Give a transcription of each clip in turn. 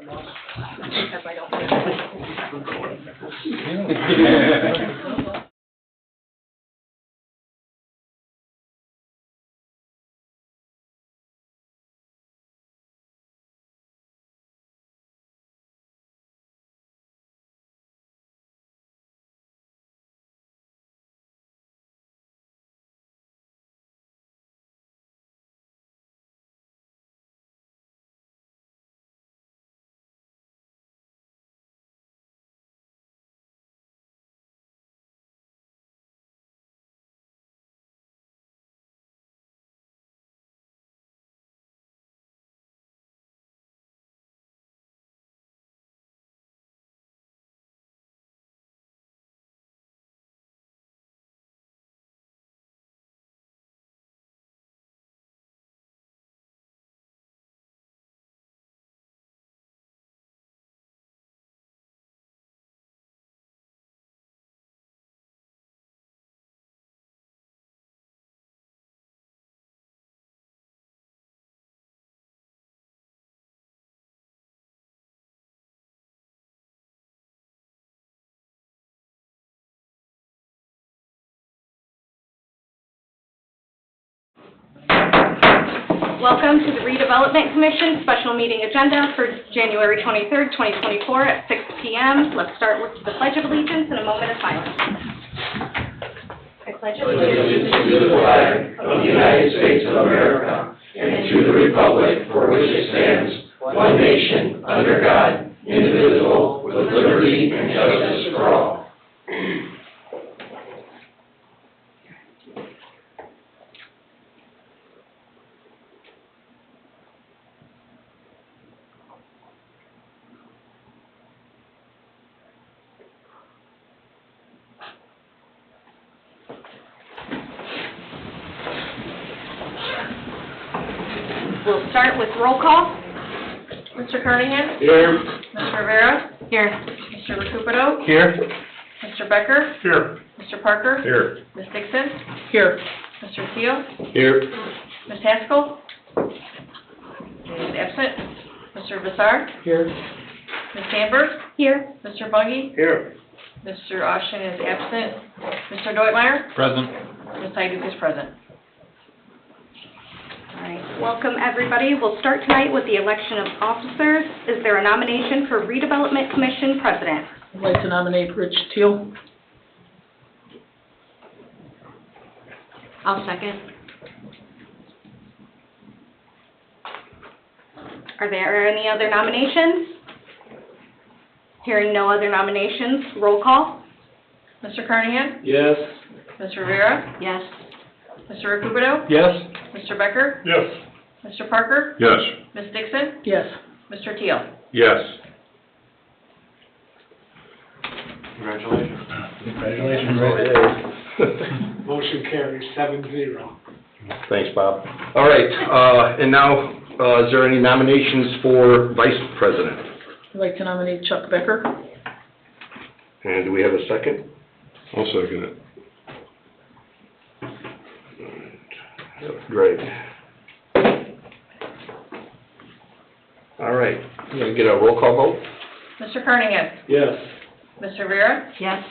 Because I don't Welcome to the Redevelopment Commission Special Meeting Agenda for January 23rd, 2024 at 6 p.m. Let's start with the Pledge of Allegiance and a moment of silence. I pledge allegiance to the flag of the United States of America and to the republic for which it stands, one nation, under God, indivisible, with liberty and justice for all. We'll start with roll call. Mr. Kernigan? Here. Mr. Rivera? Here. Mr. Recupero? Here. Mr. Becker? Here. Mr. Parker? Here. Ms. Dixon? Here. Mr. Teal? Here. Ms. Haskell? Is absent. Mr. Vassar? Here. Ms. Sandberg? Here. Mr. Bungie? Here. Mr. Austin is absent. Mr. Deutmeyer? Present. Ms. Hyduk is present. All right, welcome everybody. We'll start tonight with the election of officers. Is there a nomination for Redevelopment Commission President? I'd like to nominate Rich Teal. I'll second. Are there any other nominations? Hearing no other nominations, roll call. Mr. Carnahan? Yes. Ms. Rivera? Yes. Mr. Recupero? Yes. Mr. Becker? Yes. Mr. Parker? Yes. Ms. Dixon? Yes. Mr. Teal? Yes. Congratulations. Congratulations, Ray. Motion carries 7-0. Thanks, Bob. All right, and now, is there any nominations for Vice President? I'd like to nominate Chuck Becker. And do we have a second? I'll second it. Great. All right, you gonna get a roll call vote? Mr. Carnahan? Yes. Ms. Rivera? Yes.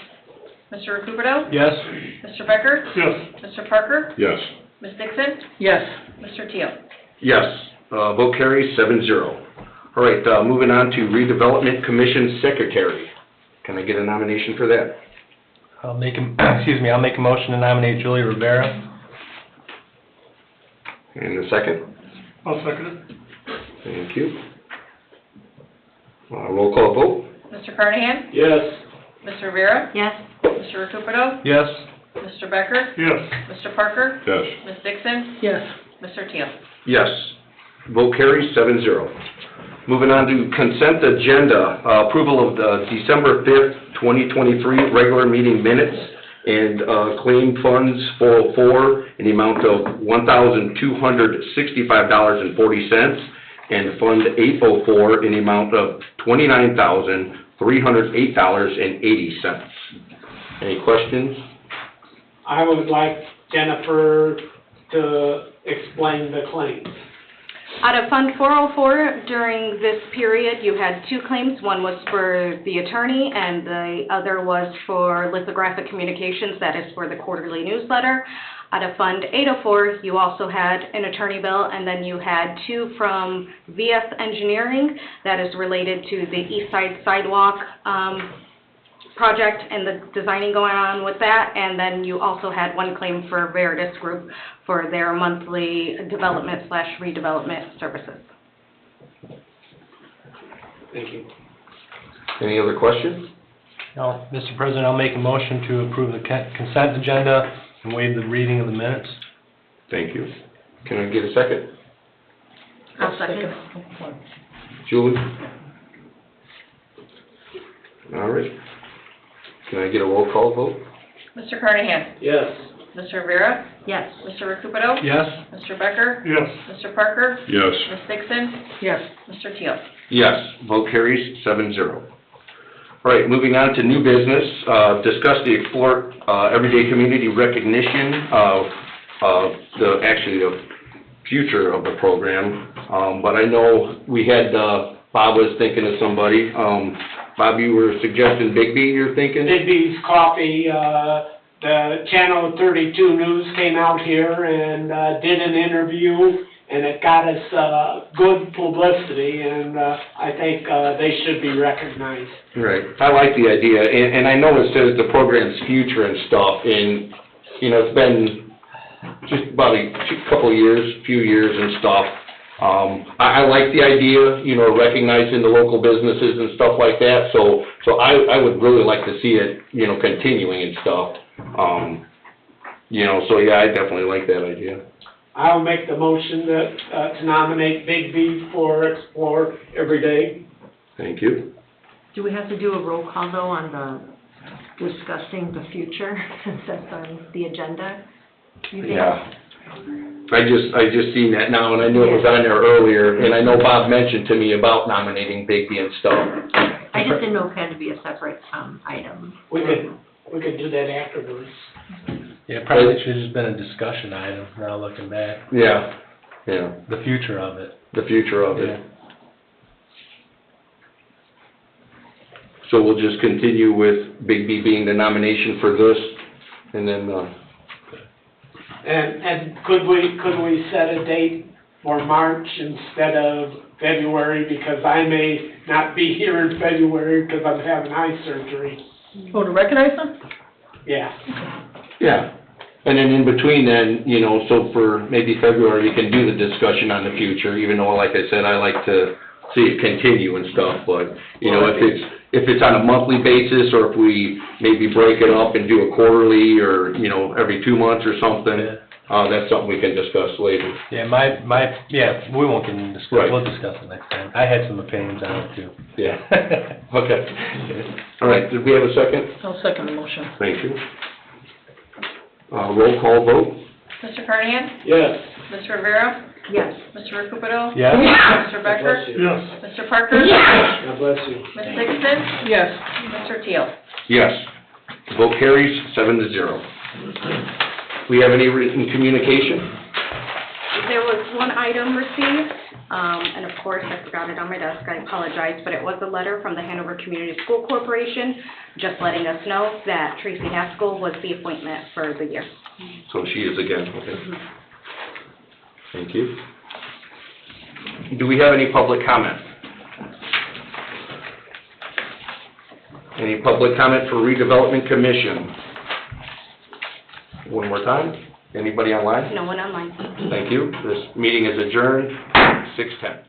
Mr. Recupero? Yes. Mr. Becker? Yes. Mr. Parker? Yes. Ms. Dixon? Yes. Mr. Teal? Yes, vote carries 7-0. All right, moving on to Redevelopment Commission Secretary. Can I get a nomination for that? I'll make a motion to nominate Julie Rivera. And a second? I'll second it. Thank you. Roll call vote? Mr. Carnahan? Yes. Ms. Rivera? Yes. Mr. Recupero? Yes. Mr. Becker? Yes. Mr. Parker? Yes. Ms. Dixon? Yes. Mr. Teal? Yes. Vote carries 7-0. Moving on to consent agenda, approval of the December 5th, 2023 regular meeting minutes and claim funds 404 in the amount of $1,265.40 and Fund 804 in the amount of $29,308.80. Any questions? I would like Jennifer to explain the claims. Out of Fund 404, during this period, you had two claims. One was for the attorney, and the other was for lithographic communications, that is for the quarterly newsletter. Out of Fund 804, you also had an attorney bill, and then you had two from VF Engineering, that is related to the East Side Sidewalk project and the designing going on with that, and then you also had one claim for Veritas Group for their monthly development/redevelopment services. Thank you. Any other questions? No, Mr. President, I'll make a motion to approve the consent agenda and waive the reading of the minutes. Thank you. Can I get a second? I'll second. Julie? All right. Can I get a roll call vote? Mr. Carnahan? Yes. Mr. Rivera? Yes. Mr. Recupero? Yes? Mr. Becker? Yes. Mr. Parker? Yes. Ms. Dixon? Yes. Mr. Teal? Yes, vote carries 7-0. All right, moving on to new business, discuss the Explore Everyday Community recognition of the future of the program. But I know we had, Bob was thinking of somebody. Bob, you were suggesting Bigby, you're thinking? Bigby's Coffee, the Channel 32 News came out here and did an interview, and it got us good publicity, and I think they should be recognized. Right, I like the idea, and I know it says the program's future and stuff, and, you know, it's been just about a few years and stuff. I like the idea, you know, recognizing the local businesses and stuff like that, so I would really like to see it, you know, continuing and stuff. You know, so yeah, I definitely like that idea. I'll make the motion that, to nominate Bigby for Explore Everyday. Thank you. Do we have to do a roll call, though, on the discussing the future, since that's on the agenda? You think? Yeah. I just seen that now, and I knew it was on there earlier, and I know Bob mentioned to me about nominating Bigby and stuff. I just didn't know if it had to be a separate item. We could do that afterwards. Yeah, probably should have just been a discussion item, now looking back. Yeah, yeah, The future of it. the future of Yeah. it. So we'll just continue with Bigby being the nomination for this, and then, And could we set a date for March instead of February, because I may not be here in February because I'm having eye surgery. Oh, to recognize them? Yeah. yeah. And then in between then, you know, so for maybe February, you can do the discussion on the future, even though, like I said, I like to see it continue and stuff, but, you know, if it's on a monthly basis, or if we maybe break it up and do a quarterly, or, you know, every 2 months or something, that's something we can discuss later. Yeah, we won't get into discuss, Right. we'll discuss it next time. I had some opinions on it too. Yeah. Okay. All right, did we have a second? I'll second the motion. Thank you. Roll call vote? Mr. Carnahan? Yes. Mr. Rivera? Yes. Mr. Recupero? Yeah? Mr. Becker? Yes. Mr. Parker? God bless you. Ms. Dixon? Yes. Mr. Teal? Yes. Vote carries 7-0. We have any written communication? There was one item received, and of course, I forgot it on my desk, I apologize, but it was a letter from the Hanover Community School Corporation, just letting us know that Tracy Haskell was the appointment for the year. So she is again, okay. Thank you. Do we have any public comment? Any public comment for Redevelopment Commission? One more time. Anybody online? No one online. Thank you. This meeting is adjourned, 6:10.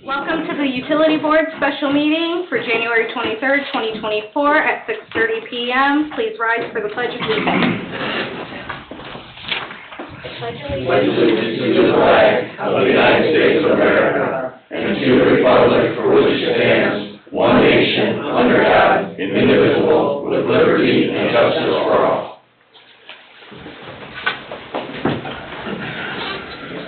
Welcome to the Utility Board Special Meeting for January 23rd, 2024 at 6:30 PM. Please rise for the Pledge of Allegiance. Pledge allegiance to the flag of the United States of America and to the republic for which it stands, one nation, under God, indivisible, with liberty and justice for all.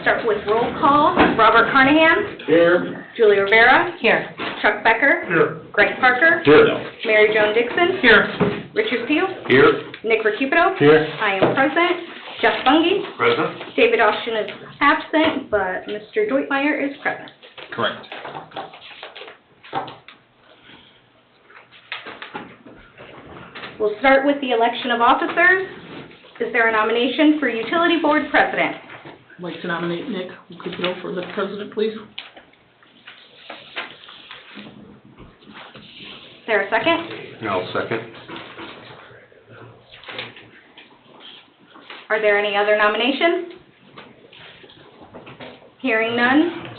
Start with roll call. Robert Carnahan. Here. Julie Rivera. Here. Chuck Becker. Here. Greg Parker. Here. Mary Jo Dixon. Here. Richard Seal. Here. Nick Recupero. Here. I am present. Jeff Bungie. Present. David Austin is absent, but Mr. Deutmeyer is present. Correct. We'll start with the election of officers. Is there a nomination for Utility Board President? I'd like to nominate Nick Recupero for the president, please. Is there a second? I'll second. Are there any other nominations? Hearing none.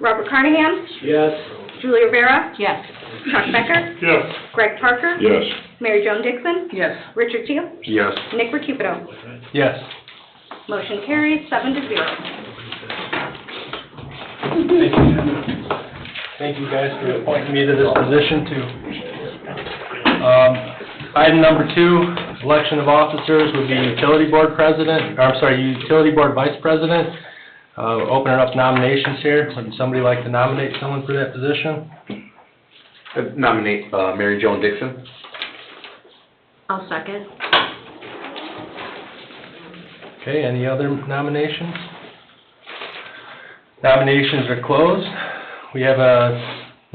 Robert Carnahan? Yes. Julie Rivera? Yes. Chuck Becker? Yes. Greg Parker? Yes. Mary Jo Dixon? Yes. Richard Seal? Yes. Nick Recupero? Yes. Motion carries 7-0. Thank you guys for appointing me to this position too. Item number 2, election of officers would be Utility Board President, Utility Board Vice President. Opening up nominations here. Would somebody like to nominate someone for that position? Nominate Mary Jo Dixon. I'll second. Okay, any other nominations? Nominations are closed. We have a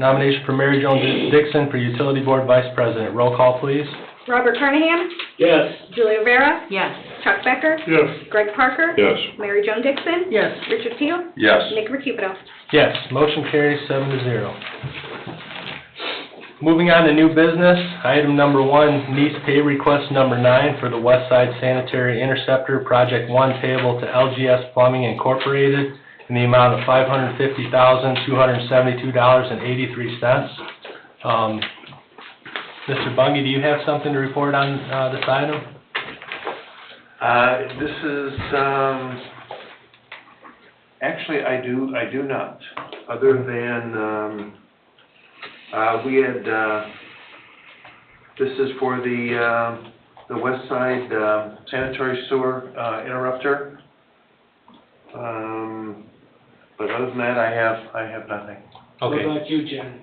nomination for Mary Jo Dixon for Utility Board Vice President. Roll call, please. Robert Carnahan? Yes. Julie Rivera? Yes. Chuck Becker? Yes. Greg Parker? Yes. Mary Jo Dixon? Yes. Richard Seal? Yes. Nick Recupero? Yes, motion carries 7-0. Moving on to new business, item number 1, NEAS pay request number 9 for the West Side Sanitary Interceptor Project 1 payable to LGS Plumbing Incorporated in the amount of $550,272.83. Mr. Bungie, do you have something to report on this item? This is, actually, I do not, other than, we had, this is for the West Side Sanitary Sewer Interrupter. But other than that, I have nothing. Okay. What about you, Jen?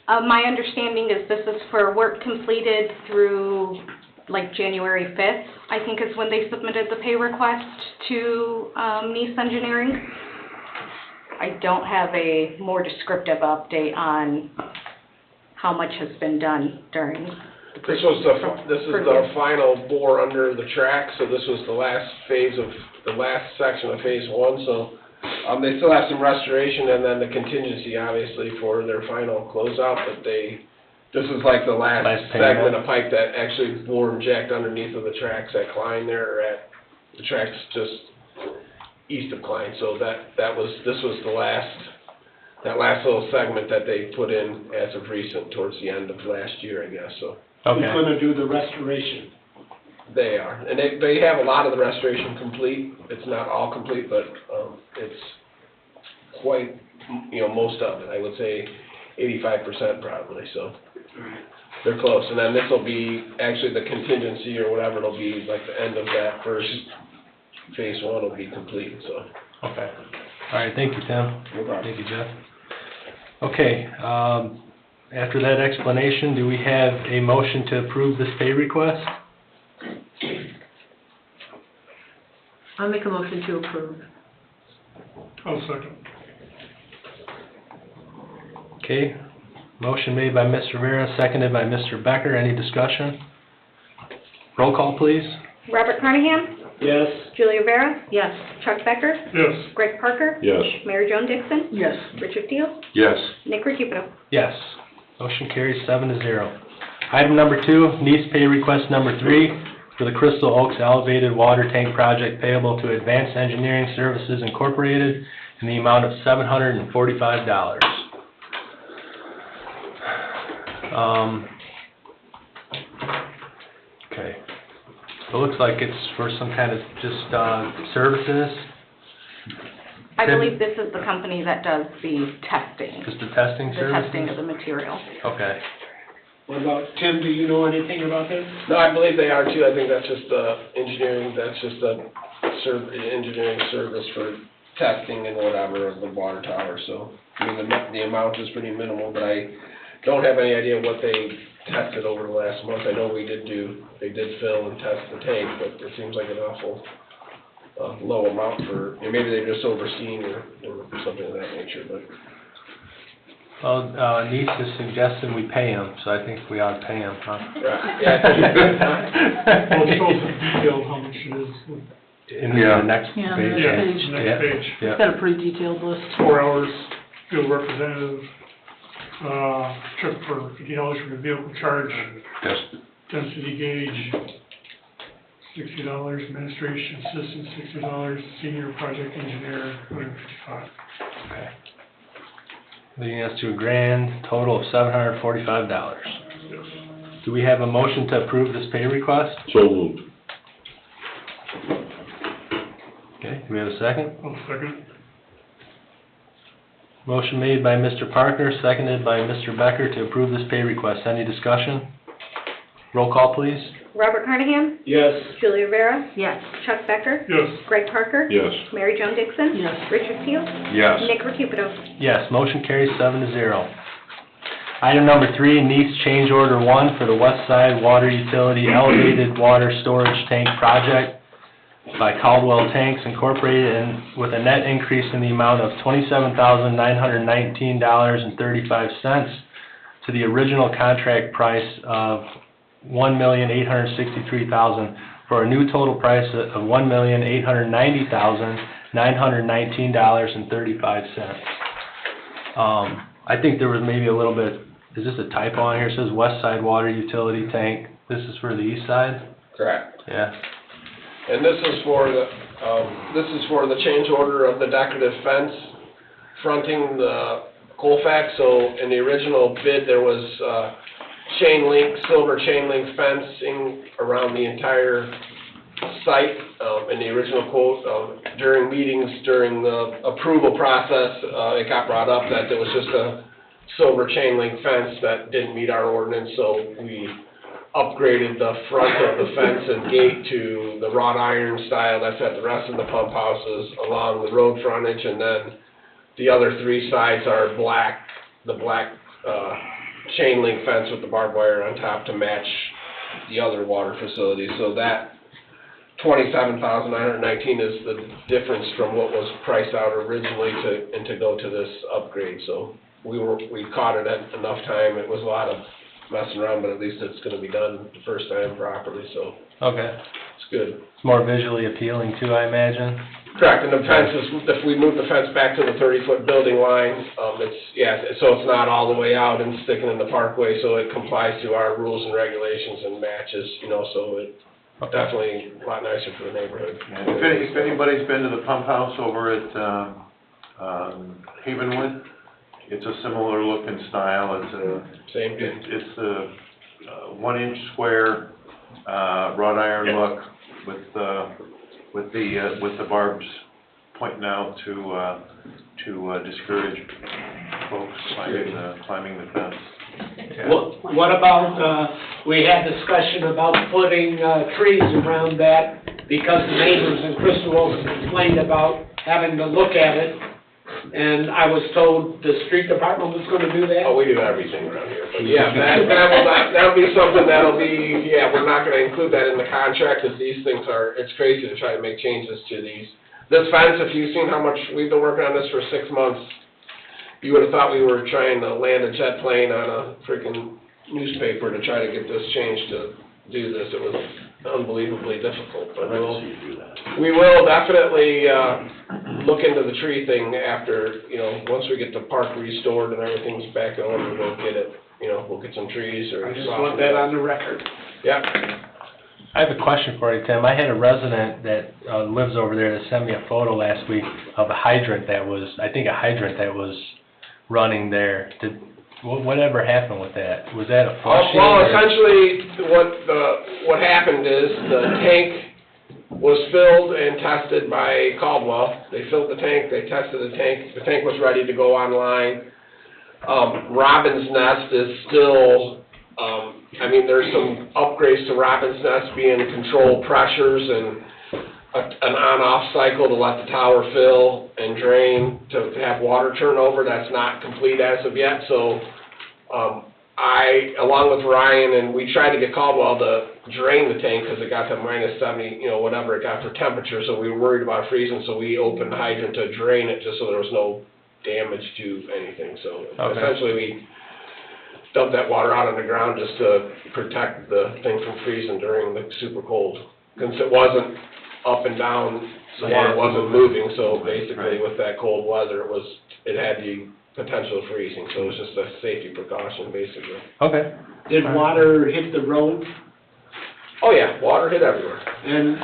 My understanding is this is for work completed through, like, January 5th, I think is when they submitted the pay request to NEAS Engineering. I don't have a more descriptive update on how much has been done during the This is the final bore under the track, so this was the last phase of, the last section of phase 1, so they still have some restoration and then the contingency, obviously, for their final closeout, but this is like the last segment of pipe that actually bore and jacked underneath of the tracks at Klein there, or at the tracks just east of Klein, so this was the last, that last little segment that they put in as of recent, towards the end of last year, I guess, so. Who's gonna do the restoration? They are, and they have a lot of the restoration complete. It's not all complete, but it's quite, most of it. I would say 85% probably, so they're close. And then this will be, actually the contingency or whatever, it'll be like the end of that first phase 1 will be complete, so. Okay. All right, thank you, Tim. No problem. Thank you, Jeff. Okay, after that explanation, do we have a motion to approve this pay request? I'll make a motion to approve. I'll second. Okay, motion made by Mr. Rivera, seconded by Mr. Becker. Any discussion? Roll call, please. Robert Carnahan? Yes. Julie Rivera? Yes. Chuck Becker? Yes. Greg Parker? Yes. Mary Jo Dixon? Yes. Richard Seal? Yes. Nick Recupero? Yes. Motion carries 7-0. Item number 2, NEAS pay request number 3 for the Crystal Oaks Elevated Water Tank Project payable to Advanced Engineering Services Incorporated in the amount of $745. Okay. It looks like it's for some kind of just, services, I believe this is the company that does the testing, just the testing the services? testing of the material. Okay. What about, Tim, do you know anything about this? No, I believe they are too. I think that's just engineering, that's just a engineering service for testing and whatever of the water tower, so, I mean, the amount is pretty minimal, but I don't have any idea what they tested over the last month. I know they did fill and test the tank, but it seems like an awful, low amount for, maybe they're just overseeing or something of that nature, but. Well, Niece is suggesting we pay him, so I think we ought to pay him, huh? Right, yeah. Well, it shows detailed how much it is. In the next Yeah, page. the next page. Next page. Yeah. It's got a pretty detailed list. 4 hours, field representative, trip for $50 for the vehicle charge, Yes. density gauge, $60, administration assistant, $60, senior project engineer, $155. Okay. Leading us to a grand total of $745. Do we have a motion to approve this pay request? So moved. Okay, do we have a second? I'll second. Motion made by Mr. Parker, seconded by Mr. Becker to approve this pay request. Any discussion? Roll call, please. Robert Carnahan? Yes. Julia Rivera? Yes. Chuck Becker? Yes. Greg Parker? Yes. Mary Jo Dixon? Yes. Richard Seal? Yes. Nick Recupido? Yes, motion carries 7-0. Item number 3, Needs Change Order 1 for the West Side Water Utility Elevated Water Storage Tank Project by Caldwell Tanks Incorporated, and with a net increase in the amount of $27,919.35 to the original contract price of $1,863,000 for a new total price of $1,890,919.35. I think there was maybe a little bit, is this a typo on here? It says West Side Water Utility Tank. This is for the east side? Correct. Yeah. And this is for the change order of the decorative fence fronting the Colfax. So in the original bid, there was, silver chain link fencing around the entire site. In the original quote, during meetings, during the approval process, it got brought up that there was just a silver chain link fence that didn't meet our ordinance, so we upgraded the front of the fence and gate to the wrought iron style that's at the rest of the pump houses along the road frontage, and then the other 3 sides are the black chain link fence with the barbed wire on top to match the other water facilities. So that $27,919 is the difference from what was priced out originally to go to this upgrade. So we caught it at enough time. It was a lot of messing around, but at least it's gonna be done the first time properly, so Okay. it's good. It's more visually appealing too, I imagine? Correct, and the fence is, if we move the fence back to the 30-foot building line, so it's not all the way out and sticking in the parkway, so it complies to our rules and regulations and matches, so it definitely a lot nicer for the neighborhood. And if anybody's been to the pump house over at Havenwood, it's a similar look and style. Same thing. It's the 1-inch square wrought iron look with the barbs pointing out to discourage folks climbing the fence. Yeah. What about, we had discussion about putting trees around that because the neighbors in Crystal Oaks complained about having to look at it. And I was told the street department was gonna do that. Oh, we do everything around here, but yeah, that'll be something we're not gonna include that in the contract, because these things it's crazy to try to make changes to these. This fence, if you've seen how much we've been working on this for 6 months, you would've thought we were trying to land a jet plane on a freaking newspaper to try to get this changed to do this. It was unbelievably difficult, but we will definitely, look into the tree thing after, once we get the park restored and everything's back in order, we'll get it, we'll get some trees or. I just want that on the record. Yep. I have a question for you, Tim. I had a resident that lives over there that sent me a photo last week of a hydrant that was running there. whatever happened with that? Was that a flushing? Well, or- essentially, what happened is the tank was filled and tested by Caldwell. They filled the tank, they tested the tank was ready to go online. Robin's Nest is still, there's some upgrades to Robin's Nest being controlled pressures and an on-off cycle to let the tower fill and drain to have water turnover. That's not complete as of yet, so I, along with Ryan, and we tried to get Caldwell to drain the tank because it got to minus 70, whatever it got for temperature, so we were worried about freezing, so we opened the hydrant to drain it just so there was no damage to anything. So essentially we dumped that water out on the ground just to protect the thing from freezing during the super cold. Since it wasn't up and down, the water wasn't moving, so basically with that cold weather, it had the potential of freezing, so it was just a safety precaution, basically. Okay. Did water hit the road? Oh yeah, water hit everywhere. And,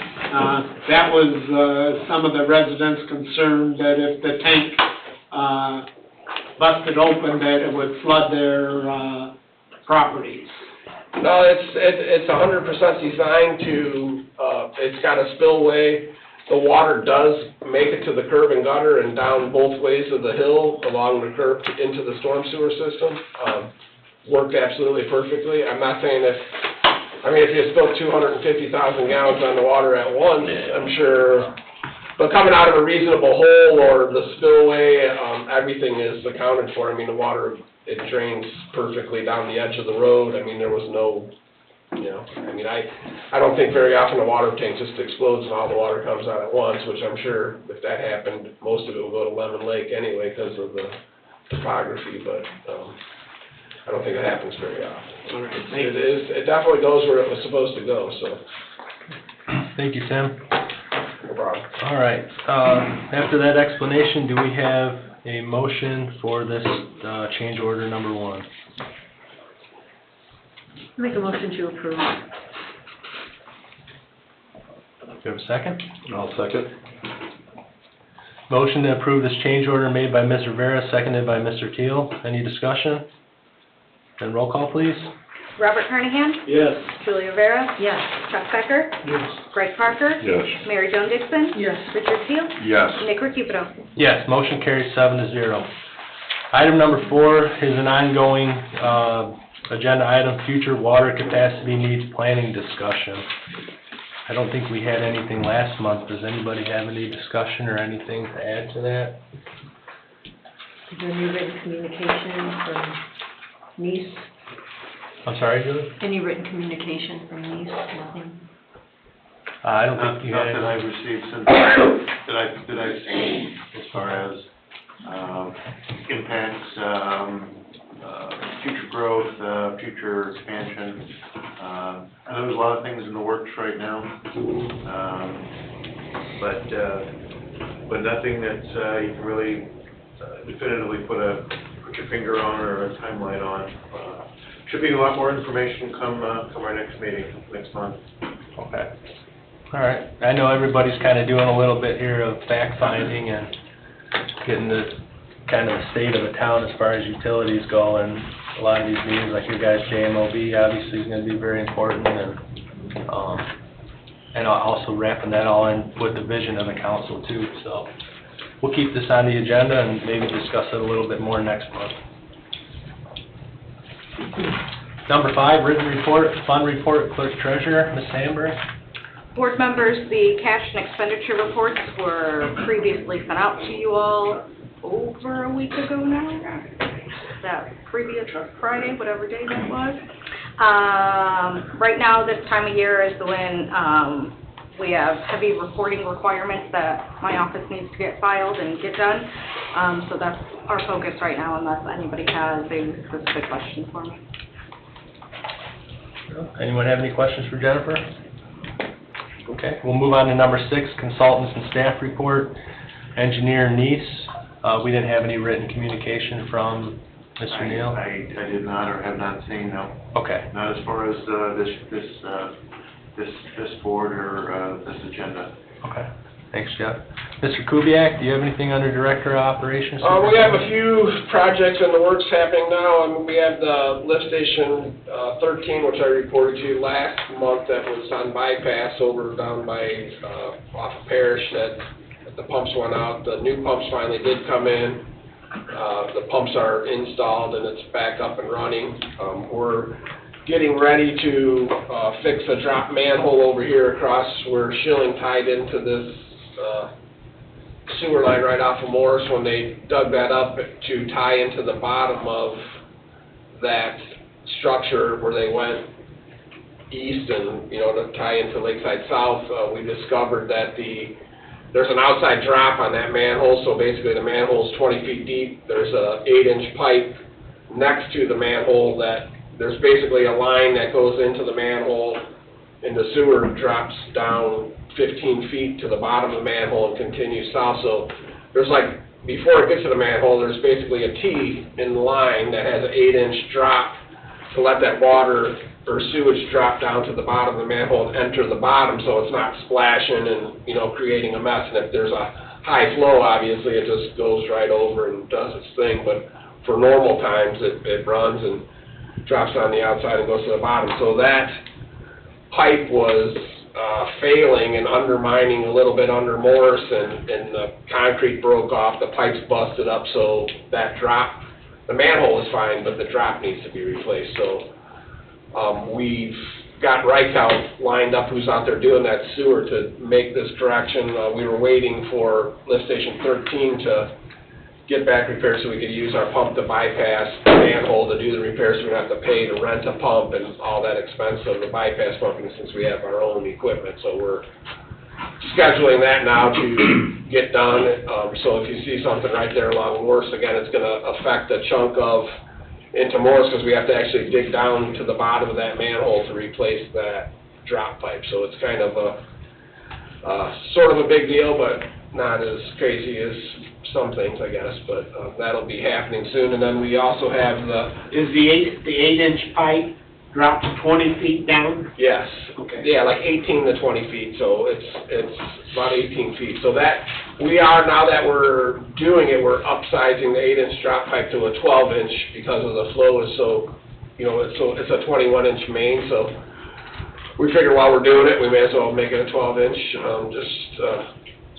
that was, some of the residents concerned that if the tank, busted open, that it would flood their, properties. No, it's 100% designed to, it's got a spillway. The water does make it to the curb and gutter and down both ways of the hill along the curb into the storm sewer system. Worked absolutely perfectly. I'm not saying if you spill 250,000 gallons on the water at once, I'm sure, but coming out of a reasonable hole or the spillway, everything is accounted for. The water, it drains perfectly down the edge of the road. There was no, I don't think very often a water tank just explodes and all the water comes out at once, which I'm sure if that happened, most of it will go to Lemon Lake anyway because of the topography, but I don't think it happens very often. It definitely goes where it was supposed to go, so. Thank you, Tim. No problem. All right, after that explanation, do we have a motion for this, change order number 1? Make a motion to approve. Do you have a second? I'll second. Motion to approve this change order made by Ms. Rivera, seconded by Mr. Teal. Any discussion? Then roll call, please. Robert Carnahan? Yes. Julie Rivera? Yes. Chuck Becker? Yes. Greg Parker? Yes. Mary Jo Dixon? Yes. Richard Teal? Yes. Nick Recupero? Yes, motion carries 7-0. Item number 4 is an ongoing, agenda item, future water capacity needs planning discussion. I don't think we had anything last month. Does anybody have any discussion or anything to add to that? Is there any written communication from Nice? I'm sorry, Julie? Any written communication from Nice? Nothing? I don't think you Not had that any. I've received since, that I've seen as far as, impacts, future growth, future expansion. I know there's a lot of things in the works right now, but nothing that, you can really definitively put your finger on or a timeline on. Should be a lot more information come our next meeting, next month. Okay. All right. I know everybody's kind of doing a little bit here of fact-finding and getting the kind of the state of the town as far as utilities go, and a lot of these meetings, like your guys' JMOB, obviously is going to be very important, and also wrapping that all in with the vision of the council too. So we'll keep this on the agenda and maybe discuss it a little bit more next month. Number 5, written report, fund report, clerk treasurer, Ms. Hamburg. Board members, the cash and expenditure reports were previously sent out to you all over a week ago now. That previous Friday, whatever day that was. Right now, this time of year is when we have heavy reporting requirements that my office needs to get filed and get done. So that's our focus right now, unless anybody has a specific question for me. Anyone have any questions for Jennifer? Okay, we'll move on to number 6, consultants and staff report. Engineer Neese, we didn't have any written communication from Mr. Neal? I did not or have not seen, no. Okay. Not as far as this board or this agenda. Okay. Thanks, Jeff. Mr. Kubiak, do you have anything under Director of Operations? We have a few projects in the works happening now. We have the lift station 13, which I reported to you last month, that was on bypass over down by off of Parish, that the pumps went out. The new pumps finally did come in. The pumps are installed and it's back up and running. We're getting ready to fix a drop manhole over here across where Schilling tied into this sewer line right off of Morris when they dug that up to tie into the bottom of that structure where they went east and, to tie into Lakeside South. We discovered that there's an outside drop on that manhole, so basically the manhole's 20 feet deep. There's a 8-inch pipe next to the manhole that there's basically a line that goes into the manhole and the sewer drops down 15 feet to the bottom of the manhole and continues south. So there's before it gets to the manhole, there's basically a T in the line that has an 8-inch drop to let that water or sewage drop down to the bottom of the manhole and enter the bottom so it's not splashing and, creating a mess. And if there's a high flow, obviously it just goes right over and does its thing. But for normal times, it runs and drops on the outside and goes to the bottom. So that pipe was failing and undermining a little bit under Morris, and the concrete broke off, the pipes busted up, so that drop, the manhole is fine, but the drop needs to be replaced. So we've got Reichelt lined up, who's out there doing that sewer, to make this correction. We were waiting for lift station 13 to get back repaired so we could use our pump to bypass the manhole to do the repairs. We don't have to pay to rent a pump and all that expense of the bypass pumping since we have our own equipment. So we're scheduling that now to get done. So if you see something right there along Morris, again, it's going to affect a chunk of into Morris because we have to actually dig down to the bottom of that manhole to replace that drop pipe. So it's kind of sort of a big deal, but not as crazy as some things, I guess, but that'll be happening soon. And then we also have Is the 8-inch pipe dropped 20 feet down? Yes. Okay. Yeah, 18 to 20 feet, so it's about 18 feet. So that, we are, now that we're doing it, we're upsizing the 8-inch drop pipe to a 12-inch because of the flow is so, it's a 21-inch main, so we figure while we're doing it, we may as well make it a 12-inch,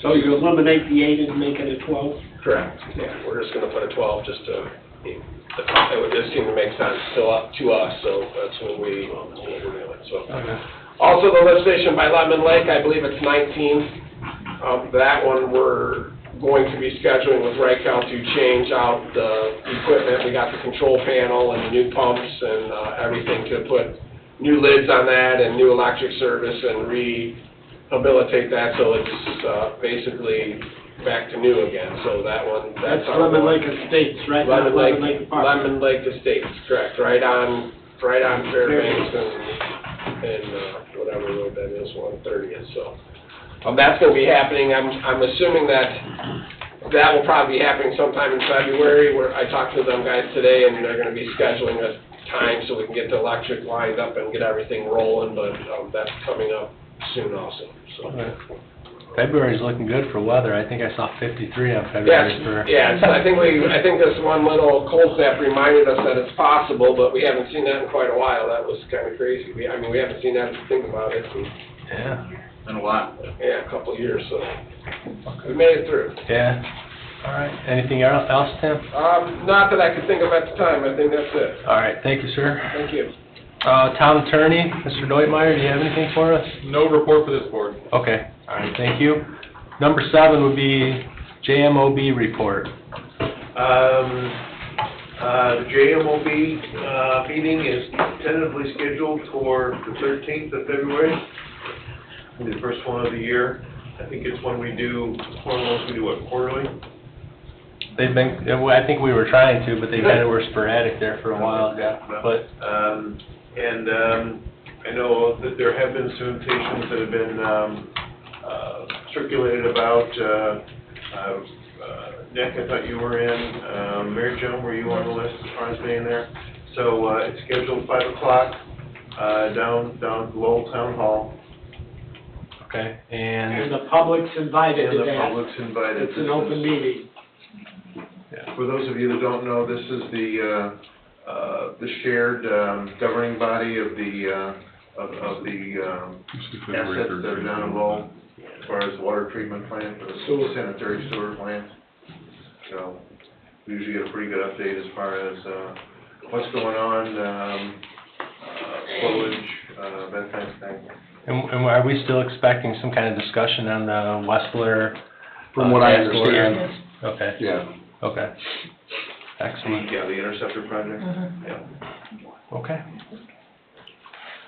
So you eliminate the 8 and make it a 12? Correct, yeah, we're just gonna put a 12 just to, it would just seem to make sense to us, so that's when we're doing it, so. Okay. Also, the lift station by Lemon Lake, I believe it's 19. That one we're going to be scheduling with Reichelt to change out the equipment. We got the control panel and the new pumps and everything to put new lids on that and new electric service and rehabilitate that so it's basically back to new again. So that one, that's our Lemon one. Lake Estates, right? Lemon Not Lake, Park. Lemon Lake Estates, correct, right on Fairbanks and whatever road that is, 130th, so. That's gonna be happening, I'm assuming that will probably be happening sometime in February, where I talked to them guys today, and they're gonna be scheduling a time so we can get the electric lined up and get everything rolling, but, that's coming up soon also, so. Okay. February's looking good for weather. I think I saw 53 on February. Yes, I think this one little cold snap reminded us that it's possible, but we haven't seen that in quite a while. That was kind of crazy. We haven't seen that if you think about it. Yeah. Been a while. Yeah, a couple of years, so we made it through. Yeah. All right. Anything else, Tim? Not that I could think of at the time. I think that's it. All right. Thank you, sir. Thank you. Town Attorney, Mr. Deutmeyer, do you have anything for us? No report for this board. Okay. All right. Thank you. Number 7 would be JMOB report. The JMOB meeting is tentatively scheduled for the 13th of February, the first one of the year. I think it's when we do, one of the ones we do what, quarterly? They've been, I think we were trying to, but they kind of were sporadic there for a while. Yeah. But I know that there have been solicitations that have been circulated about, Nick, I thought you were in, Mary Jo, were you on the list as far as being there? So, it's scheduled 5 o'clock, down at Lowell Town Hall. Okay, And and, the public's invited And to the that. public's invited. It's an open meeting. For those of you that don't know, this is the shared governing body of the assets that are down involved as far as the water treatment plant, the sanitary sewer plant. So we usually get a pretty good update as far as what's going on, flowage, that kind of thing. and are we still expecting some kind of discussion on the Westler? From what I task order? understand, Okay, yeah. okay. Excellent, Yeah, the interceptor project, yeah. okay.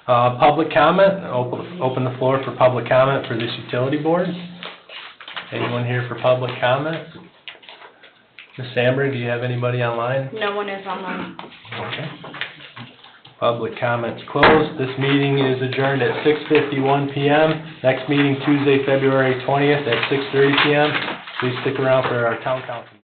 Public comment, open the floor for public comment for this utility board. Anyone here for public comment? Ms. Samberg, do you have anybody online? No one is online. Okay. Public comments closed. This meeting is adjourned at 6:51 PM. Next meeting Tuesday, February 20th at 6:30 PM. Please stick around for our town council.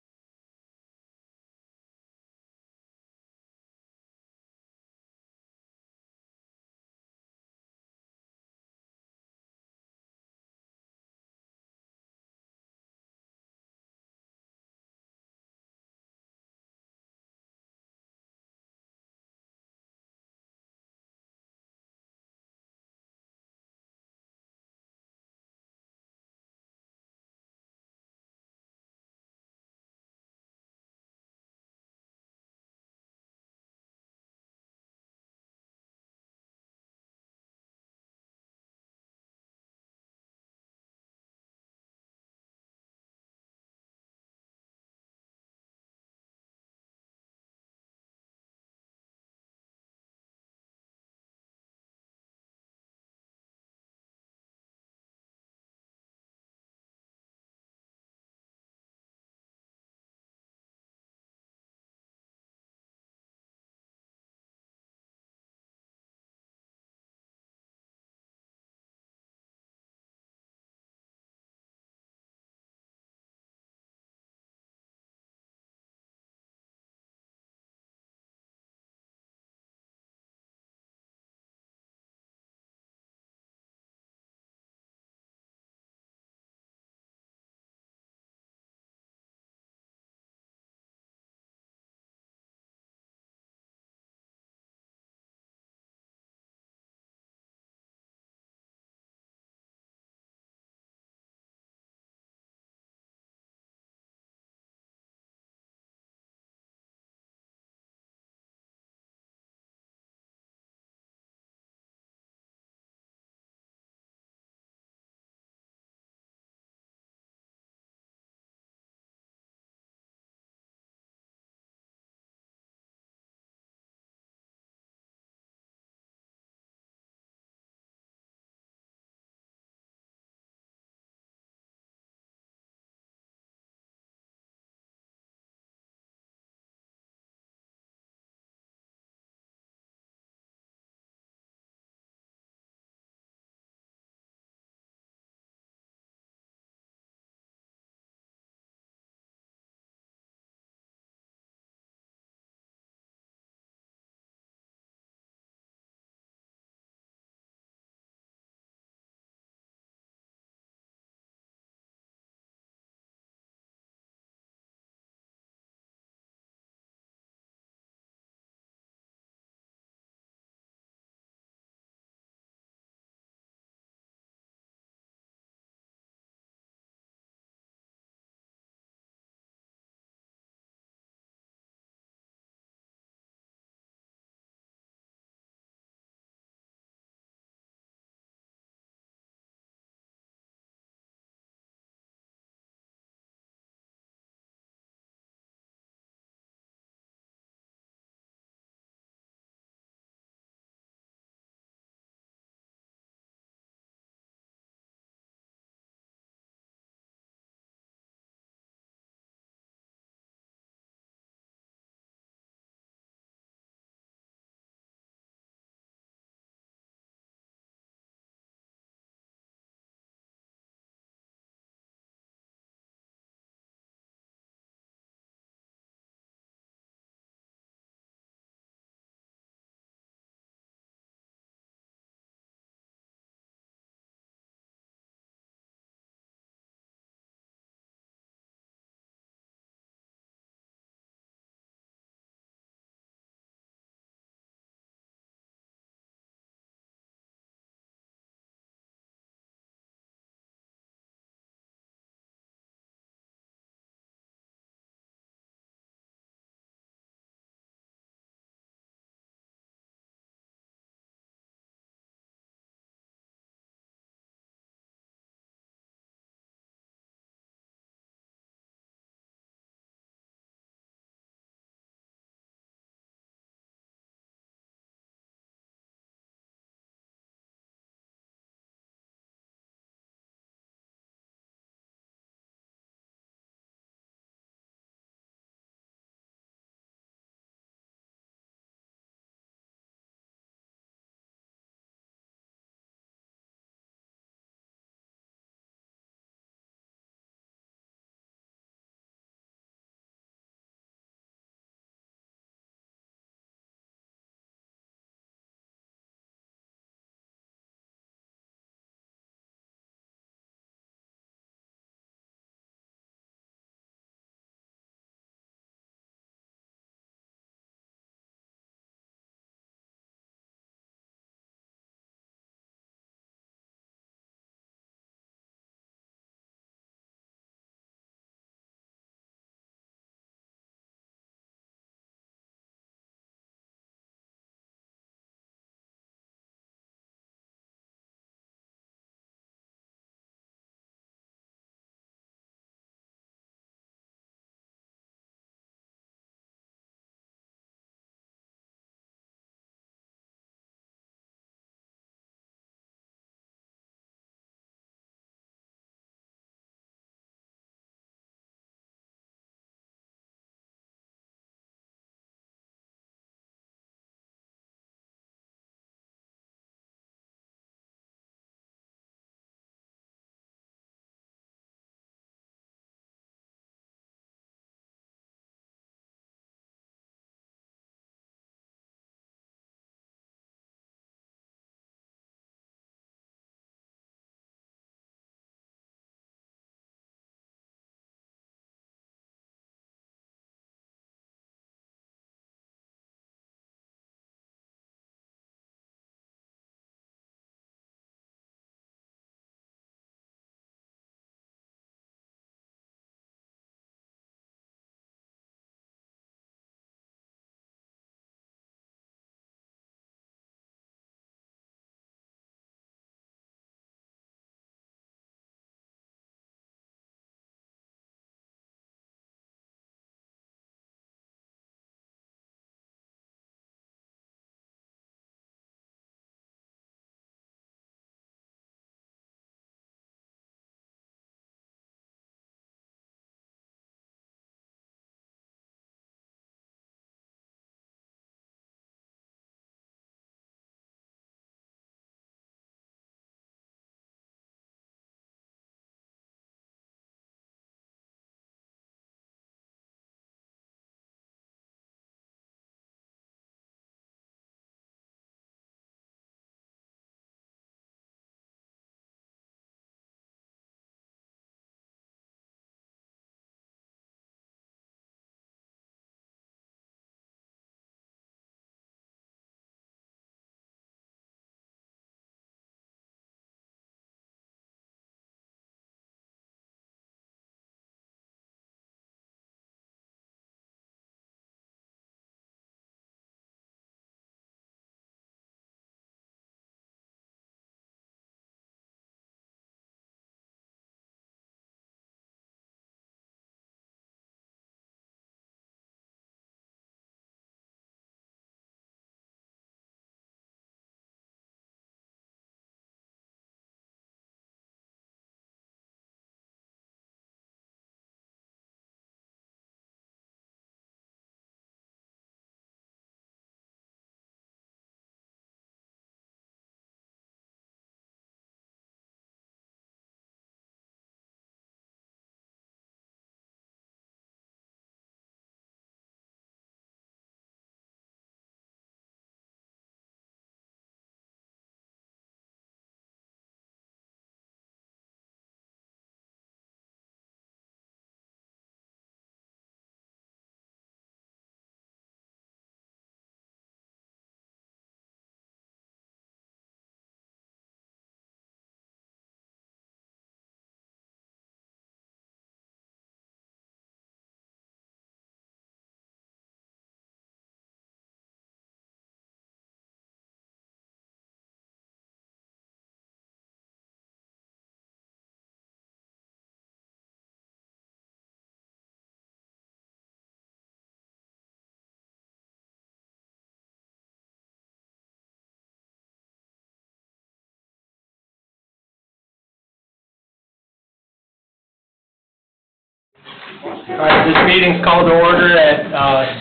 All right, this meeting's called to order at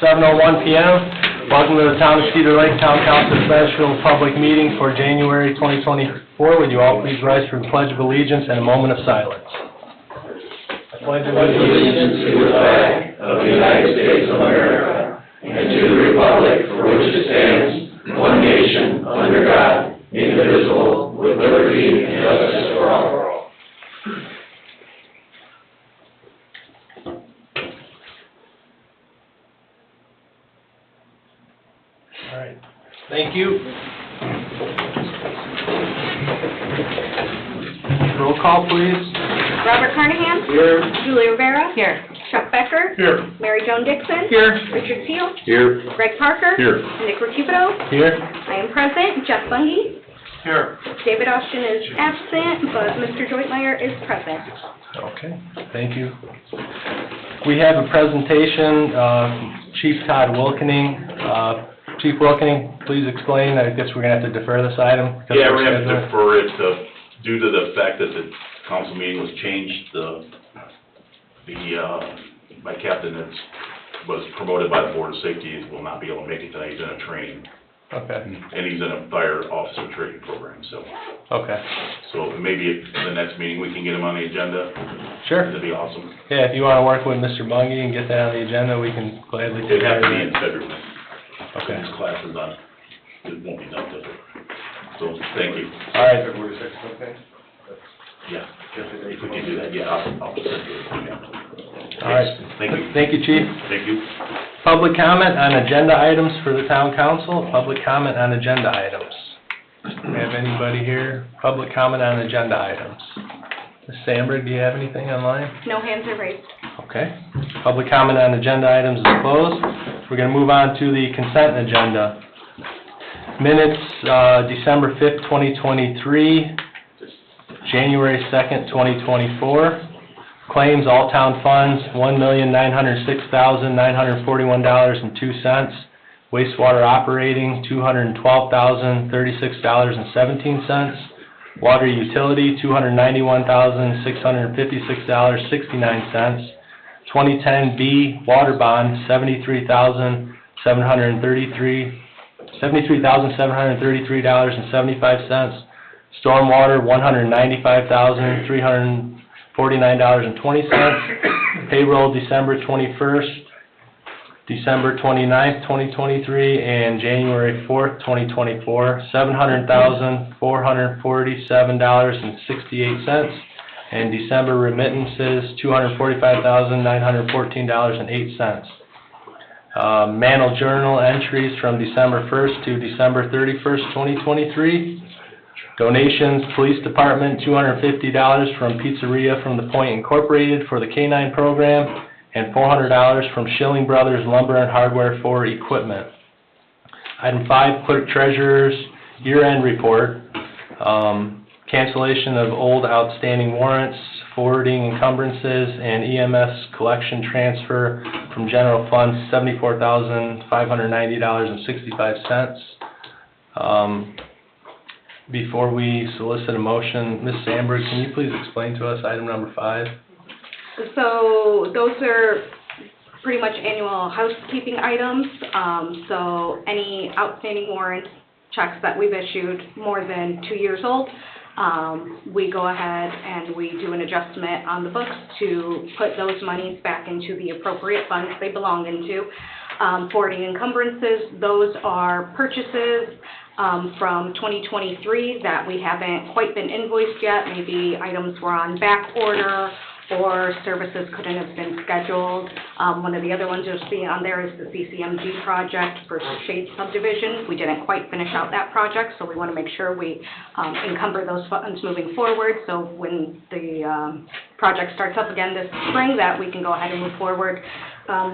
7:01 PM. Welcome to the Town of Cedar Lake Town Council Special Public Meeting for January 2024. Would you all please rise for the Pledge of Allegiance and a moment of silence? I pledge allegiance to the flag of the United States of America and to the republic for which it stands, one nation, under God, indivisible, with liberty and justice for all. All right, thank you. Roll call, please. Robert Carnahan? Here. Julie Rivera? Here. Chuck Becker? Here. Mary Joan Dixon? Here. Richard Seal? Here. Greg Parker? Here. Nick Recupero? Here. I am present. Jeff Bungie? Here. David Austin is absent, but Mr. Joytmeyer is present. Okay, thank you. We have a presentation, Chief Todd Wilkening. Chief Wilkening, please explain. I guess we're going to have to defer this item. because Yeah, we're we're going to scheduling. defer it due to the fact that the council meeting was changed. My captain that was promoted by the Board of Safety will not be able to make it tonight. He's in a training, Okay, and he's in a fire officer training program, so. okay. So maybe at the next meeting, we can get him on the agenda. Sure. That'd be awesome. Yeah, if you want to work with Mr. Bungie and get that on the agenda, we can gladly take It'd have to care be of in that. February. Okay. His class is on, it won't be done till February. So, thank you. All right. February 6th, okay? Yeah, if we can do that, yeah, I'll send you an email. All right. Thank you. Thank you, Chief. Thank you. Public comment on agenda items for the town council. Public comment on agenda items. Do we have anybody here? Public comment on agenda items. Ms. Sandberg, do you have anything online? No hands are raised. Okay. Public comment on agenda items is closed. We're going to move on to the consent agenda. Minutes, December 5th, 2023, January 2nd, 2024. Claims, all town funds, $1,906,941.02. Wastewater operating, $212,036.17. Water utility, $291,656.69. 2010B water bond, $73,733.75. Stormwater, $195,349.20. Payroll, December 21st, December 29th, 2023, and January 4th, 2024, $700,447.68. And December remittances, $245,914.08. Mantle Journal entries from December 1st to December 31st, 2023. Donations, Police Department, $250 from Pizzeria from the Point Incorporated for the K-9 program, and $400 from Schilling Brothers Lumber and Hardware for equipment. Item 5, Clerk Treasurer's year-end report. Cancellation of old outstanding warrants, forwarding encumbrances, and EMS collection transfer from general funds, $74,590.65. Before we solicit a motion, Ms. Sandberg, can you please explain to us item number 5? So those are pretty much annual housekeeping items. So any outstanding warrant checks that we've issued more than 2 years old, we go ahead and we do an adjustment on the books to put those monies back into the appropriate funds they belong into. Forwarding encumbrances, those are purchases from 2023 that we haven't quite been invoiced yet. Maybe items were on back order or services couldn't have been scheduled. One of the other ones you'll see on there is the CCMG project for Shade Subdivision. We didn't quite finish out that project, so we want to make sure we encumber those funds moving forward, so when the project starts up again this spring, that we can go ahead and move forward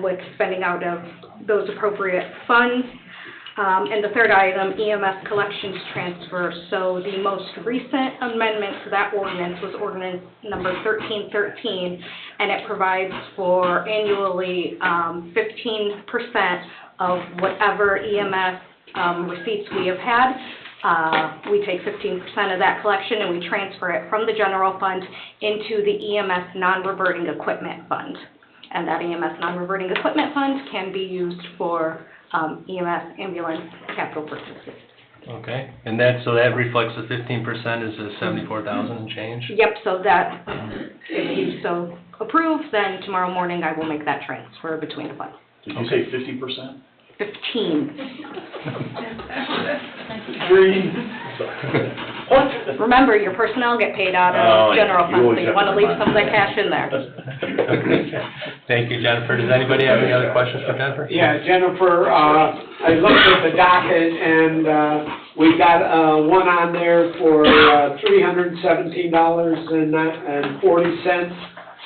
with spending out of those appropriate funds. And the third item, EMS collections transfer. So the most recent amendment to that ordinance was ordinance number 1313, and it provides for annually 15% of whatever EMS receipts we have had. We take 15% of that collection and we transfer it from the general fund into the EMS non-reverting equipment fund. and that EMS non-reverting equipment fund can be used for EMS ambulance capital purchases. Okay, and so that reflects the 15% is the 74,000 and change? Yep, so that, if you so approve, then tomorrow morning I will make that transfer between the funds. Did you say 50%? 15. What? Remember, your personnel get paid out Oh, of yeah, general you funds, so always you have want to to leave remind some of that me. cash in there. Thank you, Jennifer. Does anybody have any other questions for Jennifer? Yeah, Jennifer, I looked at the docket and, we've got, one on there for, $317.40,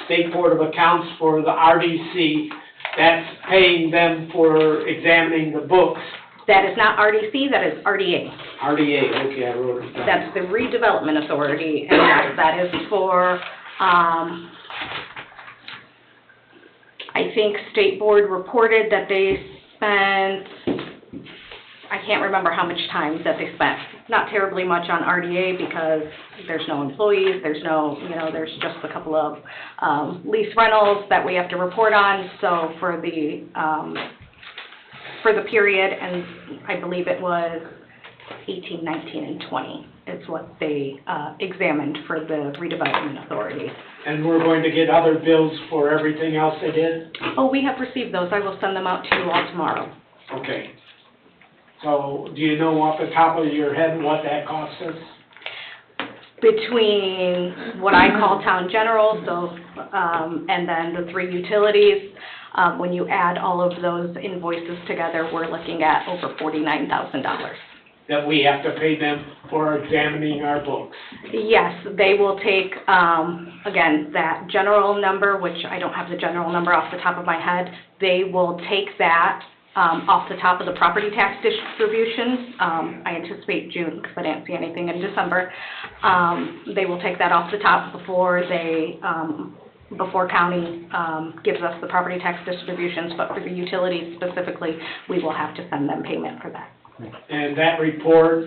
State Board of Accounts for the RDC. That's paying them for examining the books. That is not RDC, that is RDA. RDA, okay, I wrote it down. That's the Redevelopment Authority, and that is for, I think State Board reported that they spent, I can't remember how much time that they spent. Not terribly much on RDA because there's no employees, there's no, there's just a couple of lease rentals that we have to report on. So for the period, and I believe it was 18, 19, and 20 is what they examined for the Redevelopment Authority. And we're going to get other bills for everything else they did? Oh, we have received those. I will send them out to you all tomorrow. Okay. So, do you know off the top of your head what that cost us? Between what I call town general, so, and then the 3 utilities, when you add all of those invoices together, we're looking at over $49,000. That we have to pay them for examining our books? Yes, they will take, again, that general number, which I don't have the general number off the top of my head, they will take that off the top of the property tax distributions. I anticipate June, because I didn't see anything in December. They will take that off the top before they, before county gives us the property tax distributions, but for the utilities specifically, we will have to send them payment for that. And that report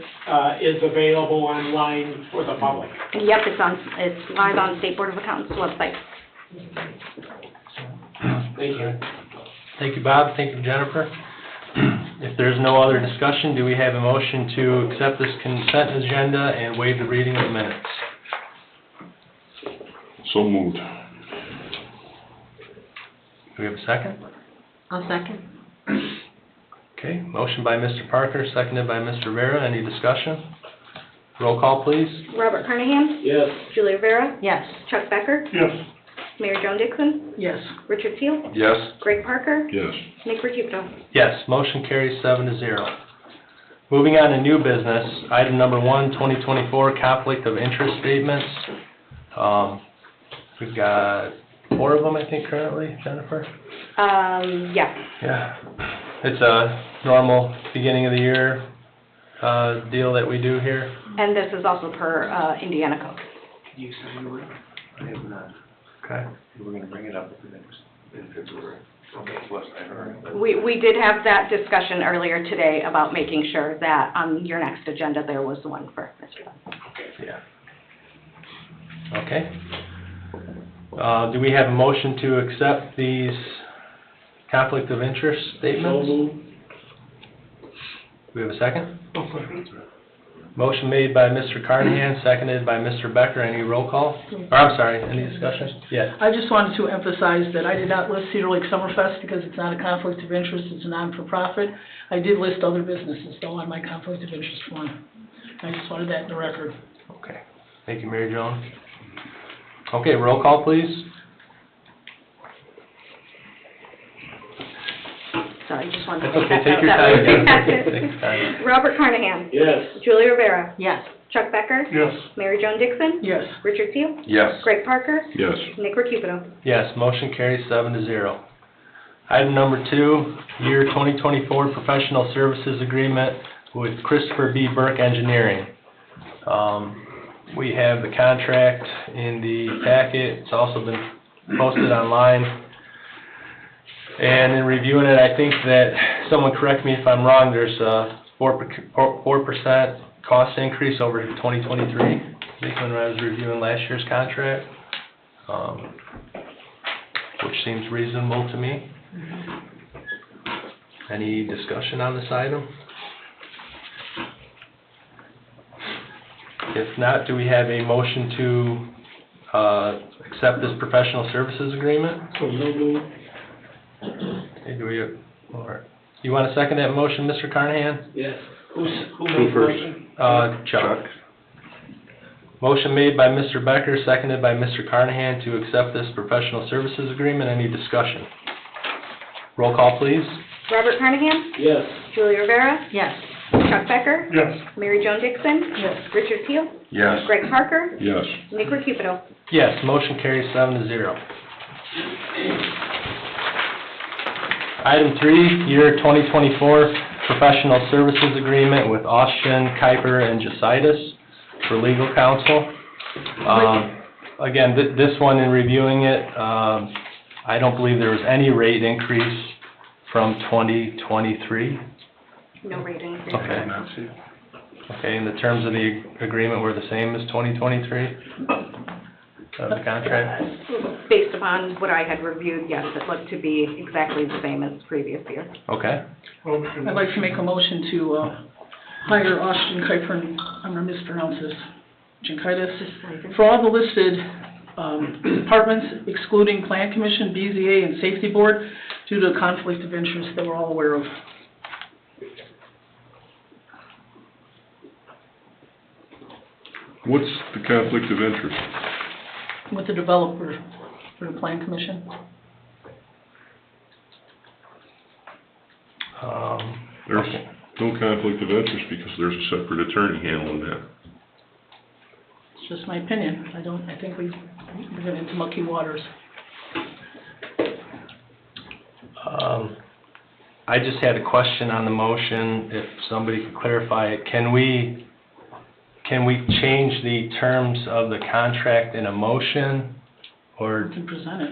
is available online for the public? Yep, it's live on State Board of Accountants' website. Thank you. Thank you, Bob. Thank you, Jennifer. If there's no other discussion, do we have a motion to accept this consent agenda and waive the reading of the minutes? So moved. Do we have a second? I'll second. Okay, motion by Mr. Parker, seconded by Mr. Vera. Any discussion? Roll call, please. Robert Carnahan? Yes. Julia Rivera? Yes. Chuck Becker? Yes. Mary Jo Dixon? Yes. Richard Seal? Yes. Greg Parker? Yes. Nick Recuto? Yes, motion carries 7-0. Moving on to new business, item number 1, 2024 conflict of interest statements. We've got 4 of them, I think, currently, Jennifer? Yeah. Yeah. It's a normal beginning of the year deal that we do here. And this is also per Indiana code. Can you sign it? I have not. Okay. We're gonna bring it up in February. Okay. Last I heard. We did have that discussion earlier today about making sure that on your next agenda, there was one for Mr. Dunn. Yeah. Okay. Do we have a motion to accept these conflict of interest statements? Do we have a second? Motion made by Mr. Carnahan, seconded by Mr. Becker. Any roll call? Or, I'm sorry, any discussion? Yes. I just wanted to emphasize that I did not list Cedar Lake Summerfest because it's not a conflict of interest, it's a non-for-profit. I did list other businesses though on my conflict of interest form. I just wanted that in the record. Okay. Thank you, Mary Jo. Okay, roll call, please. Sorry, just wanted to That's okay, that take your out. time, That Jennifer. was- Take your time. Robert Carnahan? Yes. Julia Rivera? Yes. Chuck Becker? Yes. Mary Jo Dixon? Yes. Richard Seal? Yes. Greg Parker? Yes. Nick Recuto? Yes, motion carries 7-0. Item number 2, year 2024 professional services agreement with Christopher B. Burke Engineering. We have the contract in the packet. It's also been posted online. And in reviewing it, I think that, someone correct me if I'm wrong, there's a 4% cost increase over 2023. I think when I was reviewing last year's contract. which seems reasonable to me. Any discussion on this item? If not, do we have a motion to accept this professional services agreement? Okay, do we, all right. You want to second that motion, Mr. Carnahan? Yes. Who Who made the first? motion? Chuck. Motion made by Mr. Becker, seconded by Mr. Carnahan to accept this professional services agreement. Any discussion? Roll call, please. Robert Carnahan? Yes. Julie Rivera? Yes. Chuck Becker? Yes. Mary Jo Dixon? Yes. Richard Teel? Yes. Greg Parker? Yes. Nick Cupido? Yes, motion carries 7-0. Item 3, year 2024 professional services agreement with Austin, Kuiper, and Jositis for legal counsel. Again, this one, in reviewing it, I don't believe there was any rate increase from 2023. No rate increase. Okay. Okay, and the terms of the agreement were the same as 2023 of the contract? Based upon what I had reviewed, yes, it looked to be exactly the same as previous year. Okay. I'd like to make a motion to hire Austin Kuiper, and I'm going to mispronounce this, Jankitis, for all the listed departments excluding Plan Commission, BZA, and Safety Board due to a conflict of interest that we're all aware of. What's the conflict of interest? With the developer for the Plan Commission. There's no conflict of interest because there's a separate attorney handling that. It's just my opinion. I think we're getting into mucky waters. I just had a question on the motion, if somebody could clarify it. Can we change the terms of the contract in a motion, or? You can present it.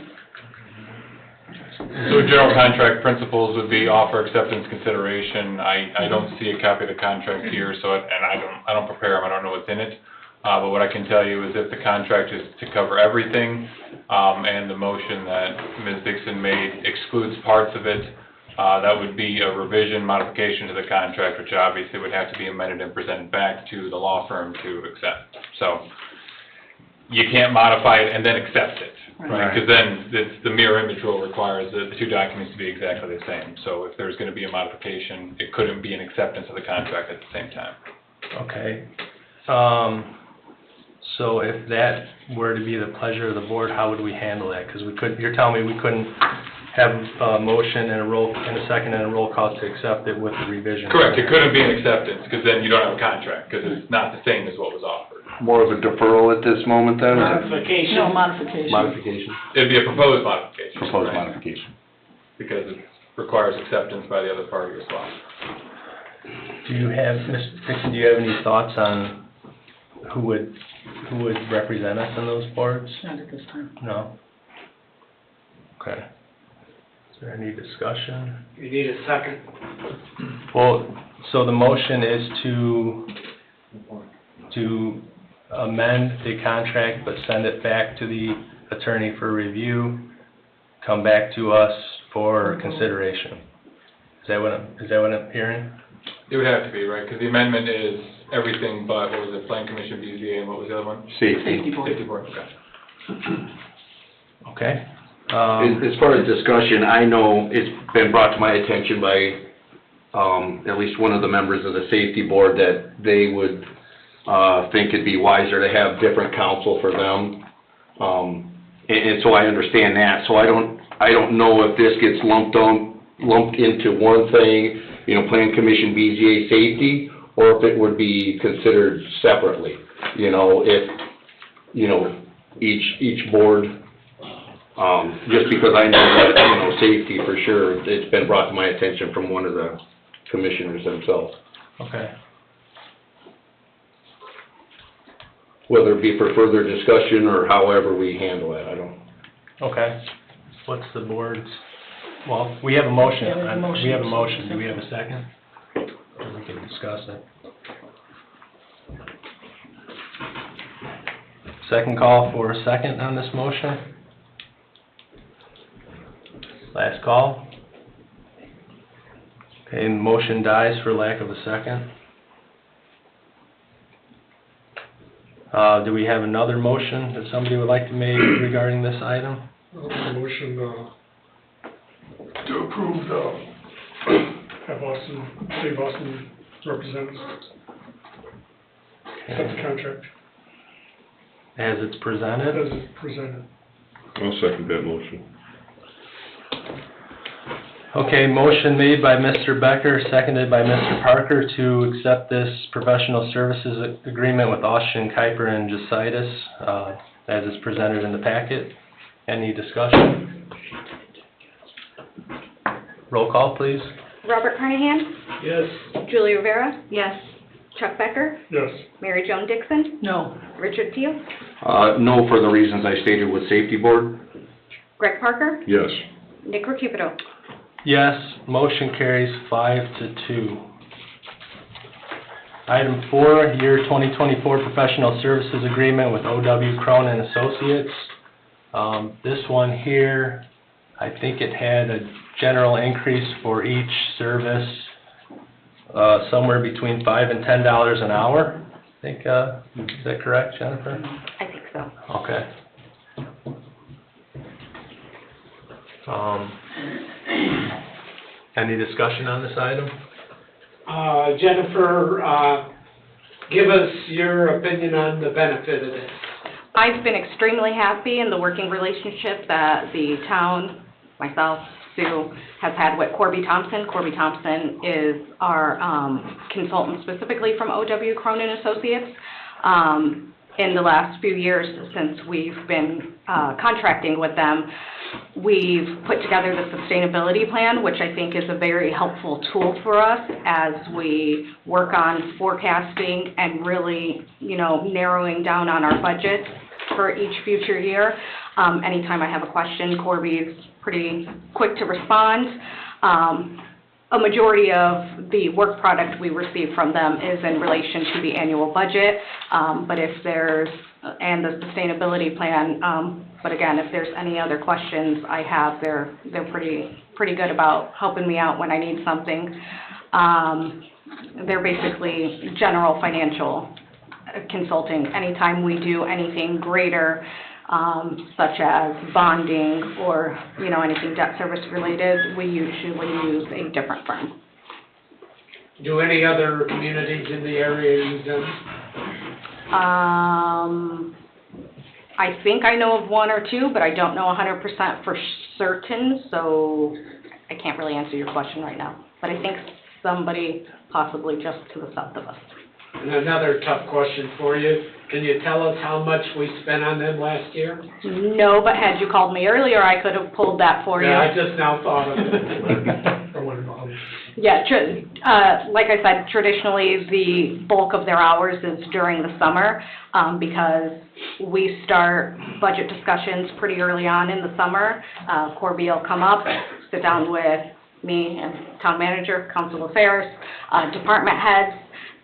So general contract principles would be offer, acceptance, consideration. I don't see a copy of the contract here, so, and I don't prepare them, I don't know what's in it. But what I can tell you is if the contract is to cover everything, and the motion that Ms. Dixon made excludes parts of it, that would be a revision, modification to the contract, which obviously would have to be amended and presented back to the law firm to accept. So you can't modify it and then accept it, right? Because then the mirror image rule requires the two documents to be exactly the same. So if there's going to be a modification, it couldn't be an acceptance of the contract at the same time. Okay. So if that were to be the pleasure of the board, how would we handle that? Because you're telling me we couldn't have a motion and a second and a roll call to accept it with the revision? Correct, it couldn't be an acceptance, because then you don't have a contract, because it's not the same as what was offered. More of a deferral at this moment then? Modification. No, modification. Modification? It'd be a proposed modification. Proposed right? modification. Because it requires acceptance by the other party as well. Do you have, Ms. Dixon, do you have any thoughts on who would represent us on those boards? Not at this time. No? Okay. Is there any discussion? You need a second. Well, so the motion is to amend the contract, but send it back to the attorney for review, come back to us for consideration. Is that what I'm hearing? It would have to be, right, because the amendment is everything but, what was it, Plan Commission, BZA, and what was the other one? Safety. Safety Board, okay. Okay. As far as discussion, I know it's been brought to my attention by at least one of the members of the safety board that they would think it'd be wiser to have different counsel for them. And so I understand that. So I don't know if this gets lumped into one thing, you know, Plan Commission, BZA, safety, or if it would be considered separately. You know, if, you know, each board, just because I know that, you know, safety for sure, it's been brought to my attention from one of the commissioners themselves. Okay. Whether it be for further discussion or however we handle it, I don't. Okay. What's the board's, well, we have a motion. Yeah, we have a motion. We have a motion. Do we have a second? Or we can discuss it. Second call for a second on this motion. Last call. Okay, motion dies for lack of a second. Do we have another motion that somebody would like to make regarding this item? I'll make a motion, to approve the, have Dave Austin representatives, accept the contract As it's presented? as it's presented. I'll second that motion. Okay, motion made by Mr. Becker, seconded by Mr. Parker to accept this professional services agreement with Austin, Kuiper, and Justitis, as is presented in the packet. Any discussion? Roll call, please. Robert Carnahan? Yes. Julie Rivera? Yes. Chuck Becker? Yes. Mary Jo Dixon? No. Richard Teel? No, for the reasons I stated with Safety Board. Greg Parker? Yes. Nick Recupido? Yes, motion carries 5-2. Item 4, year 2024 professional services agreement with O.W. Crone and Associates. This one here, I think it had a general increase for each service, somewhere between $5 and $10 an hour. I think, is that correct, Jennifer? I think so. Okay. Any discussion on this item? Jennifer, give us your opinion on the benefit of this. I've been extremely happy in the working relationship that the town, myself, Sue, has had with Corby Thompson. Corby Thompson is our consultant specifically from O.W. Crone and Associates. In the last few years since we've been contracting with them, we've put together the sustainability plan, which I think is a very helpful tool for us as we work on forecasting and really, narrowing down on our budget for each future year. Anytime I have a question, Corby's pretty quick to respond. A majority of the work product we receive from them is in relation to the annual budget, but if there's, and the sustainability plan, but again, if there's any other questions I have, they're pretty good about helping me out when I need something. They're basically general financial consulting. Anytime we do anything greater, such as bonding or, anything debt service related, we usually use a different firm. Do any other communities in the area use them? I think I know of one or two, but I don't know 100% for certain, so I can't really answer your question right now. But I think somebody possibly just to the south of us. And another tough question for you. Can you tell us how much we spent on them last year? No, but had you called me earlier, I could have pulled that for you. Yeah, I just now thought of it. I want to know how much. Yeah, like I said, traditionally, the bulk of their hours is during the summer, because we start budget discussions pretty early on in the summer. Corby will come up, sit down with me and town manager, council affairs, department heads,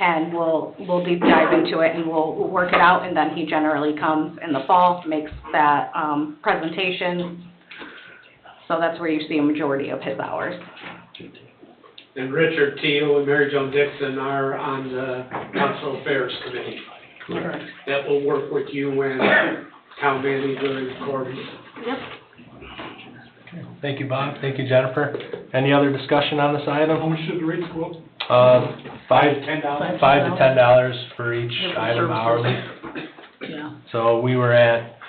and we'll deep dive into it and we'll work it out, and then he generally comes in the fall, makes that presentation. So that's where you see a majority of his hours. And Richard Teel and Mary Jo Dixon are on the council affairs committee. Correct. That will work with you and town manager and Corby. Yep. Thank you, Bob. Thank you, Jennifer. Any other discussion on this item? How much did the rates go up? $5 $10. to $10 for each item hourly. Yeah. So we were at,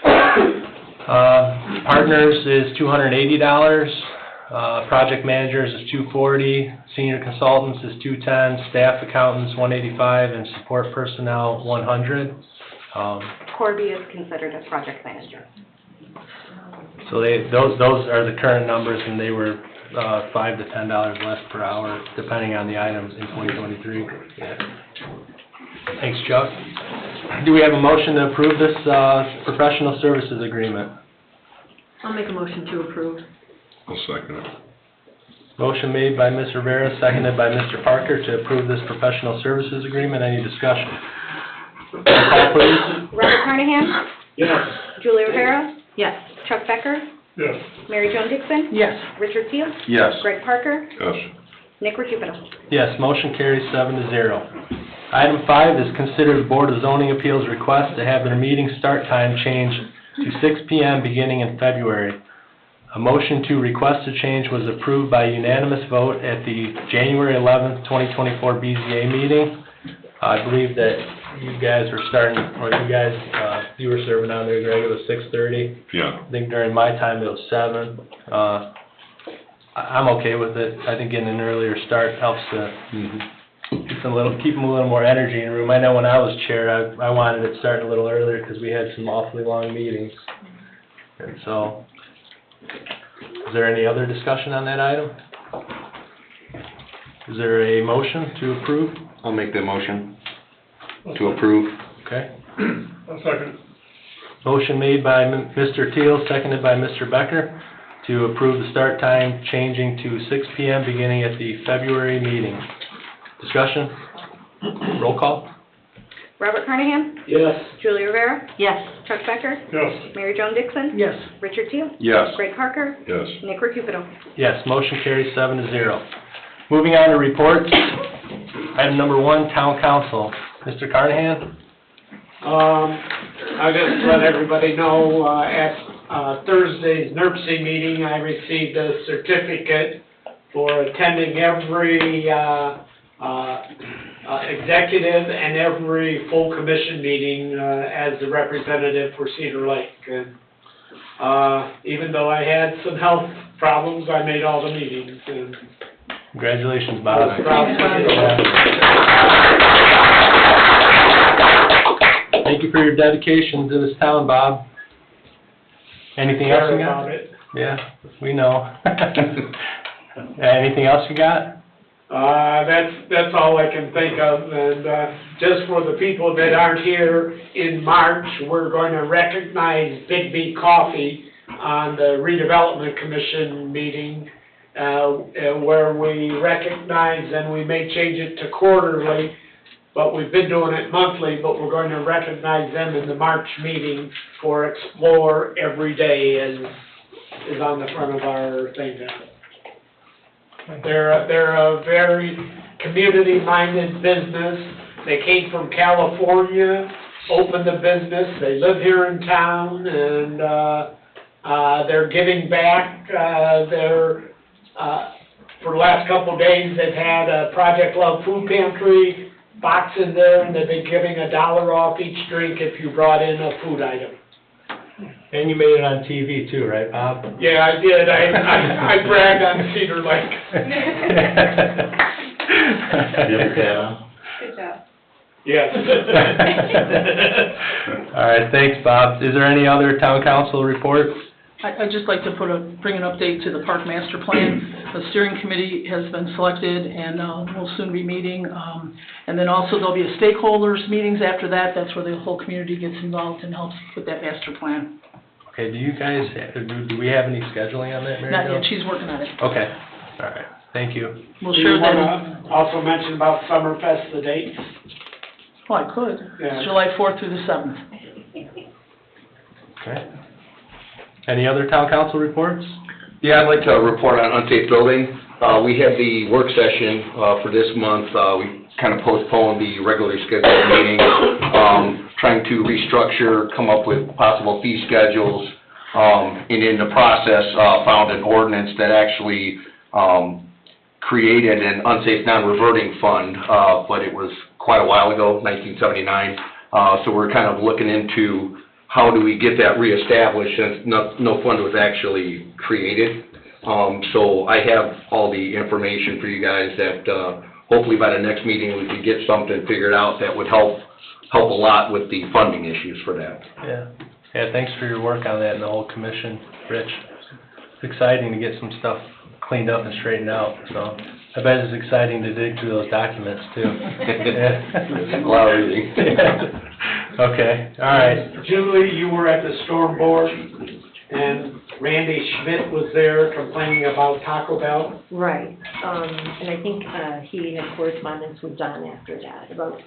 partners is $280, project managers is $240, senior consultants is $210, staff accountants $185, and support personnel $100. Corby is considered a project manager. So those are the current numbers, and they were $5 to $10 less per hour, depending on the items in 2023. Yeah. Thanks, Chuck. Do we have a motion to approve this professional services agreement? I'll make a motion to approve. I'll second it. Motion made by Ms. Rivera, seconded by Mr. Parker to approve this professional services agreement. Any discussion? Roll call, please. Robert Carnahan? Yes. Julie Rivera? Yes. Chuck Becker? Yes. Mary Jo Dixon? Yes. Richard Seal? Yes. Greg Parker? Yes. Nick Recupero? Yes, motion carries 7-0. Item 5 is considered Board of Zoning Appeals request to have their meeting start time changed to 6 p.m. beginning in February. A motion to request a change was approved by unanimous vote at the January 11th, 2024 BZA meeting. I believe that you guys were starting, or you were serving on there, Greg, it was 6:30. Yeah. I think during my time it was 7. I'm okay with it. I think getting an earlier start helps to keep them a little more energy in the room. I know when I was chair, I wanted it starting a little earlier because we had some awfully long meetings. And so, is there any other discussion on that item? Is there a motion to approve? I'll make the motion to approve. Okay. I'll second. Motion made by Mr. Teal, seconded by Mr. Becker, to approve the start time changing to 6 p.m. beginning at the February meeting. Discussion? Roll call? Robert Carnahan? Yes. Julie Rivera? Yes. Chuck Becker? Yes. Mary Jo Dixon? Yes. Richard Seal? Yes. Greg Parker? Yes. Nick Recupero? Yes, motion carries 7-0. Moving on to reports. Item number 1, Town Council. Mr. Carnahan? I just let everybody know, at Thursday's NERC meeting, I received a certificate for attending every executive and every full commission meeting as the representative for Cedar Lake. And even though I had some health problems, I made all the meetings. And Congratulations, Bob. Thank you for your dedication to this town, Bob. Anything else you Sorry got? about it. Yeah, we know. Anything else you got? That's all I can think of, and just for the people that aren't here, in March, we're going to recognize Big B Coffee on the Redevelopment Commission meeting, where we recognize, and we may change it to quarterly, but we've been doing it monthly, but we're going to recognize them in the March meeting for Explore Every Day, is on the front of our thing now. They're a very community-minded business. They came from California, opened a business. They live here in town, and they're giving back. For the last couple of days, they've had a Project Love Food Pantry box in there, and they've been giving $1 off each drink if you brought in a food item. And you made it on TV too, right, Bob? Yeah, I did. I bragged on Cedar Lake. Good job. Yes. All right, thanks, Bob. Is there any other town council reports? I'd just like to bring an update to the park master plan. The steering committee has been selected and will soon be meeting. And then also there'll be a stakeholders meetings after that. That's where the whole community gets involved and helps with that master plan. Okay, do you guys, do we have any scheduling on that, Mary Not Jo? yet, she's working on it. Okay, all right, thank you. We'll Do share you that. wanna also mention about Summerfest, the dates? Oh, I could. Yeah. It's July 4th through the 7th. Okay. Any other town council reports? Yeah, I'd like to report on unsafe building. We had the work session for this month. We kind of postponed the regularly scheduled meeting, trying to restructure, come up with possible fee schedules, and in the process, found an ordinance that actually created an unsafe non-reverting fund, but it was quite a while ago, 1979. So we're kind of looking into how do we get that reestablished, since no fund was actually created. So I have all the information for you guys that hopefully by the next meeting we can get something figured out that would help a lot with the funding issues for that. Yeah. Yeah, thanks for your work on that and the whole commission, Rich. It's exciting to get some stuff cleaned up and straightened out, so I bet it's exciting to dig through those documents too. A lot of reading. Okay, all right. Julie, you were at the storm board, and Randy Schmidt was there complaining about Taco Bell. Right, and I think he had correspondence with Don after that about.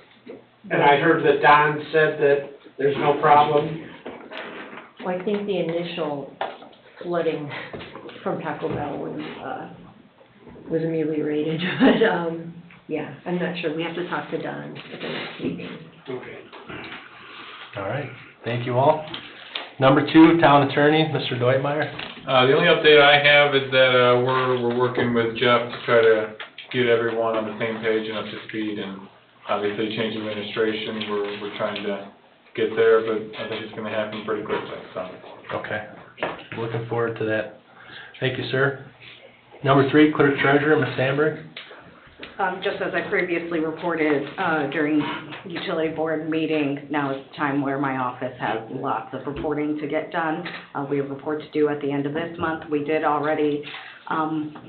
And I heard that Don said that there's no problem. Well, I think the initial flooding from Taco Bell was ameliorated, but, yeah, I'm not sure. We have to talk to Don at the next meeting. Okay. All right, thank you all. Number 2, Town Attorney, Mr. Deutmeyer. The only update I have is that, we're working with Jeff to try to get everyone on the same page and up to speed, and obviously change administration, we're trying to get there, but I think it's gonna happen pretty quickly, so. Okay, looking forward to that. Thank you, sir. Number 3, Clerk Treasurer, Ms. Sandberg. Just as I previously reported during utility board meeting, now is the time where my office has lots of reporting to get done. We have reports due at the end of this month. We did already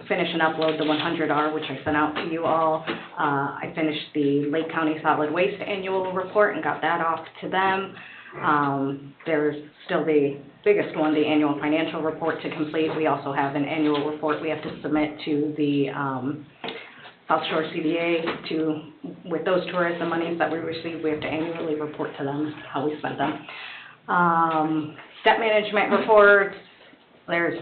finish and upload the 100R, which I sent out to you all. I finished the Lake County Solid Waste Annual Report and got that off to them. There's still the biggest one, the annual financial report to complete. We also have an annual report we have to submit to the South Shore CDA with those tourism monies that we receive, we have to annually report to them how we spent them. Debt management reports, there's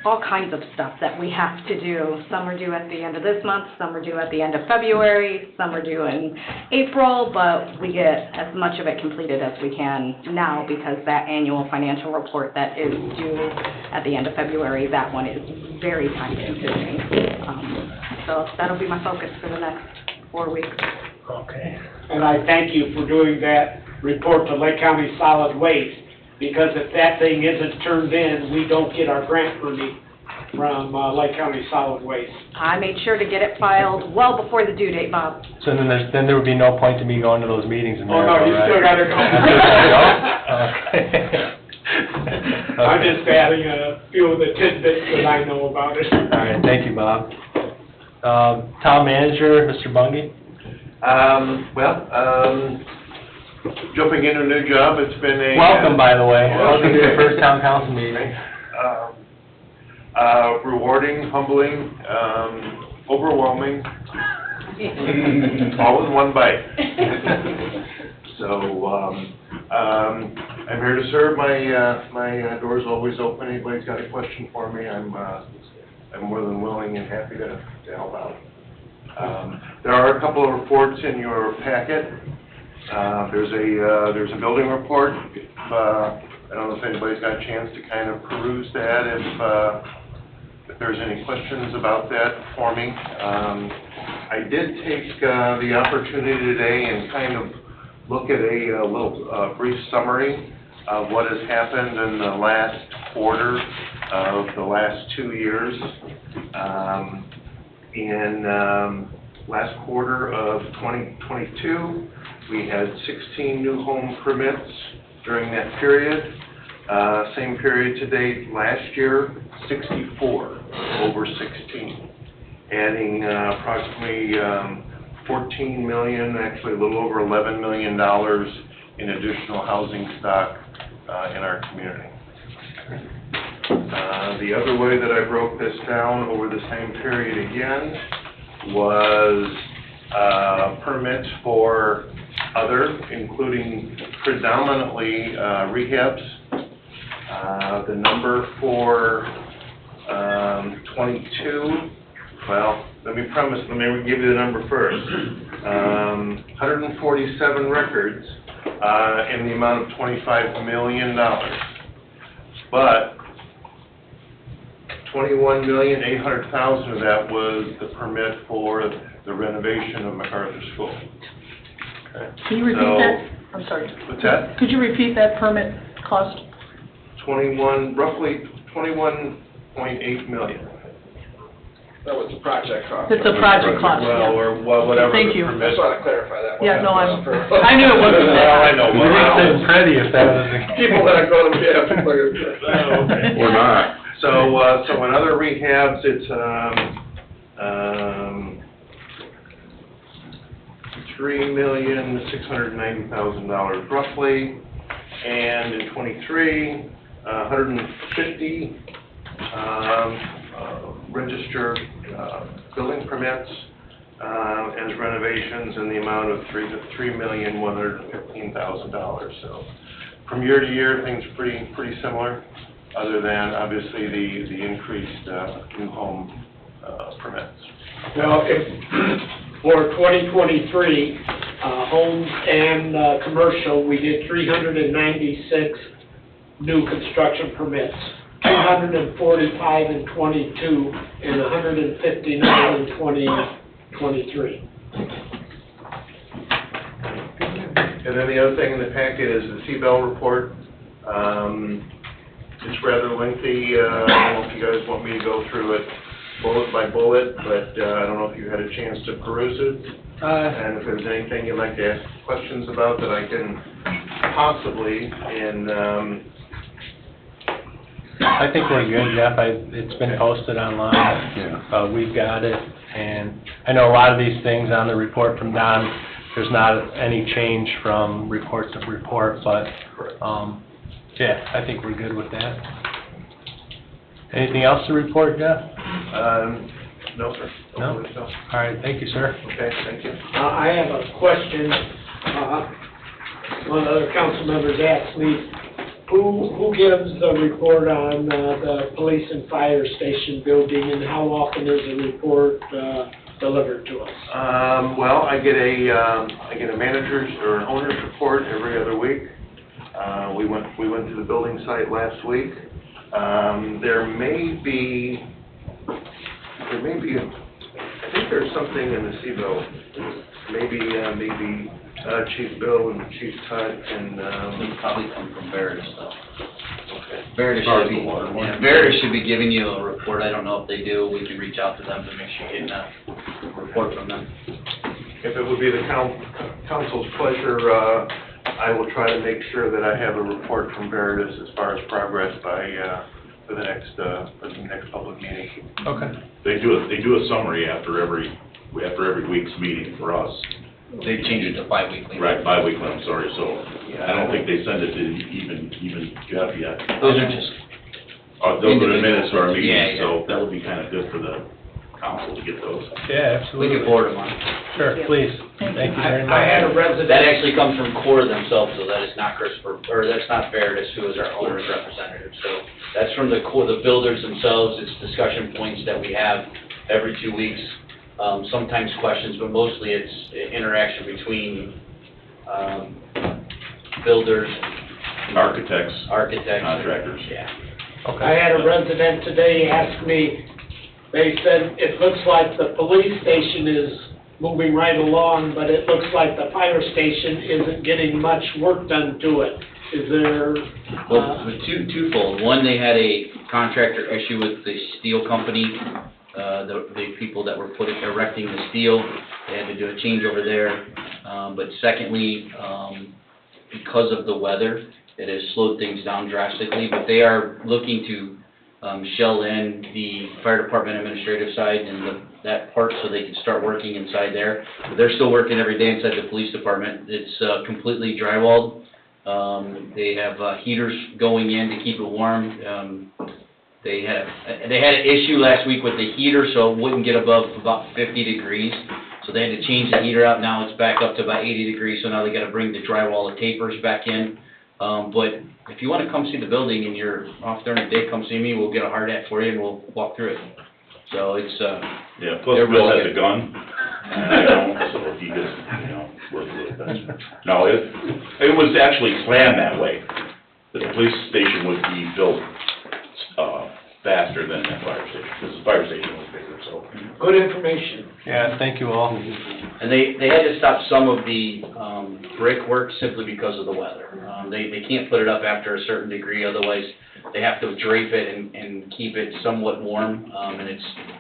all kinds of stuff that we have to do. Some are due at the end of this month, some are due at the end of February, some are due in April, but we get as much of it completed as we can now because that annual financial report that is due at the end of February, that one is very time consuming. So that'll be my focus for the next 4 weeks. Okay. And I thank you for doing that report to Lake County Solid Waste, because if that thing isn't turned in, we don't get our grant money from Lake County Solid Waste. I made sure to get it filed well before the due date, Bob. So then there would be no point to me going to those meetings in Oh, no, you right? still gotta go. Okay. I'm just adding a few of the tidbits that I know about it. All right, thank you, Bob. Town Manager, Mr. Bungie. Jumping into a new job, it's been a... Welcome, by the way. Welcome to your first town council meeting. Rewarding, humbling, overwhelming, all in one bite. So, I'm here to serve. My door's always open. Anybody's got a question for me, I'm more than willing and happy to help out. There are a couple of reports in your packet. There's a building report. I don't know if anybody's got a chance to kind of peruse that, if there's any questions about that for me. I did take the opportunity today and kind of look at a little brief summary of what has happened in the last quarter of the last 2 years. In last quarter of 2022, we had 16 new home permits during that period. Same period to date last year, 64 over 16, adding approximately 14 million, actually a little over $11 million in additional housing stock in our community. The other way that I broke this down over the same period again was permits for other, including predominantly rehabs. The number for 22, well, let me give you the number first. 147 records in the amount of $25 million. But $21,800,000 of that was the permit for the renovation of MacArthur School. Okay. Can you repeat that? I'm sorry. What's that? Could you repeat that permit cost? Roughly $21.8 million. That was the project cost. It's a project cost, Well, yeah. or whatever Thank the you. I permit. just want to clarify that one. Yeah, no, I knew it wasn't that. Well, I know. We didn't say pretty if that was the... People that are going to, yeah, people are going to... We're not. So in other rehabs, it's, $3,690,000 roughly, and in 23, 150 registered building permits as renovations in the amount of $3,115,000. So from year to year, things are pretty similar. other than obviously the increased new home permits. Well, for 2023, homes and commercial, we did 396 new construction permits, 245 in 22, and 159 in 2023. And then the other thing in the packet is the C-Bell report. It's rather lengthy. I don't know if you guys want me to go through it bullet by bullet, but I don't know if you had a chance to peruse it. And if there's anything you'd like to ask questions about that I can possibly, I think we're good, Jeff. It's been posted online. Yeah. We've got it, and I know a lot of these things on the report from Don, there's not any change from report to report, but, yeah, I think we're good with that. Anything else to report, Jeff? No, sir. No? All right, thank you, sir. Okay, thank you. I have a question. One of the other council members asked me, who gives the report on the police and fire station building, and how often is the report delivered to us? Well, I get a manager's or an owner's report every other week. We went to the building site last week. There may be, I think there's something in the C-Bill, maybe Chief Bill and Chief Todd can, It'll probably come from Veritas, though. okay. Veritas should be, yeah, Veritas should be giving you a report. I don't know if they do. We can reach out to them to make sure you're getting a report from them. If it would be the council's pleasure, I will try to make sure that I have a report from Veritas as far as progress by, for the next public meeting. Okay. They do a summary after every week's meeting for us. They've changed it to bi-weekly. Right, bi-weekly, I'm sorry, so I don't think they send it to even Jeff yet. Those are just, Those are the minutes of our meeting, Yeah, yeah. so that would be kind of good for the council to get those. Yeah, we absolutely. can forward them on. Sure, please. Thank you very much. I had a resident. That actually comes from CORE themselves, so that is not Christopher, or that's not Veritas, who is our owner's representative. So that's from the CORE, the builders themselves. It's discussion points that we have every 2 weeks. Sometimes questions, but mostly it's interaction between builders, Architects, contractors. Yeah. Okay. I had a resident today ask me, they said, it looks like the police station is moving right along, but it looks like the fire station isn't getting much work done to it. Is there, Well, twofold. One, they had a contractor issue with the steel company, the people that were erecting the steel. They had to do a changeover there. But secondly, because of the weather, it has slowed things down drastically. But they are looking to shell in the fire department administrative side and that part so they can start working inside there. But they're still working every day inside the police department. It's completely drywalled. They have heaters going in to keep it warm. They had an issue last week with the heater, so it wouldn't get above about 50 degrees. So they had to change the heater out. Now it's back up to about 80 degrees, so now they got to bring the drywall, the tapers back in. But if you want to come see the building and you're off during the day, come see me. We'll get a hard hat for you and we'll walk through it. So it's Yeah, plus they're Bill really has a good. gun, and I don't, so he just, works with it. No, it was actually planned that way. The police station would be built, faster than the fire station, because the fire station was bigger, so. good information. Yeah, thank you all. And they had to stop some of the brickwork simply because of the weather. They can't put it up after a certain degree, otherwise they have to drape it and keep it somewhat warm. And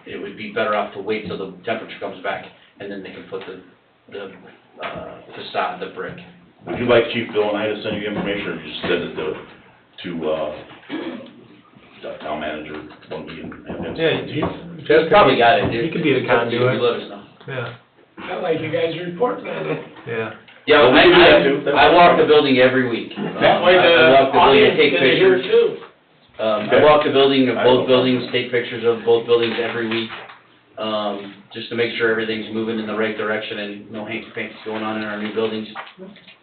it would be better off to wait till the temperature comes back, and then they can put the facade, the brick. Would you like Chief Bill and I to send you information, or just send it to town manager when we have him? Yeah, He's probably got it. He could be the conduit. You let us know. Yeah, I like you guys reporting on it. yeah. Yeah, Well, we can do that too. That's I fine. walk the building every week. That way I walk the the building, I audience take can hear pictures. too. I walk the building of I will. both buildings, take pictures of both buildings every week. just to make sure everything's moving in the right direction and no hanky panky's going on in our new buildings.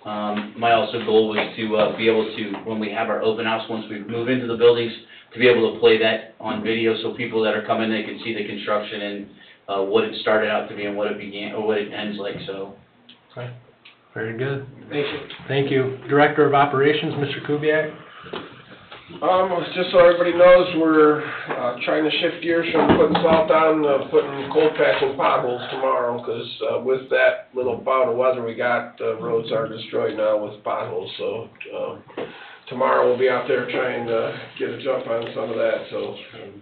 My also goal was to be able to, when we have our open house, once we move into the buildings, to be able to play that on video so people that are coming, they can see the construction and what it started out to be and what it began, or what it ends like, so. Okay, very good. Thank you. Thank you. Director of Operations, Mr. Kubiak? Just so everybody knows, we're, trying to shift gears from putting salt down to putting cold patch and potholes tomorrow, 'cause, with that little bout of weather we got, the roads are destroyed now with potholes, so, tomorrow we'll be out there trying to get a jump on some of that, so,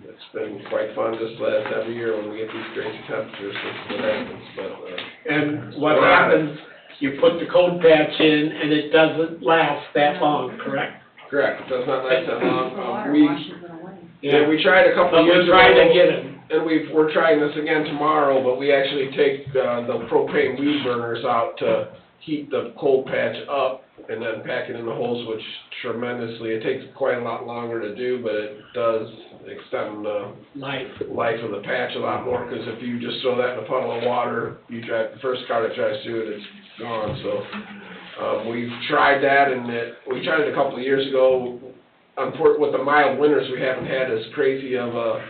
it's been quite fun just last every year when we get these crazy temperatures, this is what happens, but, And what happens, you put the cold patch in and it doesn't last that long, correct? Correct, it does not last that long. Water We washes it away. Yeah, we tried a couple of years But ago. we're trying to get them. And we're trying this again tomorrow, but we actually take, the propane weed burners out to heat the cold patch up and then pack it in the holes, which tremendously, it takes quite a lot longer to do, but it does extend the life of the patch a lot more, because if you just throw that in a puddle of water, you drive, the first car that tries to do it, it's gone, so. We've tried that, and we tried it a couple of years ago. With the mild winters, we haven't had as crazy of a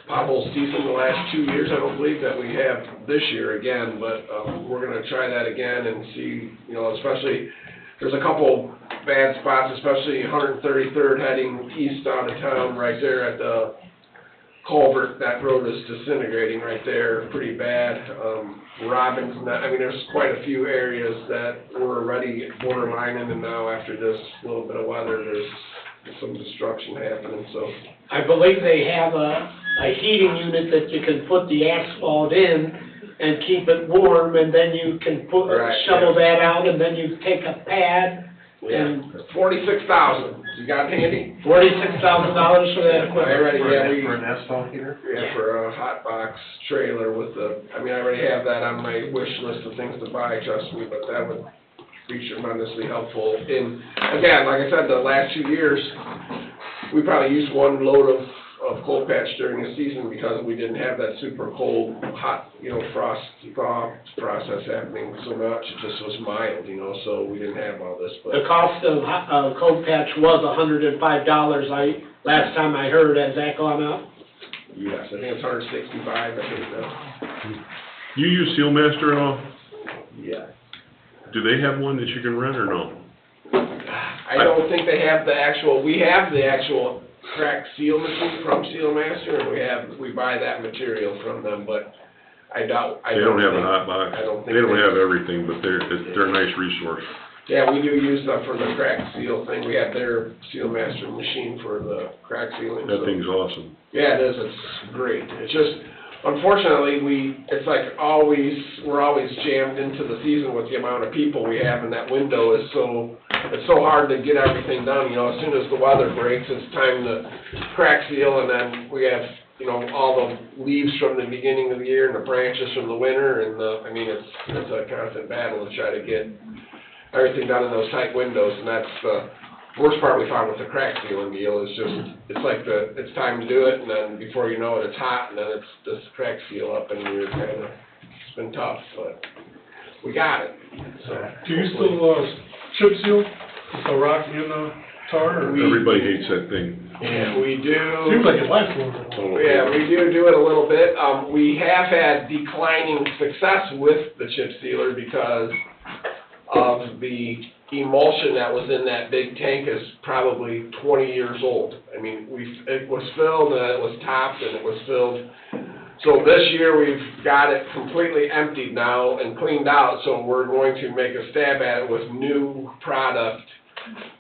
pothole season the last 2 years, I don't believe, that we have this year again, but, we're gonna try that again and see, you know, especially, there's a couple bad spots, especially 133rd heading east out of town, right there at the culvert. That road is disintegrating right there, pretty bad. Robbins, I mean, there's quite a few areas that were already borderlining, and now after this little bit of weather, there's some destruction happening, so. I believe they have a heating unit that you can put the asphalt in and keep it warm, and then you can shovel that out, and then you take a pad and. $46,000, you got it handy? $46,000 for that equipment. For an asphalt heater? Yeah, for a hot box trailer with I already have that on my wish list of things to buy, trust me, but that would be tremendously helpful. And again, like I said, the last 2 years, we probably used one load of cold patch during the season because we didn't have that super cold, hot, frost thaw process happening so much. It just was mild, so we didn't have all this, but. The cost of cold patch was $105, last time I heard. Has that gone up? Yes, I think it's $165, I think now. You use Sealmaster at all? Yeah. Do they have one that you can rent or no? I don't think they have we have the actual crack seal machine from Sealmaster, and we buy that material from them, but I doubt. They don't have a hot box. I don't think they don't have everything, but they're a nice resource. Yeah, we do use them for the crack seal thing. We have their Sealmaster machine for the crack sealing. That thing's awesome. Yeah, it is. It's great. It's just, unfortunately, we're always jammed into the season with the amount of people we have, and that window is it's so hard to get everything done. As soon as the weather breaks, it's time to crack seal, and then we have, all the leaves from the beginning of the year and the branches from the winter, and it's a constant battle to try to get everything done in those tight windows, and that's the worst part we found with the crack sealing deal is just, it's time to do it, and then before you know it, it's hot, and then it's this crack seal up, and it's been tough, but we got it, so. Do you still, chip seal, with the rock in the tar, or? Everybody hates that thing. Yeah, we do. Seems like it lasts a little bit. Yeah, we do it a little bit. We have had declining success with the chip sealer because of the emulsion that was in that big tank is probably 20 years old. It was filled and it was topped and it was filled. So this year we've got it completely emptied now and cleaned out, so we're going to make a stab at it with new product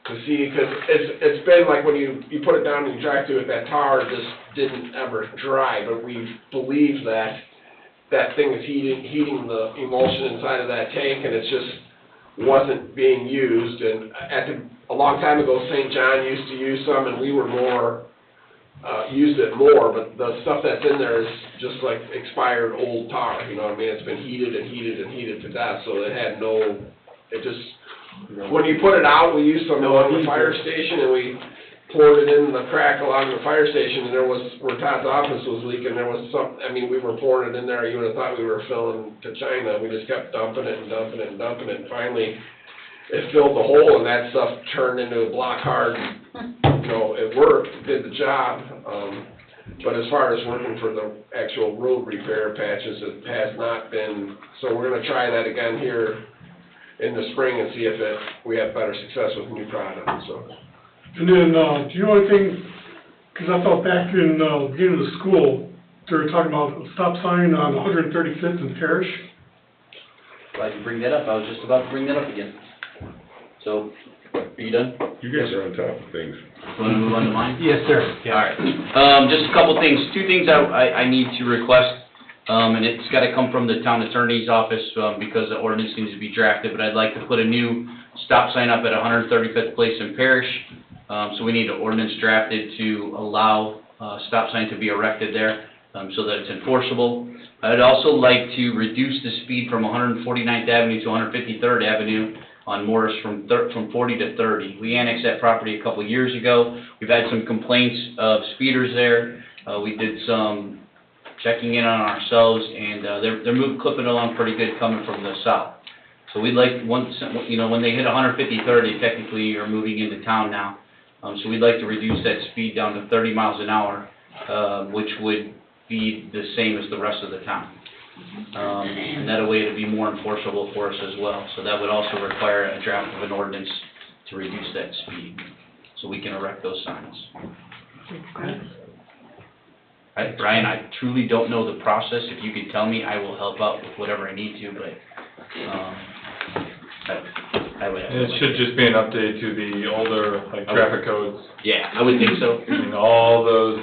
to see, because it's been like when you put it down and you drive through it, that tar just didn't ever dry, but we believe that thing is heating the emulsion inside of that tank, and it just wasn't being used. And a long time ago, St. John used to use some, and we were used it more, but the stuff that's in there is just like expired old tar, it's been heated and heated and heated to death, so when you put it out, we used some on the fire station, and we poured it in the crack along the fire station, and there was, where Todd's office was leaking, there was some, I mean, we were pouring it in there, you would've thought we were filling to China, we just kept dumping it and dumping it and dumping it, and finally, it filled the hole, and that stuff turned into a block hard, you know, it worked, it did the job, but as far as working for the actual road repair patches, it has not been, so we're gonna try that again here in the spring and see if we have better success with new products, so. And then, do you know anything, because I thought back in, the beginning of the school, they were talking about a stop sign on 135th and Parish. Glad you bring that up, I was just about to bring that up again. So, are you done? You guys are on top of things. Want to move on to mine? Yes, sir. All right. Just a couple things, two things I need to request, and it's gotta come from the town attorney's office, because the ordinance needs to be drafted, but I'd like to put a new stop sign up at 135th Place and Parish. So we need an ordinance drafted to allow, stop sign to be erected there, so that it's enforceable. I'd also like to reduce the speed from 149th Avenue to 153rd Avenue on Morris from 40 to 30. We annexed that property a couple of years ago. We've had some complaints of speeders there. We did some checking in on ourselves, and they're clipping along pretty good coming from the south. So we'd like, once, you know, when they hit 153rd, they technically are moving into town now. So we'd like to reduce that speed down to 30 miles an hour, which would be the same as the rest of the town. And that way it'd be more enforceable for us as well. So that would also require a draft of an ordinance to reduce that speed, so we can erect those signs. Brian, I truly don't know the process. If you could tell me, I will help out with whatever I need to, but, I would. It should just be an update to the older, like, traffic codes. Yeah, I would think so. I mean, all those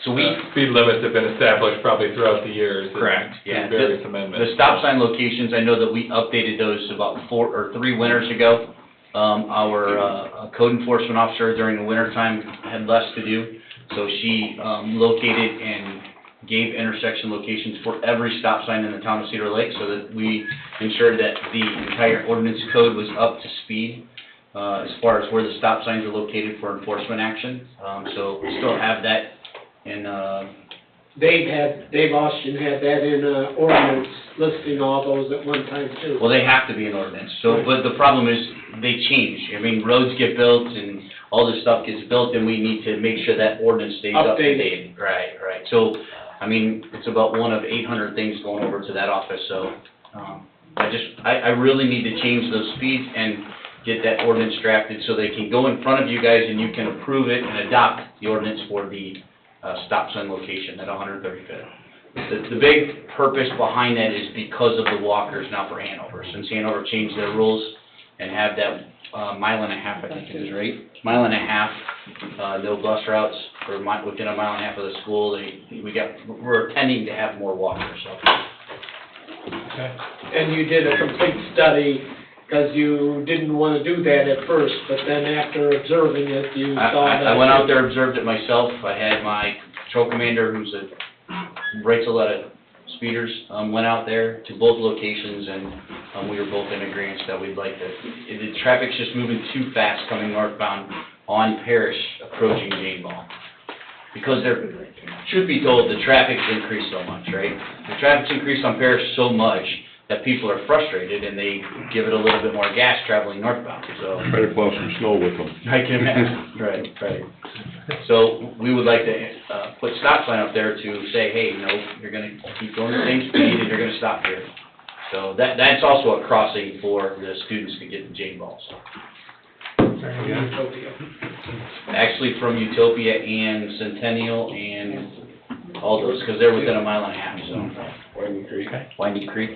So speed limits have been established probably throughout the years. Correct, yeah. Through various amendments. The stop sign locations, I know that we updated those about 4 or 3 winters ago. Our code enforcement officer during the winter time had less to do, so she located and gave intersection locations for every stop sign in the town of Cedar Lake, so that we ensured that the entire ordinance code was up to speed as far as where the stop signs are located for enforcement action. So we still have that. And, Dave Austin had that in, ordinance listing all those at one time too. well, they have to be an ordinance, so, but the problem is, they change. I mean, roads get built and all this stuff gets built, and we need to make sure that ordinance stays up to date. Right, right. So, I mean, it's about one of 800 things going over to that office, so, I really need to change those speeds and get that ordinance drafted so they can go in front of you guys and you can approve it and adopt the ordinance for the stop sign location at 135th. The big purpose behind that is because of the walkers now for Hanover. Since Hanover changed their rules and have that mile and a half, I think it is, right? Mile and a half, no bus routes for within a mile and a half of the school. We're intending to have more walkers, so. Okay. And you did a complete study, because you didn't want to do that at first, but then after observing it, you saw that. I went out there, observed it myself. I had my patrol commander, who writes a lot of speeders, went out there to both locations, and we were both in agreement that we'd like to. The traffic's just moving too fast coming northbound on Parish, approaching Jane Ball. Because truth be told, the traffic's increased so much, right? The traffic's increased on Parish so much that people are frustrated and they give it a little bit more gas traveling northbound, so. Try to plow some snow with them. I can imagine, right. So we would like to put stop sign up there to say, hey, you know, you're gonna keep going the same speed and you're gonna stop here. So that's also a crossing for the students to get to Jane Ball, so. Actually from Utopia and Centennial and all those, because they're within a mile and a half, so. Windy Creek,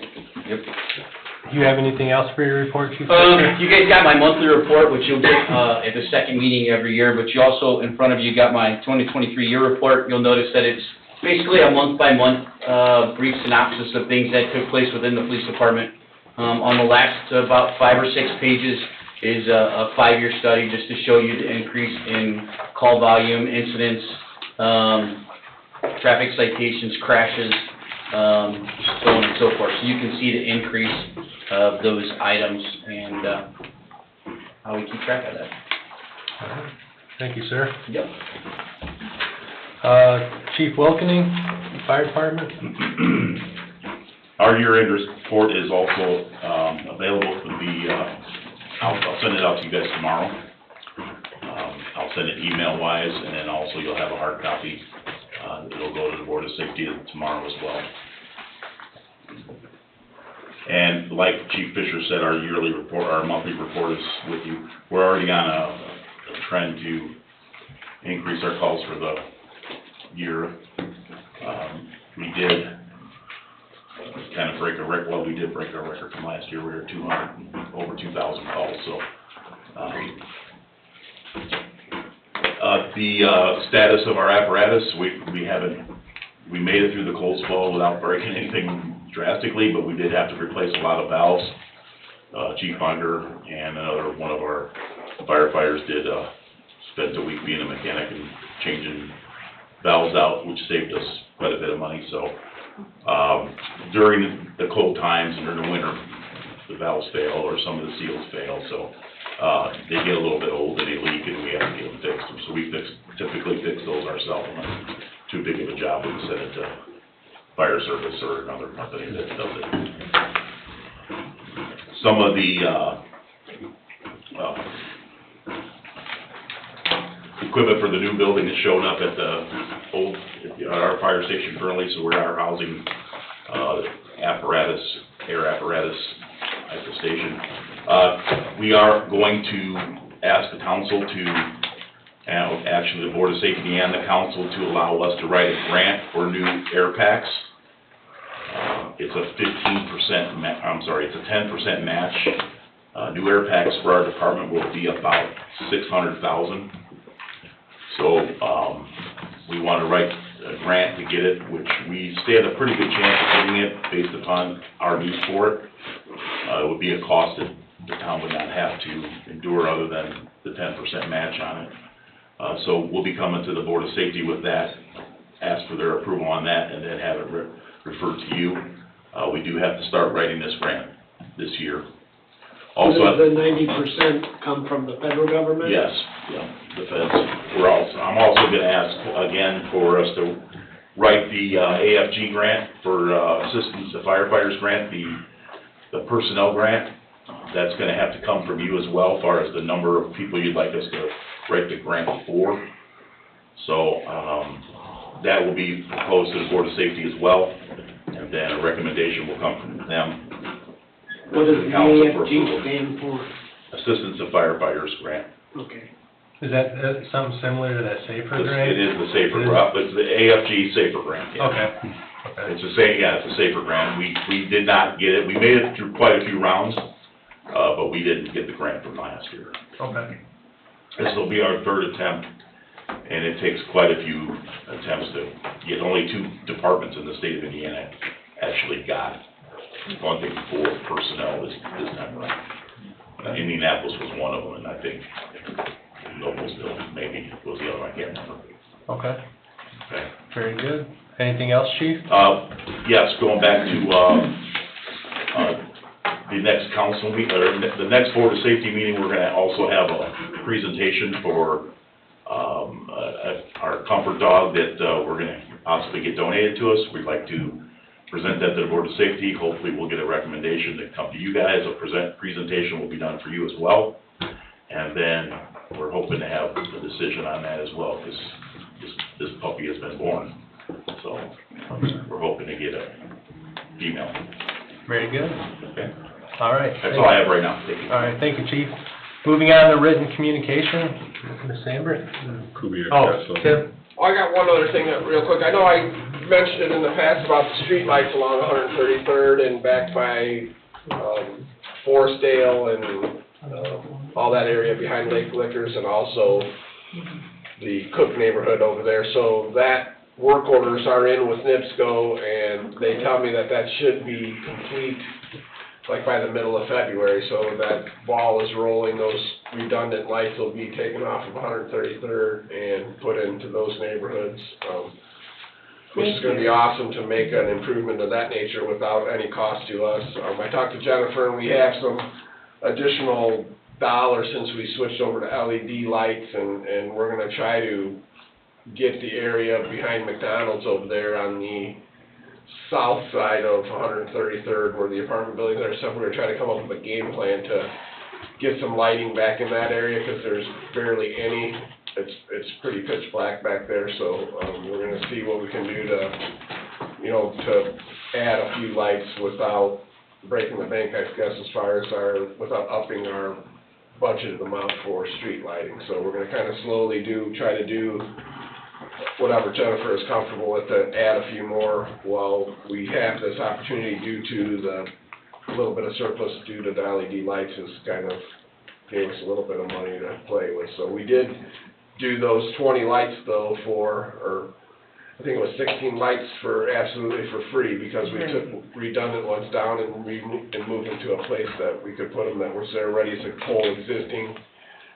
yep. Do you have anything else for your report, Chief? You guys got my monthly report, which you'll get at the second meeting every year, but you also, in front of you, got my 2023 year report. You'll notice that it's basically a month-by-month brief synopsis of things that took place within the police department. On the last about 5 or 6 pages is a 5-year study just to show you the increase in call volume, incidents, traffic citations, crashes, so on and so forth. So you can see the increase of those items and how we keep track of that. Thank you, sir. Yep. Chief Wilkening, Fire Department. Our year-end report is also available to be, I'll send it out to you guys tomorrow. I'll send it email-wise, and then also you'll have a hard copy. It'll go to the Board of Safety tomorrow as well. And like Chief Fisher said, our yearly report, our monthly report is with you. We're already on a trend to increase our calls for the year. We did kind of break a record, well, we did break our record from last year. We were over 2,000 calls, so. The status of our apparatus, we made it through the cold spell without breaking anything drastically, but we did have to replace a lot of valves. Chief Munger and another one of our firefighters spent a week being a mechanic and changing valves out, which saved us quite a bit of money. So during the cold times and during the winter, the valves fail or some of the seals fail. So they get a little bit old and they leak, and we have to get them fixed. So we typically fix those ourselves. Not too big of a job. We send it to fire service or another company that does it. Some of the equipment for the new building is showing up at our fire station currently, so we're our housing apparatus, air apparatus at the station. We are going to ask the council to, actually the Board of Safety and the council, to allow us to write a grant for new air packs. It's a 10% match. New air packs for our department will be about $600,000. So we want to write a grant to get it, which we stand a pretty good chance of getting it based upon our use for it. It would be a cost that the town would not have to endure other than the 10% match on it. So we'll be coming to the Board of Safety with that, ask for their approval on that, and then have it referred to you. We do have to start writing this grant this year. Also, does the 90% come from the federal government? yes, yeah, the feds. I'm also going to ask again for us to write the AFG grant for assistance to firefighters grant, the personnel grant. That's going to have to come from you as well, as far as the number of people you'd like us to write the grant for. So that will be proposed to the Board of Safety as well, and then a recommendation will come from them. What does the AFG stand for? Assistance to Firefighters Grant. Okay. Is that something similar to that SAFER grant? It is the SAFER grant. It's the AFG SAFER grant. Yeah. Okay. It's the same. Yeah, it's a SAFER grant. We did not get it. We made it through quite a few rounds, but we didn't get the grant from last year. Okay. This will be our third attempt, and it takes quite a few attempts to get. Only 2 departments in the state of Indiana actually got funding for personnel this time around. Indianapolis was one of them, and I think Noblesville maybe was the other one. I can't remember. Okay. Okay. Very good. Anything else, Chief? Yes, going back to the next council meeting, or the next Board of Safety meeting, we're going to also have a presentation for our comfort dog that we're going to possibly get donated to us. We'd like to present that to the Board of Safety. Hopefully we'll get a recommendation to come to you guys. A presentation will be done for you as well. And then we're hoping to have a decision on that as well, because this puppy has been born. So we're hoping to get a female. Very good. Okay. All right. That's all I have right now. Thank you. All right, thank you, Chief. Moving on to written communication, Ms. Sandberg. Tim? Oh, I got one other thing real quick. I know I mentioned it in the past about the street lights along 133rd and back by Forestdale and all that area behind Lake Liquors, and also the Cook neighborhood over there. So that work orders are in with NIPSCO, and they tell me that should be complete like by the middle of February. So that ball is rolling. Those redundant lights will be taken off of 133rd and put into those neighborhoods, which is going to be awesome to make an improvement of that nature without any cost to us. I talked to Jennifer, and we have some additional dollar since we switched over to LED lights, and we're gonna try to get the area behind McDonald's over there on the south side of 133rd, where the apartment buildings are, so we're gonna try to come up with a game plan to get some lighting back in that area, because there's barely any. It's pretty pitch black back there, so, we're gonna see what we can do to, you know, to add a few lights without breaking the bank, I guess, as far as without upping our budgeted amount for street lighting. So we're gonna kinda slowly try to do whatever Jennifer is comfortable with, to add a few more while we have this opportunity due to the little bit of surplus due to the LED lights has kind of gave us a little bit of money to play with. So we did do those 20 lights though or I think it was 16 lights absolutely for free, because we took redundant ones down and moved them to a place that we could put them that was there ready to pull existing.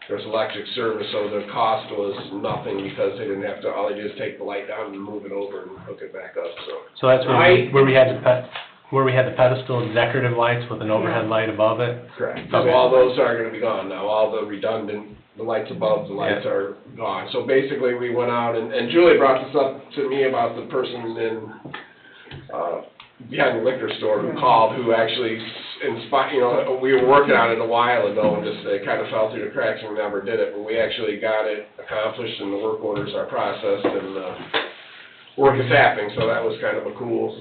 There's electric service, so the cost was nothing, because they didn't have to, all they did is take the light down and move it over and hook it back up, so. So that's where we had the pedestal decorative lights with an overhead light above it? Correct. So all those are gonna be gone now, all the redundant, the lights above the lights are gone. So basically, we went out, and Julie brought this up to me about the person in, behind the liquor store who called, who actually you know, we were working on it a while ago, and just, it kind of fell through the cracks and we never did it, but we actually got it accomplished, and the work orders are processed, and, work is happening, so that was kind of a cool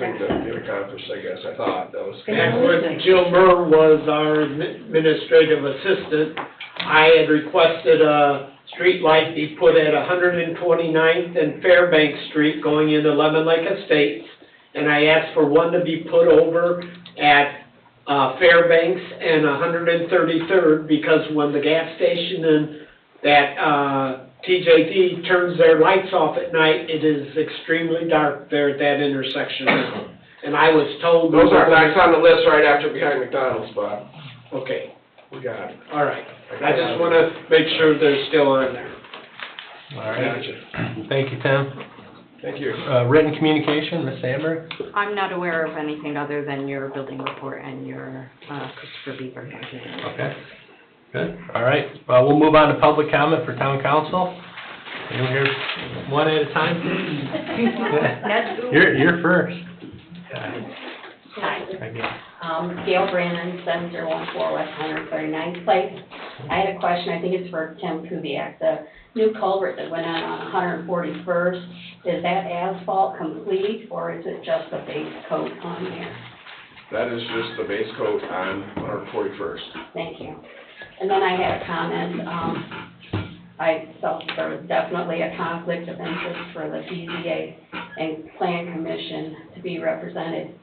thing to get accomplished, I guess. I thought that was. And when Jill Murr was our administrative assistant, I had requested a street light be put at 129th and Fairbanks Street going into Lemon Lake Estates, and I asked for one to be put over at Fairbanks and 133rd, because when the gas station and that TJD turns their lights off at night, it is extremely dark there at that intersection. And I was told... That's on the list right after behind McDonald's, Bob. Okay. We got it. All right. I just want to make sure they're still on there. All right. Gotcha. Thank you, Tim. Thank you. Written communication, Ms. Sandberg? I'm not aware of anything other than your building report and your Christopher Beaver. Okay, good. All right, we'll move on to public comment for town council. You'll hear one at a time. You're first. Hi. Gail Brandon, 7014 West 139th Place. I had a question, I think it's for Tim Kubiak. The new culvert that went on 141st, is that asphalt complete, or is it just a base coat on there? That is just the base coat on 141st. Thank you. And then I had a comment, I felt there was definitely a conflict of interest for the BZA and Plan Commission to be represented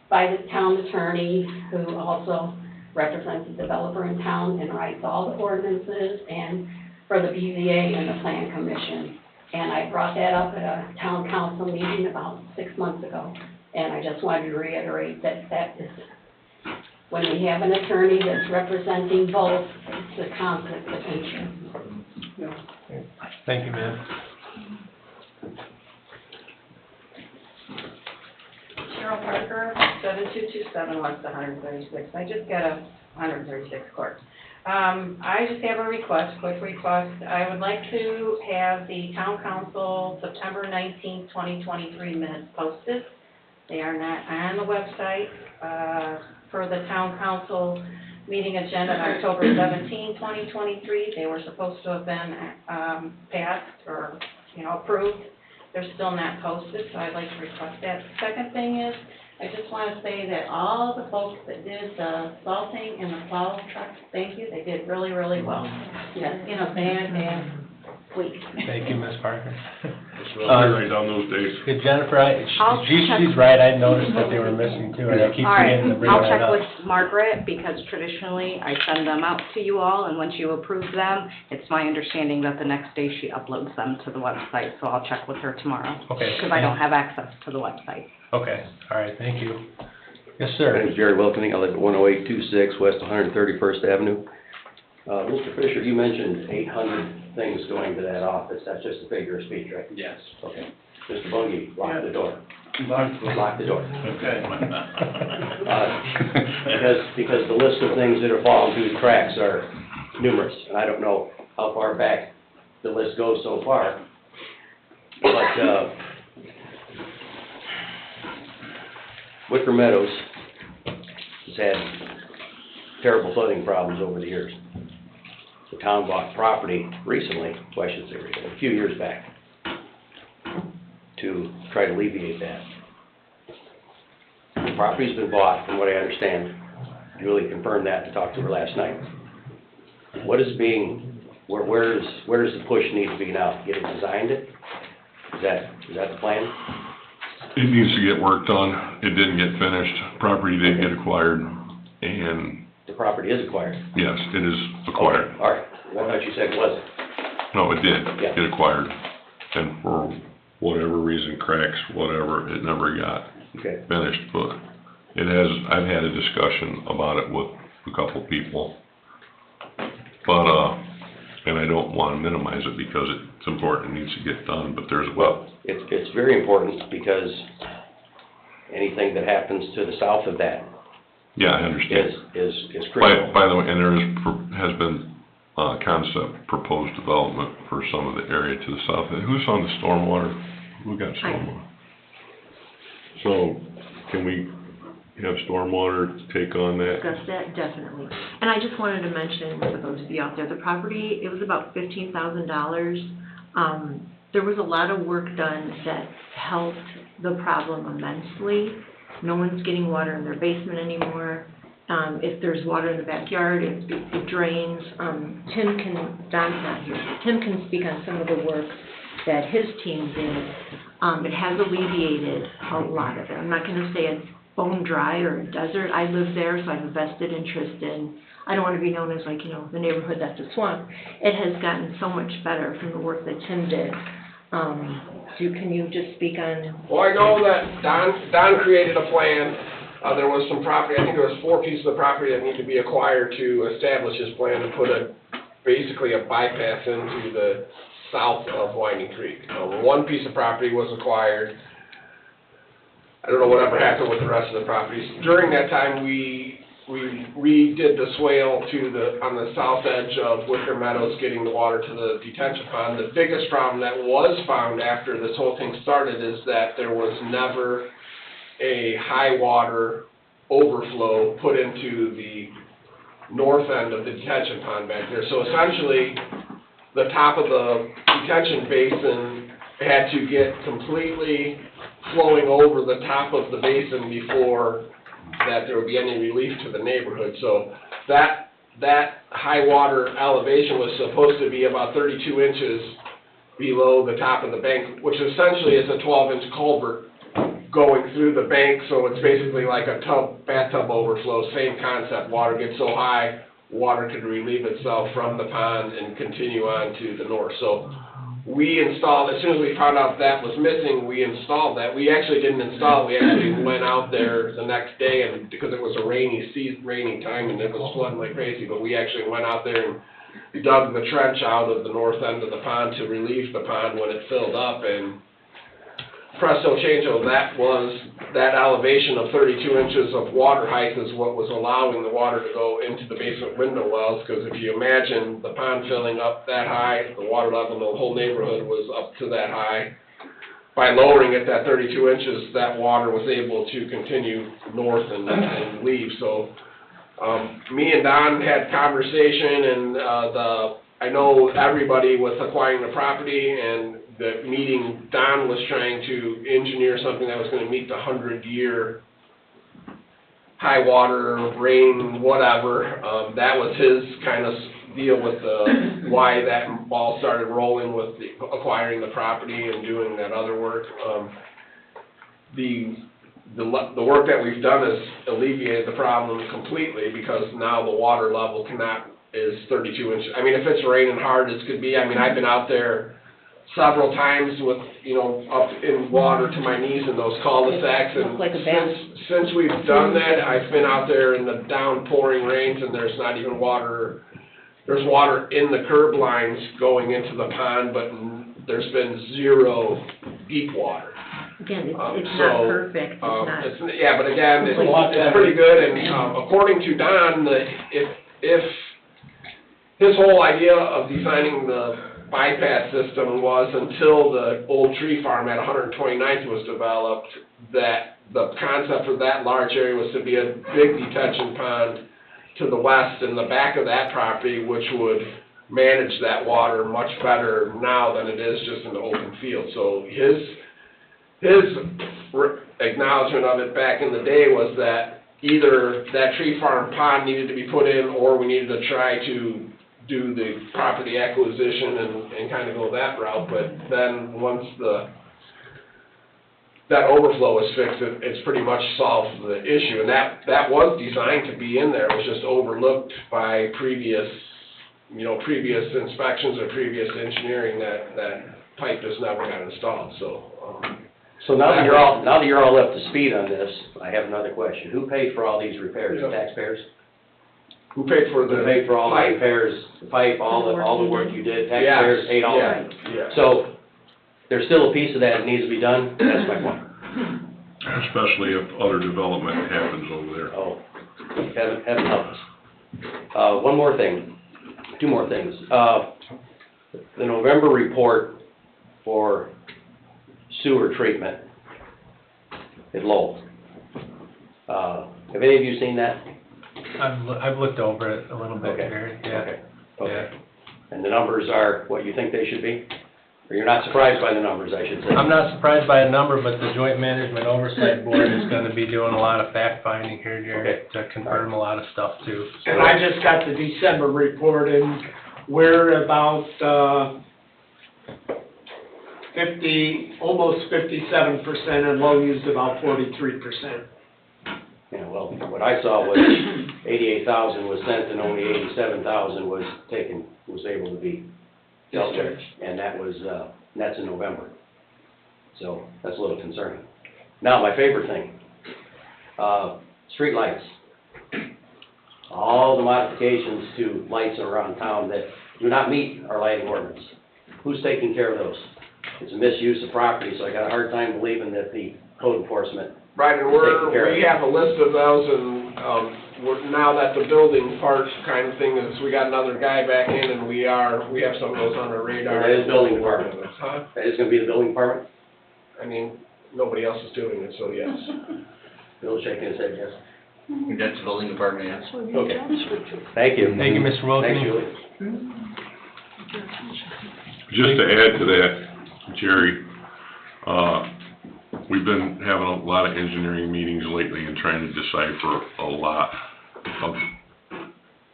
by the town attorney, who also represents the developer in town and writes all the ordinances, and for the BZA and the Plan Commission. And I brought that up at a town council meeting about 6 months ago, and I just wanted to reiterate that is, when we have an attorney that's representing both, it's a conflict of interest. Thank you, ma'am. Cheryl Parker, 7227 West 136. I just got a 136 court. I just have a request, quick request. I would like to have the town council September 19th, 2023 minutes posted. They are not on the website. For the town council meeting agenda on October 17, 2023, they were supposed to have been passed or, approved. They're still not posted, so I'd like to request that. The second thing is, I just want to say that all the folks that did the salting and the plow trucks, thank you, they did really, really well. Yes, in a bad week. Thank you, Ms. Parker. Right down those days. Good, Jennifer, she's right, I noticed that they were missing too, and I keep forgetting to bring that up. All right, I'll check with Margaret, because traditionally I send them out to you all, and once you approve them, it's my understanding that the next day she uploads them to the website, so I'll check with her tomorrow. Okay. Because I don't have access to the website. Okay, all right, thank you. Yes, sir. My name's Jerry Wilkening. I live at 10826 West 131st Avenue. Mr. Fisher, you mentioned 800 things going to that office. That's just a figure of speech, right? Yes. Okay. Mr. Bungie locked the door. Lock the door. Okay. Because the list of things that are falling through the cracks are numerous, and I don't know how far back the list goes so far. But, Wicker Meadows has had terrible flooding problems over the years. The town bought property recently, well, I should say recently, a few years back, to try to alleviate that. The property's been bought, from what I understand. Julie confirmed that to talk to her last night. What is being, where does the push need to be now? Get it designed? Is that the plan? It needs to get worked on. It didn't get finished. Property did get acquired, and The property is acquired? yes, it is acquired. Okay, all right. I thought you said it wasn't. No, it did Yeah. get acquired, and for whatever reason, cracks, whatever, it never got Okay. finished, but it has, I've had a discussion about it with a couple people. But, and I don't wanna minimize it because it's important, it needs to get done, but there's, Well, it's very important because anything that happens to the south of that yeah, I understand. is critical. By the way, and has been, concept proposed development for some of the area to the south. Who's on the stormwater? Who got stormwater? So, can we have stormwater take on that? Discuss that, definitely. And I just wanted to mention, for those of you out there, the property, it was about $15,000. There was a lot of work done that helped the problem immensely. No one's getting water in their basement anymore. If there's water in the backyard, it drains. Don's not here, Tim can speak on some of the work that his team did. It has alleviated a lot of it. I'm not gonna say it's bone dry or a desert. I live there, so I have a vested interest in, I don't wanna be known as like, the neighborhood that's a swamp. It has gotten so much better from the work that Tim did. Can you just speak on? Well, I know that Don created a plan. There was some property, I think there was 4 pieces of property that needed to be acquired to establish his plan to put basically a bypass into the south of Winding Creek. One piece of property was acquired. I don't know whatever happened with the rest of the properties. During that time, we redid the swale on the south edge of Wicker Meadows, getting the water to the detention pond. The biggest problem that was found after this whole thing started is that there was never a high water overflow put into the north end of the detention pond back there. So essentially, the top of the detention basin had to get completely flowing over the top of the basin before that there would be any relief to the neighborhood. So that high water elevation was supposed to be about 32 inches below the top of the bank, which essentially is a 12-inch culvert going through the bank, so it's basically like a bathtub overflow, same concept. Water gets so high, water could relieve itself from the pond and continue on to the north. So we installed, as soon as we found out that was missing, we installed that. We actually didn't install it, we actually went out there the next day, and because it was a rainy time and it was flooding like crazy, but we actually went out there and dug the trench out of the north end of the pond to relieve the pond when it filled up, and presto chango, that elevation of 32 inches of water height is what was allowing the water to go into the basement window wells, because if you imagine the pond filling up that high, the water level in the whole neighborhood was up to that high. By lowering it that 32 inches, that water was able to continue north and leave. So me and Don had conversation, and I know everybody was acquiring the property, and the meeting, Don was trying to engineer something that was going to meet the 100-year high water, rain, whatever. That was his kind of deal with why that ball started rolling with acquiring the property and doing that other work. The work that we've done has alleviated the problem completely, because now the water level is 32 inches. I mean, if it's raining hard as could be, I mean, I've been out there several times with, up in water to my knees in those cul-de-sacs, and like a since we've done that, I've been out there in the downpouring rains, and there's not even water. There's water in the curb lines going into the pond, but there's been zero deep water. Again, it's not So, perfect, it's not. Yeah, but again, It's a lot it's better. pretty good, and, according to Don, if his whole idea of designing the bypass system was until the old tree farm at 129th was developed, that the concept for that large area was to be a big detention pond to the west in the back of that property, which would manage that water much better now than it is just in the open field. So his acknowledgement of it back in the day was that either that tree farm pond needed to be put in, or we needed to try to do the property acquisition and kind of go that route. But then once that overflow is fixed, it's pretty much solved the issue. And that was designed to be in there, it was just overlooked by previous inspections or previous engineering, that pipe just never got installed, so. So now that you're all up to speed on this, I have another question. Who paid for all these repairs, the taxpayers? Who paid for the Who paid for all the pipe? repairs, the pipe, all the work you did, taxpayers paid all that? Yeah. So, there's still a piece of that needs to be done, that's my point. Especially if other development happens over there. Oh, heaven help us. One more thing, two more things. The November report for sewer treatment is low. Have any of you seen that? I've looked over it a little bit, Okay. Gary, yeah. Okay. And the numbers are what you think they should be? Or you're not surprised by the numbers, I should say? I'm not surprised by a number, but the Joint Management Oversight Board is gonna be doing a lot of fact-finding here, Gary, to confirm a lot of stuff too. And I just got the December report, and we're about, almost 57%, and low used about 43%. Yeah, well, what I saw was 88,000 was sent and only 87,000 was able to be dealt with. And that was, that's in November. So that's a little concerning. Now, my favorite thing, street lights. All the modifications to lights around town that do not meet our lighting ordinance. Who's taking care of those? It's a misuse of property, so I got a hard time believing that the code enforcement. Right, and we have a list of those, and, now that the building part kind of thing is, we got another guy back in, and we have some of those on our radar. That is building department. Huh? That is gonna be the building department? I mean, nobody else is doing it, so yes. Bill's shaking his head, yes. That's the building department, yes. Okay. Thank you. Thank you, Mr. Wilkie. Thanks, Julie. Just to add to that, Jerry, we've been having a lot of engineering meetings lately and trying to decipher a lot of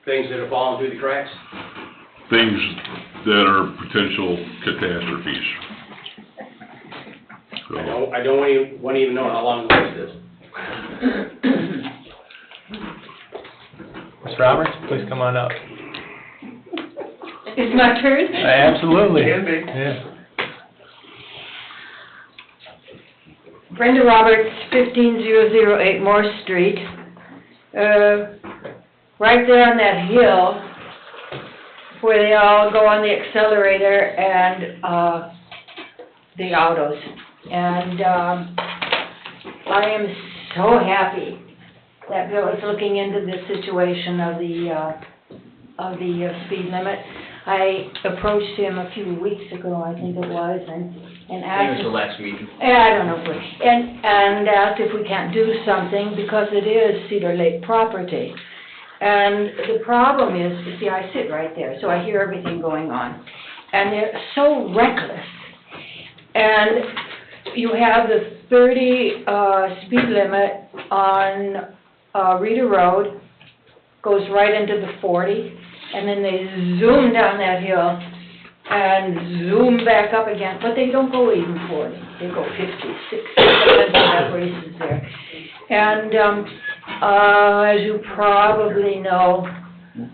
Things that have fallen through the cracks? things that are potential catastrophes. So, I don't want to even know how long the list is. Ms. Roberts, please come on up. It's my turn? Absolutely. Can be. Yeah. Brenda Roberts, 15008 Morse Street. Right there on that hill where they all go on the accelerator and the autos. And I am so happy that Bill is looking into this situation of the speed limit. I approached him a few weeks ago, I think it was, and I think asked. it was the last meeting. I don't know, and asked if we can't do something because it is Cedar Lake property. And the problem is, you see, I sit right there, so I hear everything going on. And they're so reckless. And you have the 30 speed limit on Reeder Road, goes right into the 40, and then they zoom down that hill and zoom back up again, but they don't go even 40. They go 50, 60, sometimes they have races there. And as you probably know,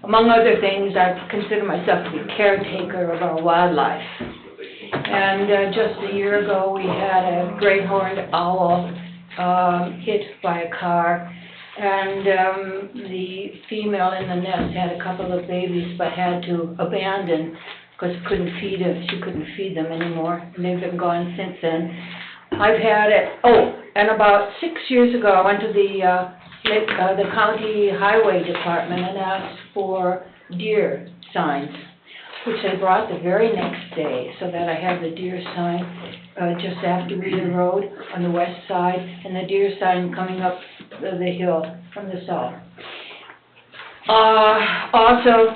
among other things, I consider myself to be caretaker of our wildlife. And just a year ago, we had a great horned owl hit by a car. And the female in the nest had a couple of babies, but had to abandon because she couldn't feed them anymore. And they've been gone since then. I've had it, and about 6 years ago, I went to the county highway department and asked for deer signs, which they brought the very next day, so that I have the deer sign just after Reeder Road on the west side, and the deer sign coming up the hill from the south. Also,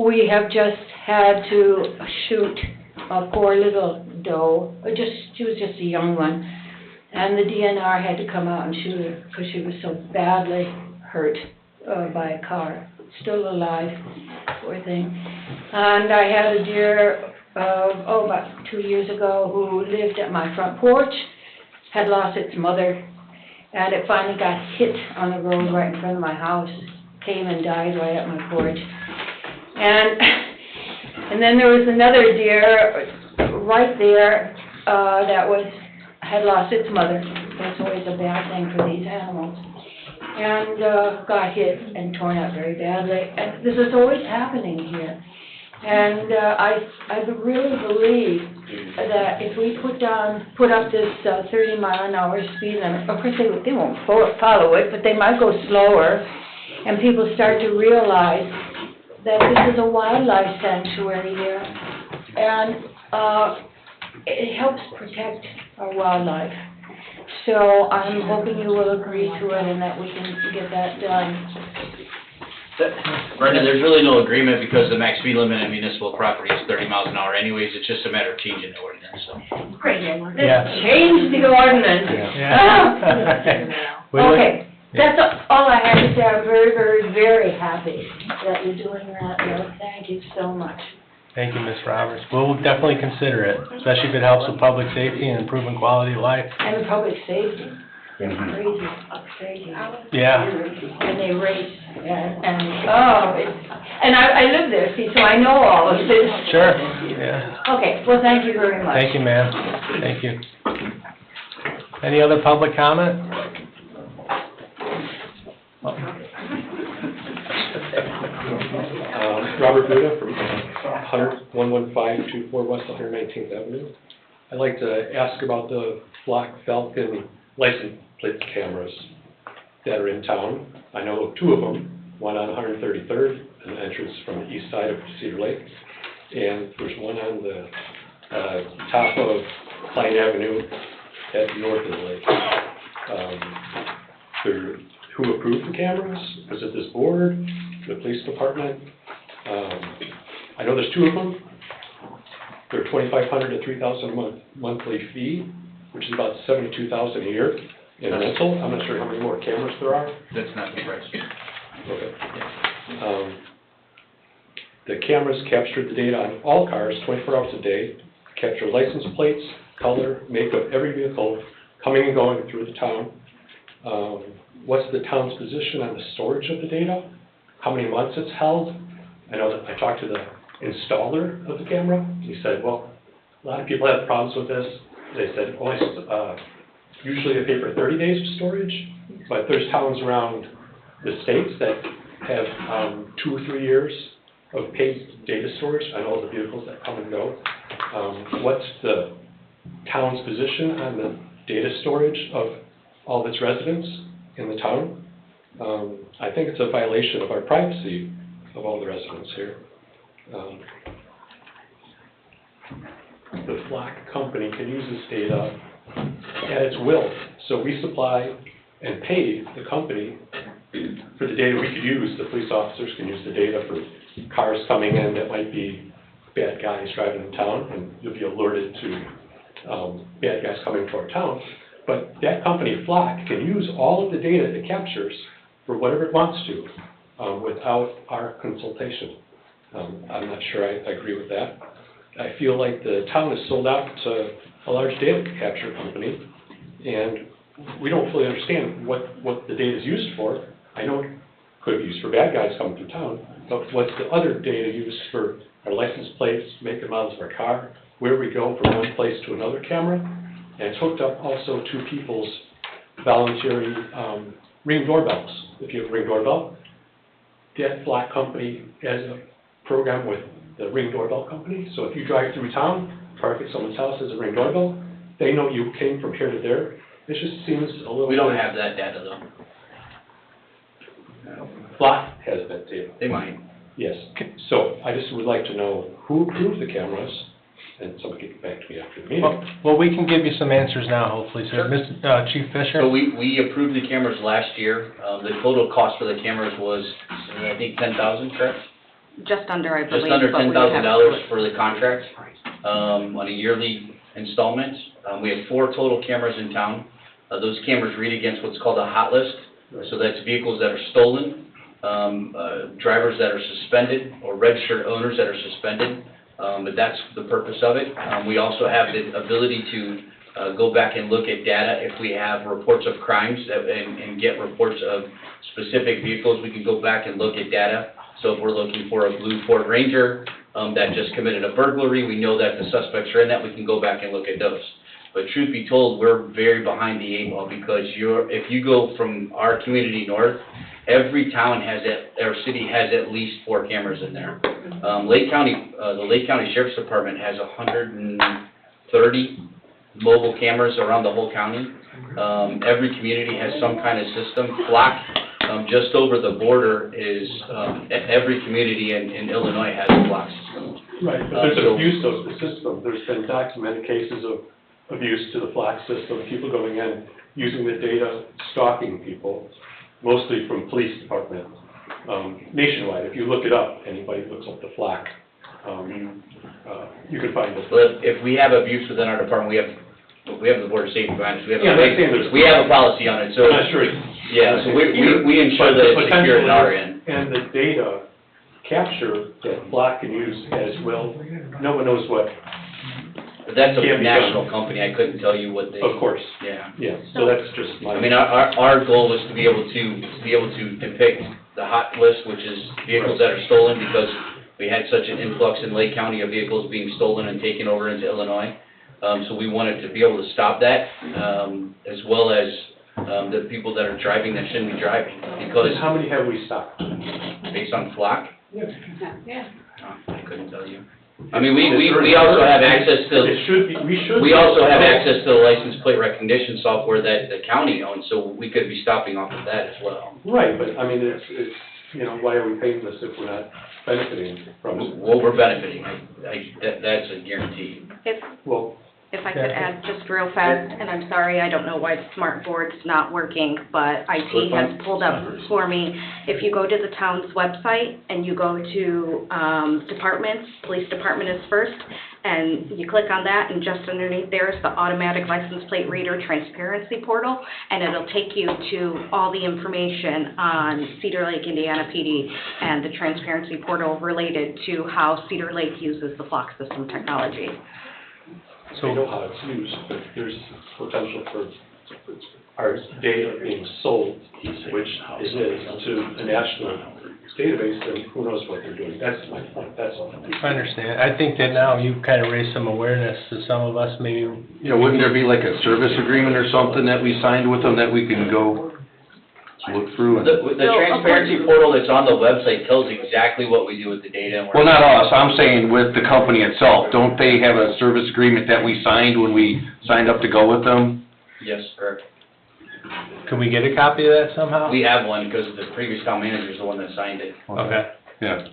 we have just had to shoot a poor little doe, she was just a young one, and the DNR had to come out and shoot her because she was so badly hurt by a car. Still alive, poor thing. And I had a deer, about 2 years ago, who lived at my front porch, had lost its mother, and it finally got hit on the road right in front of my house, came and died right at my porch. And then there was another deer right there that had lost its mother. That's always a bad thing for these animals. And got hit and torn up very badly. And this is always happening here. And I really believe that if we put up this 30-mile-an-hour speed limit, of course they won't follow it, but they might go slower, and people start to realize that this is a wildlife sanctuary here, and it helps protect our wildlife. So I'm hoping you will agree to it and that we can get that done. Brenda, there's really no agreement because the max speed limit in municipal property is 30 miles an hour anyways. It's just a matter of changing the ordinance, so. Great. Let's change the ordinance. Okay. That's all I have to say. I'm very, very, very happy that you're doing that. Thank you so much. Thank you, Ms. Roberts. We'll definitely consider it, especially if it helps with public safety and improving quality of life. And public safety. Crazy. Yeah. And they race, and I live there, see, so I know all of this. Sure, yeah. Okay, well, thank you very much. Thank you, ma'am. Thank you. Any other public comment? Robert Buda from 11524 West 119th Avenue. I'd like to ask about the Black Falcon license plate cameras that are in town. I know two of them, one on 133rd, an entrance from the east side of Cedar Lake, and there's one on the top of Klein Avenue at north of the lake. Who approved the cameras? Was it this board, the police department? I know there's two of them. They're $2,500 to $3,000 a month monthly fee, which is about $72,000 a year in rental. I'm not sure how many more cameras there are. That's not the price. Okay. The cameras capture the data on all cars 24 hours a day, capture license plates, color, make of every vehicle coming and going through the town. What's the town's position on the storage of the data? How many months it's held? I know that I talked to the installer of the camera. He said, well, a lot of people have problems with this. They said, well, usually they pay for 30 days of storage, but there's towns around the states that have 2 or 3 years of paid data storage on all the vehicles that come and go. What's the town's position on the data storage of all of its residents in the town? I think it's a violation of our privacy of all the residents here. The Flock company can use this data at its will. So we supply and pay the company for the data we could use. The police officers can use the data for cars coming in that might be bad guys driving in town, and you'll be alerted to bad guys coming to our town. But that company, Flock, can use all of the data it captures for whatever it wants to without our consultation. I'm not sure I agree with that. I feel like the town is sold out to a large data capture company, and we don't fully understand what the data is used for. I know it could be used for bad guys coming through town, but what's the other data used for? Our license plates, make and models of our car, where we go from one place to another camera, and it's hooked up also to people's voluntary Ring doorbells. If you have a Ring doorbell, that Flock company has a program with the Ring doorbell company. So if you drive through town, park at someone's house as a Ring doorbell, they know you came from here to there? It just seems a little. We don't have that data though. Flock has that data. They might. Yes, so I just would like to know who approved the cameras, and somebody get back to me after the meeting. Well, we can give you some answers now, hopefully, sir. Chief Fisher? So we approved the cameras last year. The total cost for the cameras was, I think, $10,000, correct? Just under, I believe. Just under but we would have to $10,000 for the contract, on a yearly installment. We have 4 total cameras in town. Those cameras read against what's called a hot list. So that's vehicles that are stolen, drivers that are suspended, or registered owners that are suspended. But that's the purpose of it. We also have the ability to go back and look at data if we have reports of crimes and get reports of specific vehicles. We can go back and look at data. So if we're looking for a blue Ford Ranger that just committed a burglary, we know that the suspects are in that, we can go back and look at those. But truth be told, we're very behind the 8 ball, because if you go from our community north, every town or city has at least 4 cameras in there. The Lake County Sheriff's Department has 130 mobile cameras around the whole county. Every community has some kind of system. Flock, just over the border is, every community in Illinois has a Flock system. Right, but there's an abuse of the system. There's been documented cases of abuse to the Flock system, people going in, using the data, stalking people, mostly from police department, nationwide. If you look it up, anybody looks up the Flock, you can find it. But if we have abuse within our department, we have the Board of Safety Management, we have a policy on it, so. I'm not sure. Yeah, so we ensure that it's secure at our end. And the data capture that Flock can use as well, no one knows what. But that's a national company, I couldn't tell you what they. Of course. Yeah. Yeah, so that's just my. I mean, our goal was to be able to depict the hot list, which is vehicles that are stolen, because we had such an influx in Lake County of vehicles being stolen and taken over into Illinois. So we wanted to be able to stop that, as well as the people that are driving that shouldn't be driving. Because how many have we stopped? Based on Flock? Yeah. I couldn't tell you. I mean, we also have access to. We also have access to the license plate recognition software that the county owns, so we could be stopping off of that as well. Right, but I mean, it's, why are we paying this if we're not benefiting from it? Well, we're benefiting, that's a guarantee. If I could add just real fast, and I'm sorry, I don't know why the smart board's not working, but IT has pulled up for me. If you go to the town's website and you go to departments, police department is first, and you click on that, and just underneath there is the automatic license plate reader transparency portal, and it'll take you to all the information on Cedar Lake, Indiana PD, and the transparency portal related to how Cedar Lake uses the Flock system technology. So we know how it's used, but there's potential for our data being sold, which it is, to a national database, and who knows what they're doing. That's my point, that's all. I understand. I think that now you've kind of raised some awareness to some of us, maybe. Wouldn't there be like a service agreement or something that we signed with them that we can go look through? The transparency portal that's on the website tells exactly what we do with the data. Well, not us, I'm saying with the company itself. Don't they have a service agreement that we signed when we signed up to go with them? Yes, correct. Can we get a copy of that somehow? We have one, because the previous town manager is the one that signed it. Okay. Yeah.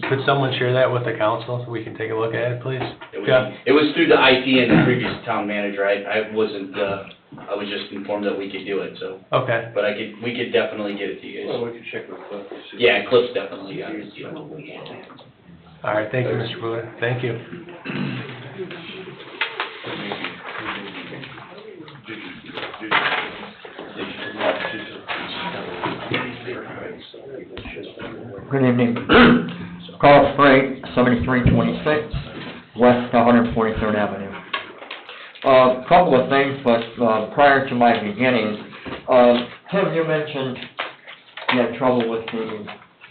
Could someone share that with the council so we can take a look at it, please? It was through the IT and the previous town manager. I wasn't, I was just informed that we could do it, so. Okay. But we could definitely get it to you guys. Well, we could check with Cliff. Yeah, Cliff's definitely got it. All right, thank you, Mr. Brewer. Thank you. Good evening. Carl Sprague, 7326 West 143rd Avenue. Couple of things, but prior to my beginning, Tim, you mentioned you had trouble with the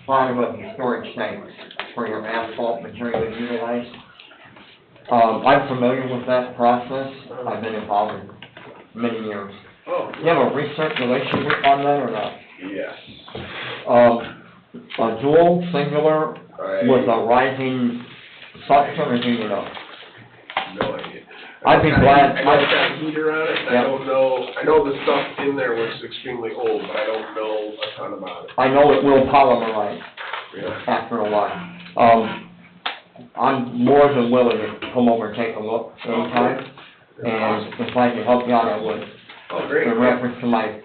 bottom of the storage tanks for your asphalt material utilized. I'm familiar with that process. I've been involved in many years. Oh. Do you have a recirculation rate on that or not? Yes. A dual, singular, with a rising suction, or do you know? No idea. I'd be glad. I know it's got a heater on it, and Yeah. I know the stuff in there was extremely old, but I don't know a ton about it. I know it will polymerize Yeah. after a while. I'm more than willing to come over and take a look anytime, and if I can help you out, I would. Oh, great. In reference to my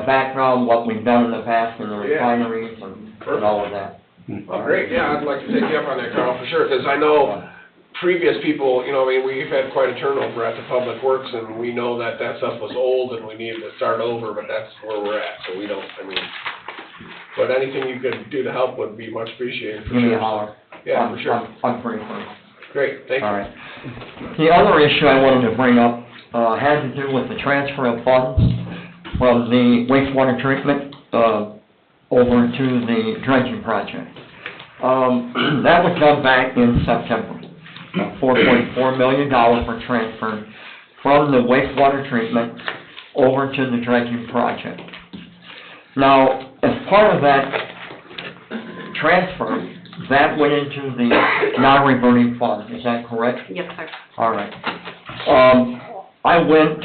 background, what we've done in the past in the Yeah. refineries and all of that. Oh, great, yeah, I'd like to take you up on that, Carl, for sure, because I know previous people, you know, I mean, we've had quite a turnover at the Public Works, and we know that that stuff was old and we needed to start over, but that's where we're at, so we don't, I mean, but anything you could do to help would be much appreciated, for Give me a sure. holler. Yeah, for sure. I'm pretty free. Great, thank you. All right. The other issue I wanted to bring up, had to do with the transfer of funds from the wastewater treatment, over to the dredging project. That was done back in September. $4.4 million were transferred from the wastewater treatment over to the dredging project. Now, as part of that transfer, that went into the non-reverting fund, is that correct? Yes, sir. All right. I went,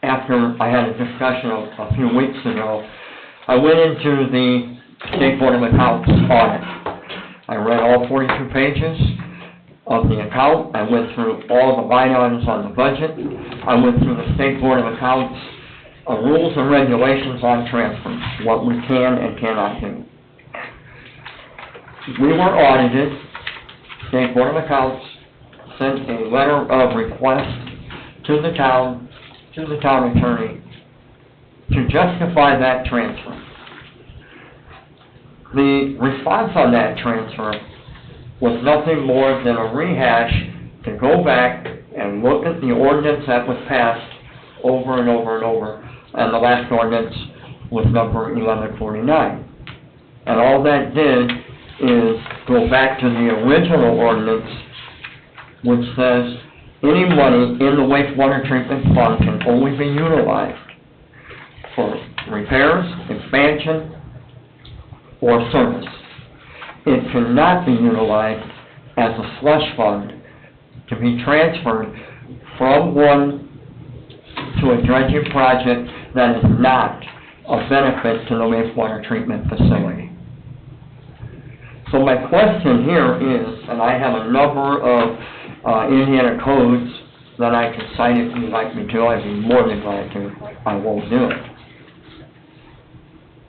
after I had a discussion a few weeks ago, I went into the State Board of Accounts audit. I read all 42 pages of the account. I went through all the line items on the budget. I went through the State Board of Accounts rules and regulations on transfers, what we can and cannot do. We were audited. State Board of Accounts sent a letter of request to the town attorney to justify that transfer. The response on that transfer was nothing more than a rehash to go back and look at the ordinance that was passed over and over and over, and the last ordinance was number 1149. And all that did is go back to the original ordinance, which says any money in the wastewater treatment fund can only be utilized for repairs, expansion, or service. It cannot be utilized as a slush fund to be transferred from one to a dredging project that is not of benefit to the wastewater treatment facility. So my question here is, and I have a number of Indiana codes that I can cite if you'd like me to, I'd be more than glad to. I won't do it.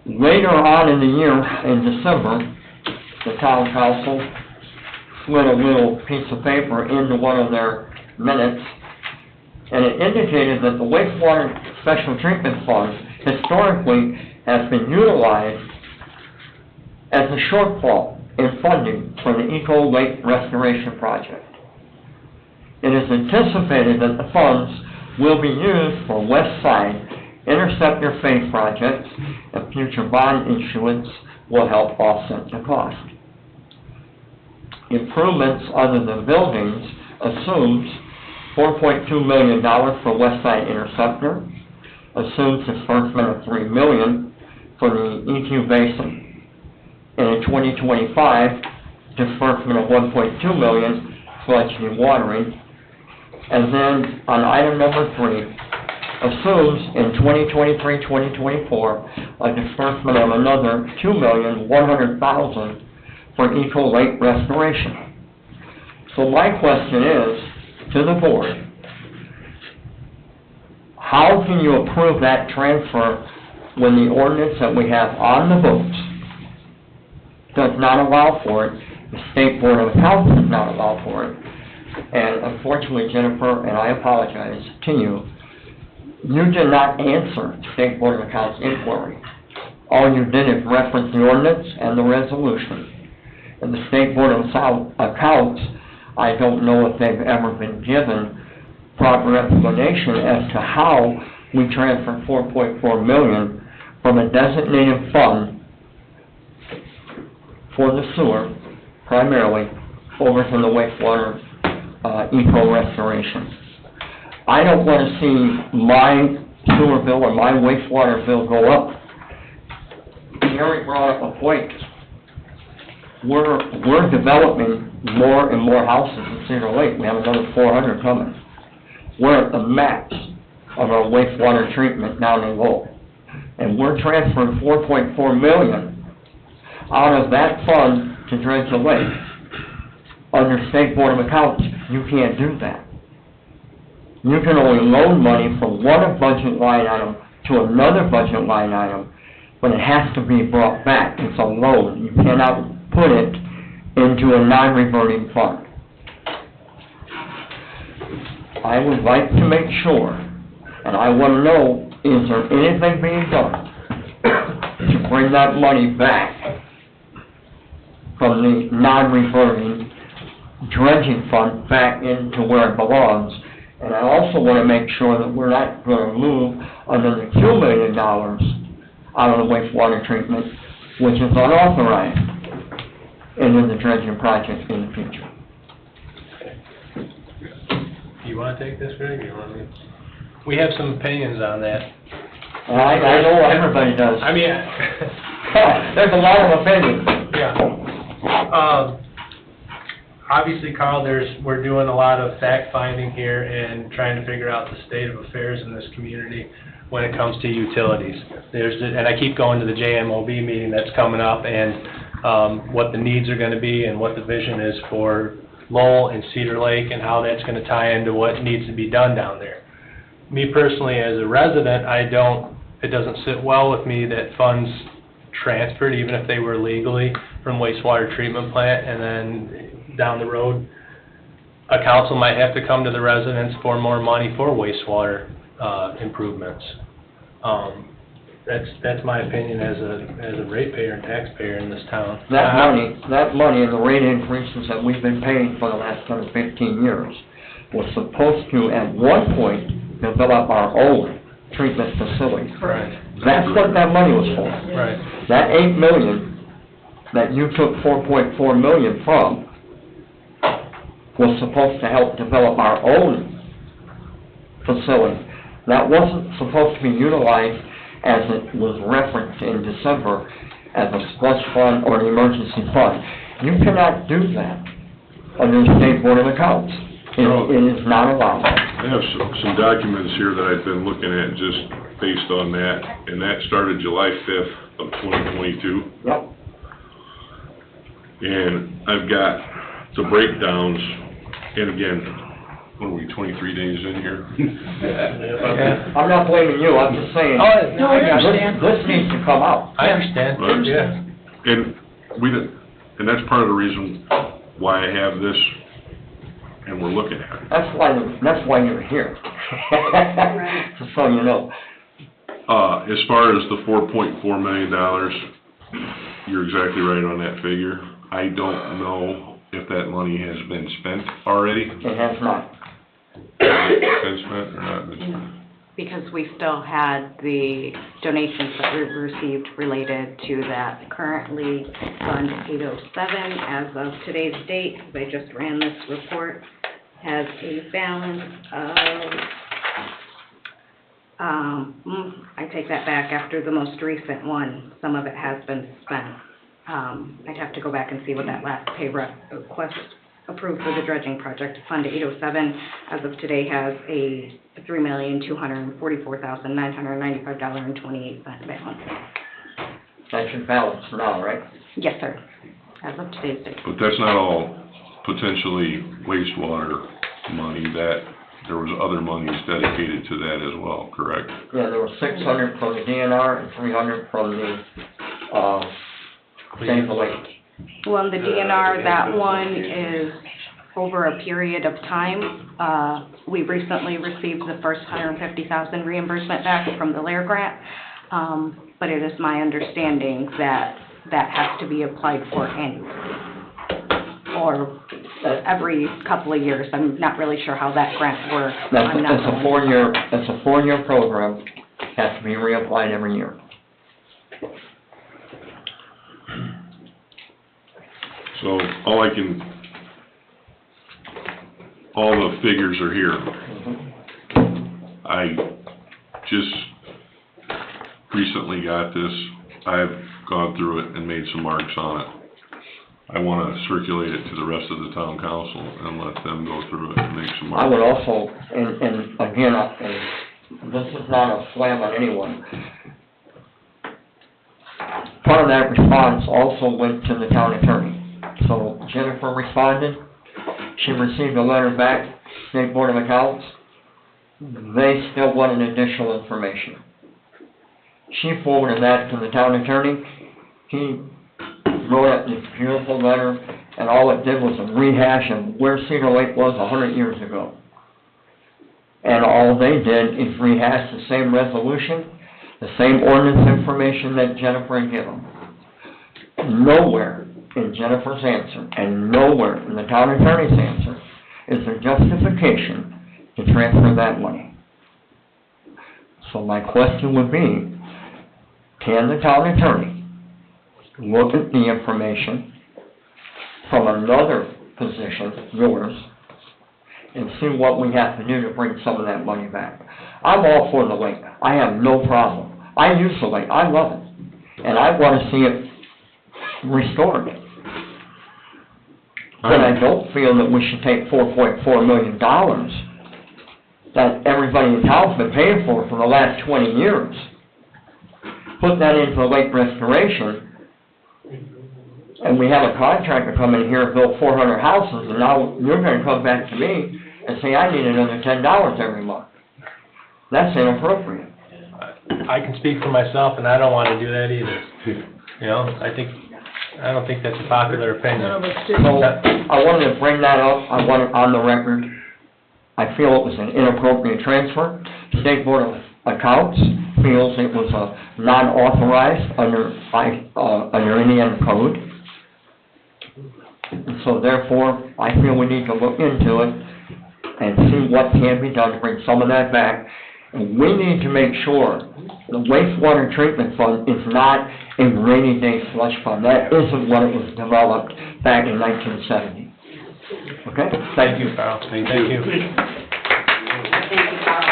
Later on in the year, in December, the town council slid a little piece of paper into one of their minutes, and it indicated that the wastewater special treatment fund historically has been utilized as a shortfall in funding for the Eco Lake Restoration Project. It is anticipated that the funds will be used for West Side interceptor phase projects, and future bond issuance will help offset the cost. Improvements other than buildings assumes $4.2 million for West Side interceptor, assumes disbursement of $3 million for the EQ basin, and in 2025, disbursement of $1.2 million sludge dewatering. And then on item number 3, assumes in 2023-2024 a disbursement of another $2,100,000 for Eco Lake restoration. So my question is to the board, how can you approve that transfer when the ordinance that we have on the books does not allow for it, the State Board of Accounts does not allow for it, and unfortunately, Jennifer, and I apologize to you, you did not answer State Board of Accounts inquiry. All you did is reference the ordinance and the resolution. And the State Board of Accounts, I don't know if they've ever been given proper explanation as to how we transfer $4.4 million from a designated fund for the sewer, primarily, over to the wastewater eco restoration. I don't want to see my sewer bill or my wastewater bill go up. Gary brought up a point. We're developing more and more houses in Cedar Lake. We have another 400 coming. we're at the max of our wastewater treatment down in Lowell. And we're transferring $4.4 million out of that fund to dredge the lake. Under State Board of Accounts, you can't do that. You can only loan money from one budget line item to another budget line item, but it has to be brought back. It's a loan. You cannot put it into a non-reverting fund. I would like to make sure, and I want to know, is there anything being done to bring that money back from the non-reverting dredging fund back into where it belongs? And I also want to make sure that we're not going to move another $2 million out of the wastewater treatment, which is unauthorized, into the dredging project in the future. You want to take this, Greg, or you want me? We have some opinions on that. I know everybody does. I mean, there's a lot of opinions. Yeah. Obviously, Carl, we're doing a lot of fact-finding here and trying to figure out the state of affairs in this community when it comes to utilities. And I keep going to the JMOB meeting that's coming up, and what the needs are going to be and what the vision is for Lowell and Cedar Lake and how that's going to tie into what needs to be done down there. Me personally, as a resident, it doesn't sit well with me that funds transferred, even if they were legally, from wastewater treatment plant, and then down the road, a council might have to come to the residents for more money for wastewater improvements. That's my opinion as a ratepayer and taxpayer in this town. That money and the rate increases that we've been paying for the last 10 or 15 years was supposed to, at one point, develop our own treatment facility. Right. That's what that money was for. Right. That $8 million that you took $4.4 million from was supposed to help develop our own facility. That wasn't supposed to be utilized as it was referenced in December as a slush fund or an emergency fund. You cannot do that under the State Board of Accounts. It is not allowed. I have some documents here that I've been looking at just based on that, and that started July 5th of 2022. Yep. And I've got the breakdowns, and again, what are we, 23 days in here? I'm not blaming you, I'm just saying. Oh, no, I understand. This needs to come out. I understand. Right. Yeah. And that's part of the reason why I have this, and we're looking at it. That's why you're here. Just so you know. As far as the $4.4 million, you're exactly right on that figure. I don't know if that money has been spent already. It has not. Been spent or not been spent? Because we still had the donations that we received related to that. Currently, Fund 807, as of today's date, because I just ran this report, has a balance of, I take that back, after the most recent one, some of it has been spent. I'd have to go back and see what that last pay request approved for the dredging project. Fund 807, as of today, has a $3,244,995.28 balance. That's your balance now, right? Yes, sir, as of today's date. But that's not all potentially wastewater money, that there was other monies dedicated to that as well, correct? Yeah, there was 600 from the DNR and 300 from the, Save the Lake. Well, the DNR, that one is over a period of time. We recently received the first $150,000 reimbursement back from the LAIR grant, but it is my understanding that that has to be applied for annually, or every couple of years. I'm not really sure how that grant works. It's a four-year program, has to be reapplied every year. So all the figures are here. I just recently got this. I've gone through it and made some marks on it. I wanna circulate it to the rest of the town council and let them go through it and make some I would marks. also, and again, and this is not a slam on anyone. Part of that response also went to the town attorney. So Jennifer responded, she received a letter back, State Board of Accounts. They still wanted additional information. She forwarded that to the town attorney. He wrote up this beautiful letter, and all it did was a rehash of where Cedar Lake was 100 years ago. And all they did is rehash the same resolution, the same ordinance information that Jennifer had given. Nowhere in Jennifer's answer, and nowhere in the town attorney's answer, is there justification to transfer that money. So my question would be, can the town attorney look at the information from another position, yours, and see what we have to do to bring some of that money back? I'm all for the lake. I have no problem. I use the lake. I love it. And I want to see it restored. But I don't feel that we should take $4.4 million that everybody in town's been paying for the last 20 years, put that into lake restoration, and we have a contractor come in here and build 400 houses, and now you're gonna come back to me and say, I need another $10 every month. That's inappropriate. I can speak for myself, and I don't wanna do that either. You know, I don't think that's a popular opinion. So, I wanted to bring that up, I want it on the record. I feel it was an inappropriate transfer. State Board of Accounts feels it was a non-authorized under Indiana code. And so therefore, I feel we need to look into it and see what can be done to bring some of that back. And we need to make sure the wastewater treatment fund is not a rainy day slush fund. That isn't what it was developed back in 1970. Okay? Thank you, Carl. Thank Thank you. you. Thank you, Carl.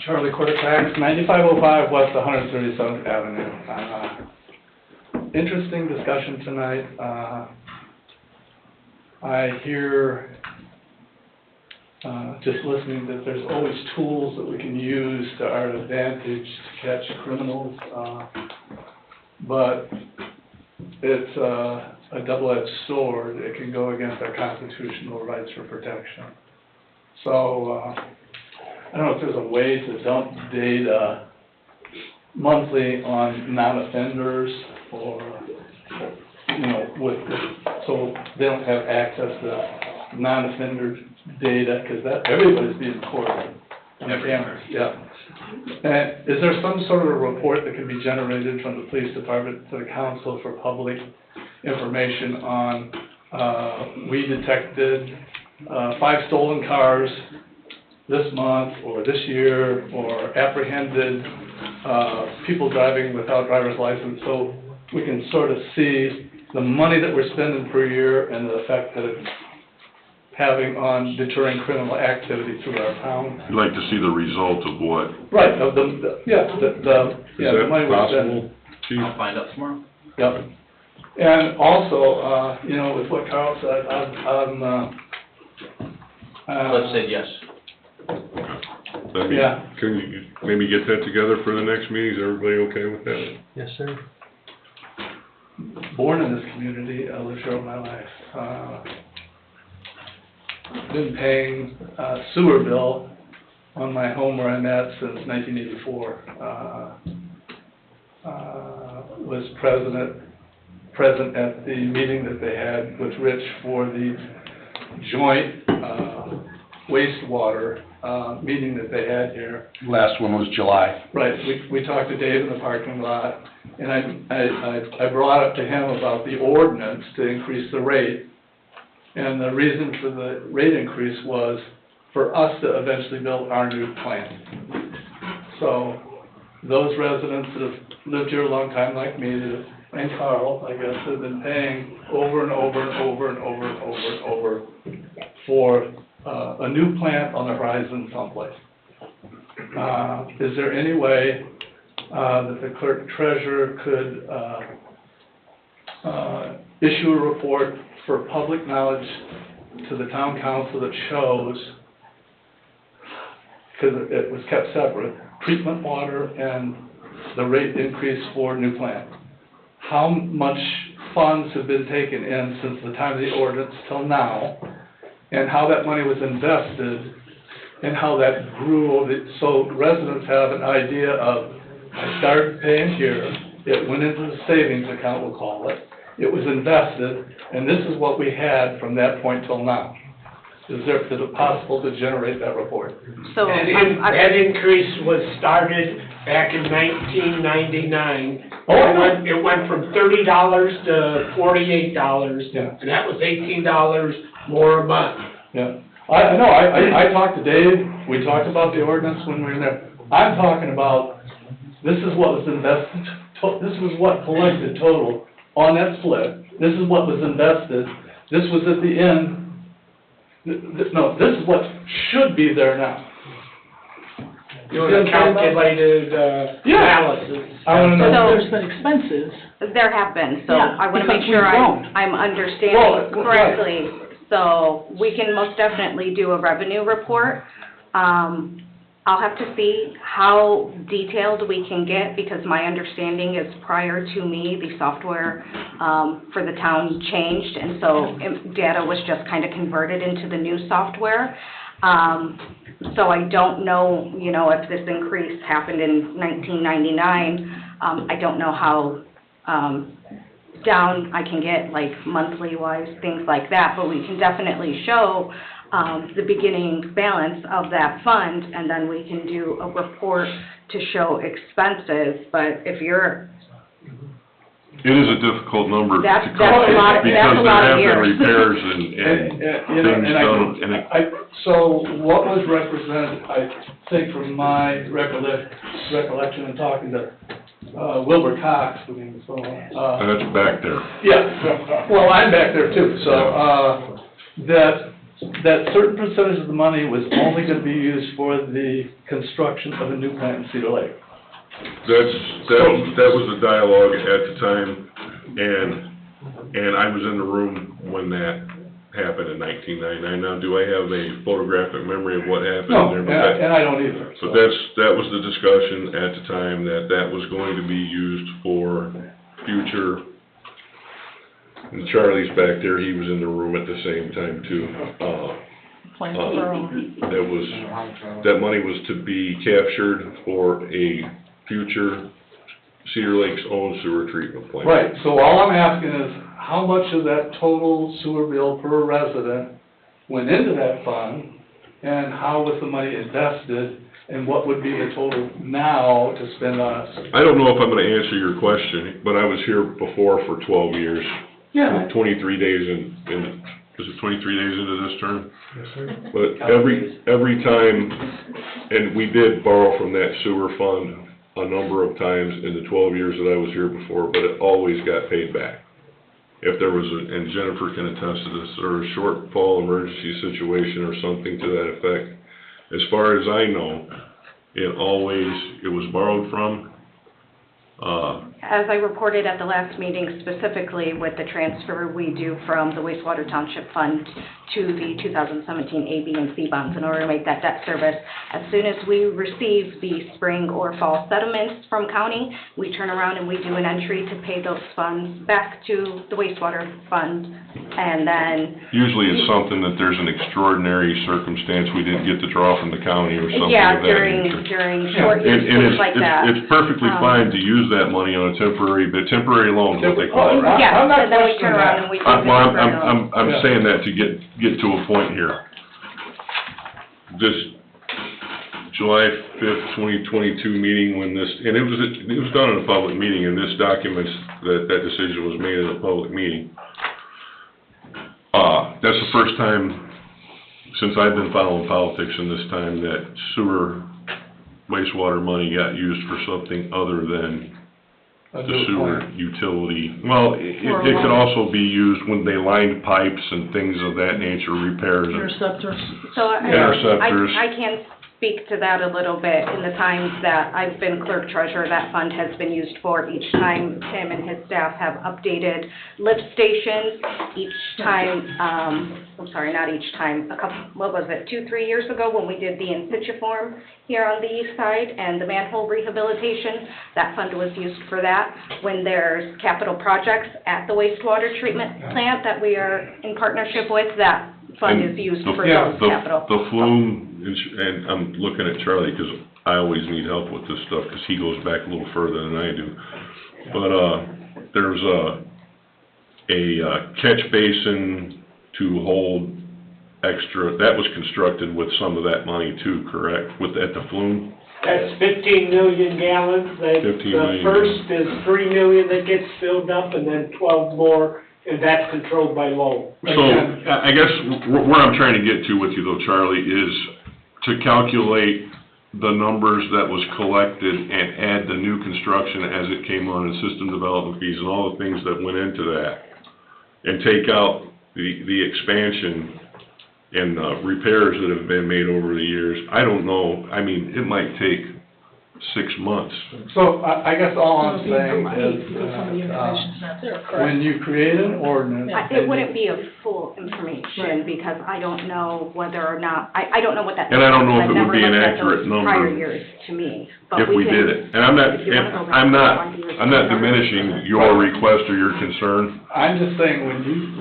Charlie Quarterfax, 9505 West 137th Avenue. Interesting discussion tonight. I hear, just listening, that there's always tools that we can use to our advantage to catch criminals, but it's a double-edged sword. It can go against our constitutional rights for protection. So, I don't know if there's a way to dump data monthly on non-offenders or, you know, so they don't have access to non-offender data, because everybody's being recorded on the cameras, yeah. And is there some sort of a report that can be generated from the police department to the council for public information on, we detected 5 stolen cars this month, or this year, or apprehended people driving without driver's license, so we can sort of see the money that we're spending per year and the effect that it's having on deterring criminal activity through our town. You'd like to see the result of what? Right, the money we're spending. Chief? I'll find out tomorrow. Yep. And also, you know, with what Carl said, Let's say yes. Yeah. Can you maybe get that together for the next meeting? Is everybody okay with that? Yes, sir. Born in this community, I lived here all my life. Been paying sewer bill on my home where I'm at since 1984. Was present at the meeting that they had with Rich for the joint wastewater meeting that they had here. Last one was July. Right, we talked to Dave in the parking lot, and I brought up to him about the ordinance to increase the rate. And the reason for the rate increase was for us to eventually build our new plant. So those residents that have lived here a long time like me, and Carl, I guess, have been paying over and over and over and over and over and over for a new plant on the horizon someplace. Is there any way that the clerk treasurer could, issue a report for public knowledge to the town council that shows, because it was kept separate, treatment water and the rate increase for new plant. How much funds have been taken in since the time of the ordinance till now, and how that money was invested, and how that grew, so residents have an idea of, I started paying here, it went into the savings account, we'll call it, it was invested, and this is what we had from that point till now. Is it possible to generate that report? So, That increase was started back in 1999. It went from $30 to $48, Yeah. and that was $18 more a month. Yeah, I know, I talked to Dave, we talked about the ordinance when we were there. I'm talking about, this is what was invested, this was what collected total on that split. This is what was invested, this was at the end. No, this is what should be there now. It was a calculated, analysis. I wanna know. So- There's been expenses. there have been, so Yeah, I want to make because we sure don't. I'm Well, understanding right. correctly. So we can most definitely do a revenue report. I'll have to see how detailed we can get, because my understanding is prior to me, the software for the town changed, and so data was just kind of converted into the new software. So I don't know, if this increase happened in 1999. I don't know how down I can get, like monthly wise, things like that, but we can definitely show the beginning balance of that fund, and then we can do a report to show expenses. But if you're, It is a difficult number to That's come a lot- to, that's a lot of because there have been years. repairs and things done, and it, So what was represented, I think from my recollection and talking to Wilbur Cox, that's back there. yeah, well, I'm back there too, so, that certain percentage of the money was only gonna be used for the construction of a new plant in Cedar Lake. That was the dialogue at the time, and I was in the room when that happened in 1999. Now, do I have a photographic memory of what happened No, there? and I don't either. But that was the discussion at the time, that was going to be used for future. And Charlie's back there, he was in the room at the same time too. That money was to be captured for a future Cedar Lake's own sewer treatment plant. Right, so all I'm asking is, how much of that total sewer bill per resident went into that fund, and how was the money invested, and what would be the total now to spend on us? I don't know if I'm gonna answer your question, but I was here before for 12 years. Yeah. 23 days is it 23 days into this term? Yes, sir. But every time, and we did borrow from that sewer fund a number of times in the 12 years that I was here before, but it always got paid back. If there was and Jennifer can attest to this, or a shortfall emergency situation or something to that effect, as far as I know, it was borrowed from, as I reported at the last meeting, specifically with the transfer we do from the wastewater township fund to the 2017 A, B, and C bonds in order to make that debt service. As soon as we receive the spring or fall settlements from county, we turn around and we do an entry to pay those funds back to the wastewater fund, and then... Usually it's something that there's an extraordinary circumstance we didn't get to draw from the county or something Yeah, of that nature. during short use, And things like that. it's perfectly fine to use that money on a temporary loan, what they call it. Yeah, and then we turn around and we do the Well, temporary loan. I'm saying that to get to a point here. This July 5th, 2022 meeting, when this, and it was done in a public meeting, and this documents that decision was made in a public meeting. That's the first time since I've been following politics in this time that sewer wastewater money got used for something other than the sewer utility. Well, it could also be used when they lined pipes and things of that nature, repairs. Interceptors. So Interceptors. I can speak to that a little bit. In the times that I've been clerk treasurer, that fund has been used for each time Tim and his staff have updated lift stations. Each time, I'm sorry, not each time, a couple, what was it, 2-3 years ago when we did the in situ form here on the east side and the manhole rehabilitation, that fund was used for that. When there's capital projects at the wastewater treatment plant that we are in partnership with, that fund is used for those capital. The flume, and I'm looking at Charlie, because I always need help with this stuff, because he goes back a little further than I do. But, there's a catch basin to hold extra, that was constructed with some of that money too, correct, at the flume? That's 15 million gallons. 15 million. The first is 3 million that gets filled up, and then 12 more, and that's controlled by Lowell. So, I guess where I'm trying to get to with you though, Charlie, is to calculate the numbers that was collected and add the new construction as it came on, and system development fees and all the things that went into that, and take out the expansion and repairs that have been made over the years. I don't know, I mean, it might take 6 months. So I guess all I'm saying is, when you create an ordinance. It wouldn't be a full information because I don't know whether or not, I don't know what that. And I don't know if I've it would never be an looked at accurate those number. Prior years to me. But If we can- did it. And I'm if you wanna go back I'm to not, 20 years I'm not ago. diminishing your request or your concern. I'm just saying,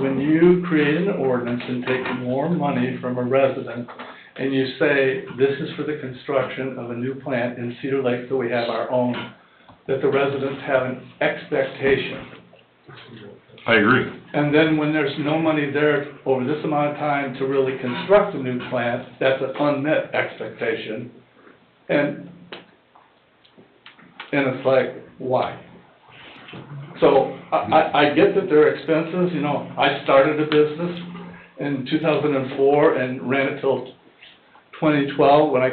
when you create an ordinance and take more money from a resident, and you say, this is for the construction of a new plant in Cedar Lake, so we have our own, that the residents have an expectation. I agree. And then when there's no money there over this amount of time to really construct a new plant, that's an unmet expectation. And it's like, why? So I get that there are expenses, you know, I started a business in 2004 and ran it till 2012 when I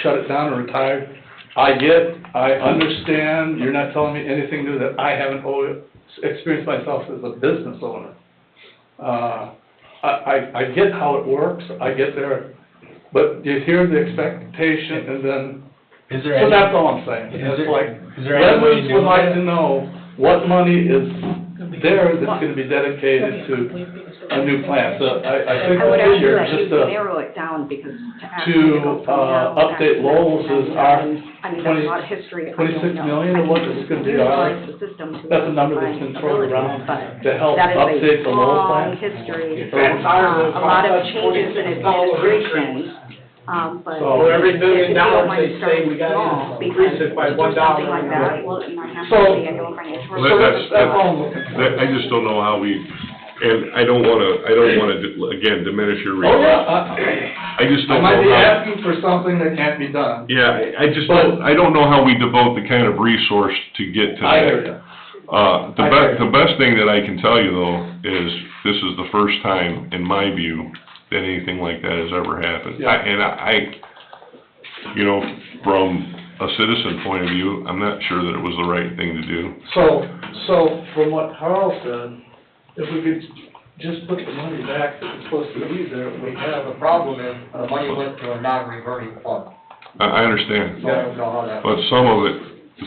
shut it down and retired. I understand, you're not telling me anything new that I haven't experienced myself as a business owner. I get how it works, I get there, but you hear the expectation and then, so that's all I'm saying. It's like, residents would like to know what money is there that's gonna be dedicated to a new plant. So I think I would the actually figure, let you just narrow it down because to ask to, me to go from now back update to Lowell's that, is our I mean, there's a lot of history. I don't 26 know. million, or what is gonna be our, Utilize the system to that's a number that's find been thrown abilities, around but to help that is update the Lowell a long plant. history. That's ours. A lot of changes in administration, but So every $1 million if you don't mind they say we starting gotta small, increase because it by to do $1. something like that, well, you might have to So- see annual financial Well, report. that's all I'm looking for. I just don't know how we, and I don't wanna, again, diminish your Oh, request. yeah, I just I don't might be know how. asking for something that can't be done. Yeah, I don't know how we devote the kind of resource to get to that. I hear you. The best thing that I can tell you though is this is the first time, in my view, that anything like that has ever happened. Yeah. You know, from a citizen point of view, I'm not sure that it was the right thing to do. So from what Carl said, if we could just put the money back that was supposed to be there, we have a problem. The money went to a non-reverting fund. I understand, So I don't know how that. but some of it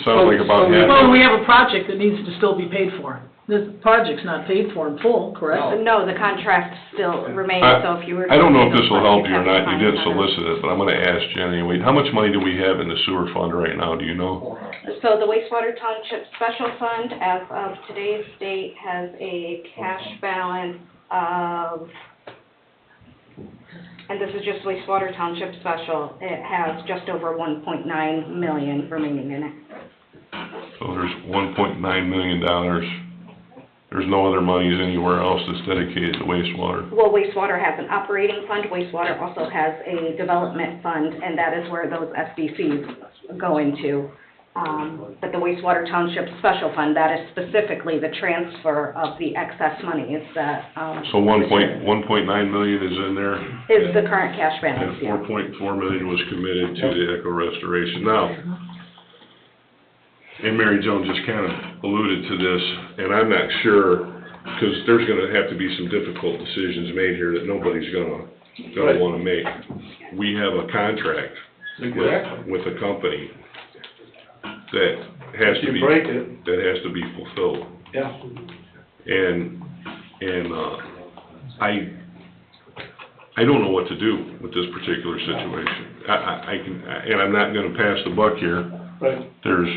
sounds like about half. Well, we have a project that needs to still be paid for. This project's not paid for in full, correct? No, the contract still remains, so if you were. I don't know if to this will help you or you'd have not, to you didn't find another- solicit it, but I'm gonna ask Jen anyway. How much money do we have in the sewer fund right now, do you know? So the wastewater township special fund, as of today's date, has a cash balance of, and this is just wastewater township special, it has just over 1.9 million remaining in it. So there's $1.9 million. There's no other monies anywhere else that's dedicated to wastewater. Well, wastewater has an operating fund, wastewater also has a development fund, and that is where those SBCs go into. But the wastewater township special fund, that is specifically the transfer of the excess monies that, So 1.9 million is in there? is the current cash balance, And yeah. 4.4 million was committed to the eco restoration. Now, and Mary Jo just kind of alluded to this, and I'm not sure, because there's gonna have to be some difficult decisions made here that nobody's gonna wanna make. We have a contract Exactly. with a company that has to If be. you break it. That has to be fulfilled. Yeah. And, I don't know what to do with this particular situation. I can, and I'm not gonna pass the buck here. Right. There's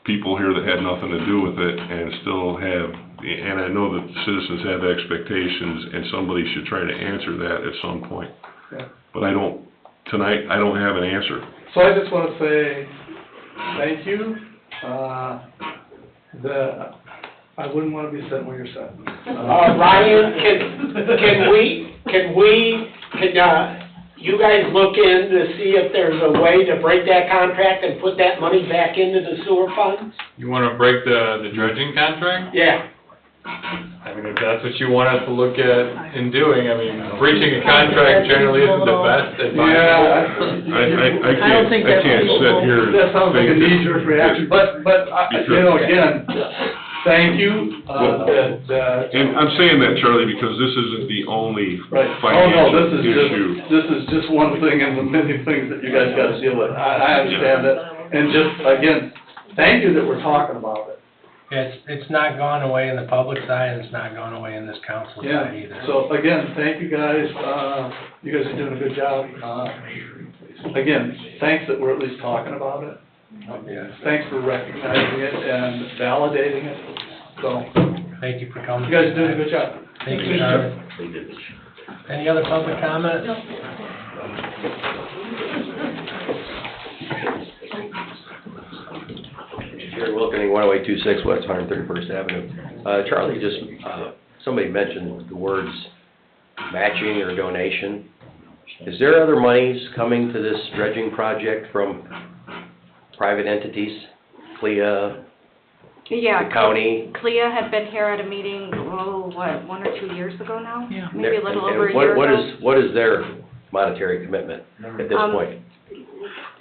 people here that had nothing to do with it and still have, and I know that the citizens have expectations, and somebody should try to answer that at some point. Yeah. But tonight, I don't have an answer. So I just wanna say thank you, I wouldn't wanna be sitting where you're sitting. Ryan, can you guys look in to see if there's a way to break that contract and put that money back into the sewer funds? You wanna break the dredging contract? Yeah. I mean, if that's what you want us to look at in doing, I mean, breaching a contract generally isn't the best advice. Yeah, I don't think that's can't sit here and that sounds like a think that- knee-jerk reaction, but, you know, again, thank you, And I'm saying that, Charlie, because this isn't the only Right. financial Oh, no, issue. this is just one thing in the many things that you guys gotta deal with. I understand it, and just, again, thank you that we're talking about it. It's not gone away in the public side, and it's not gone away in this council Yeah, side either. so again, thank you guys, you guys are doing a good job. Again, thanks that we're at least talking about it. Thanks for recognizing it and validating it, so. Thank you for coming. You guys are doing a good job. Thank you, Charlie. Any other public comment? Jerry Wilkening, 10826 West 131st Avenue. Charlie just, somebody mentioned the words matching or donation. Is there other monies coming to this dredging project from private entities, CLIA, Yeah. the county? Clea had been here at a meeting, 1 or 2 years ago now? Yeah. Maybe a little And over a year ago. What is their monetary commitment at this point?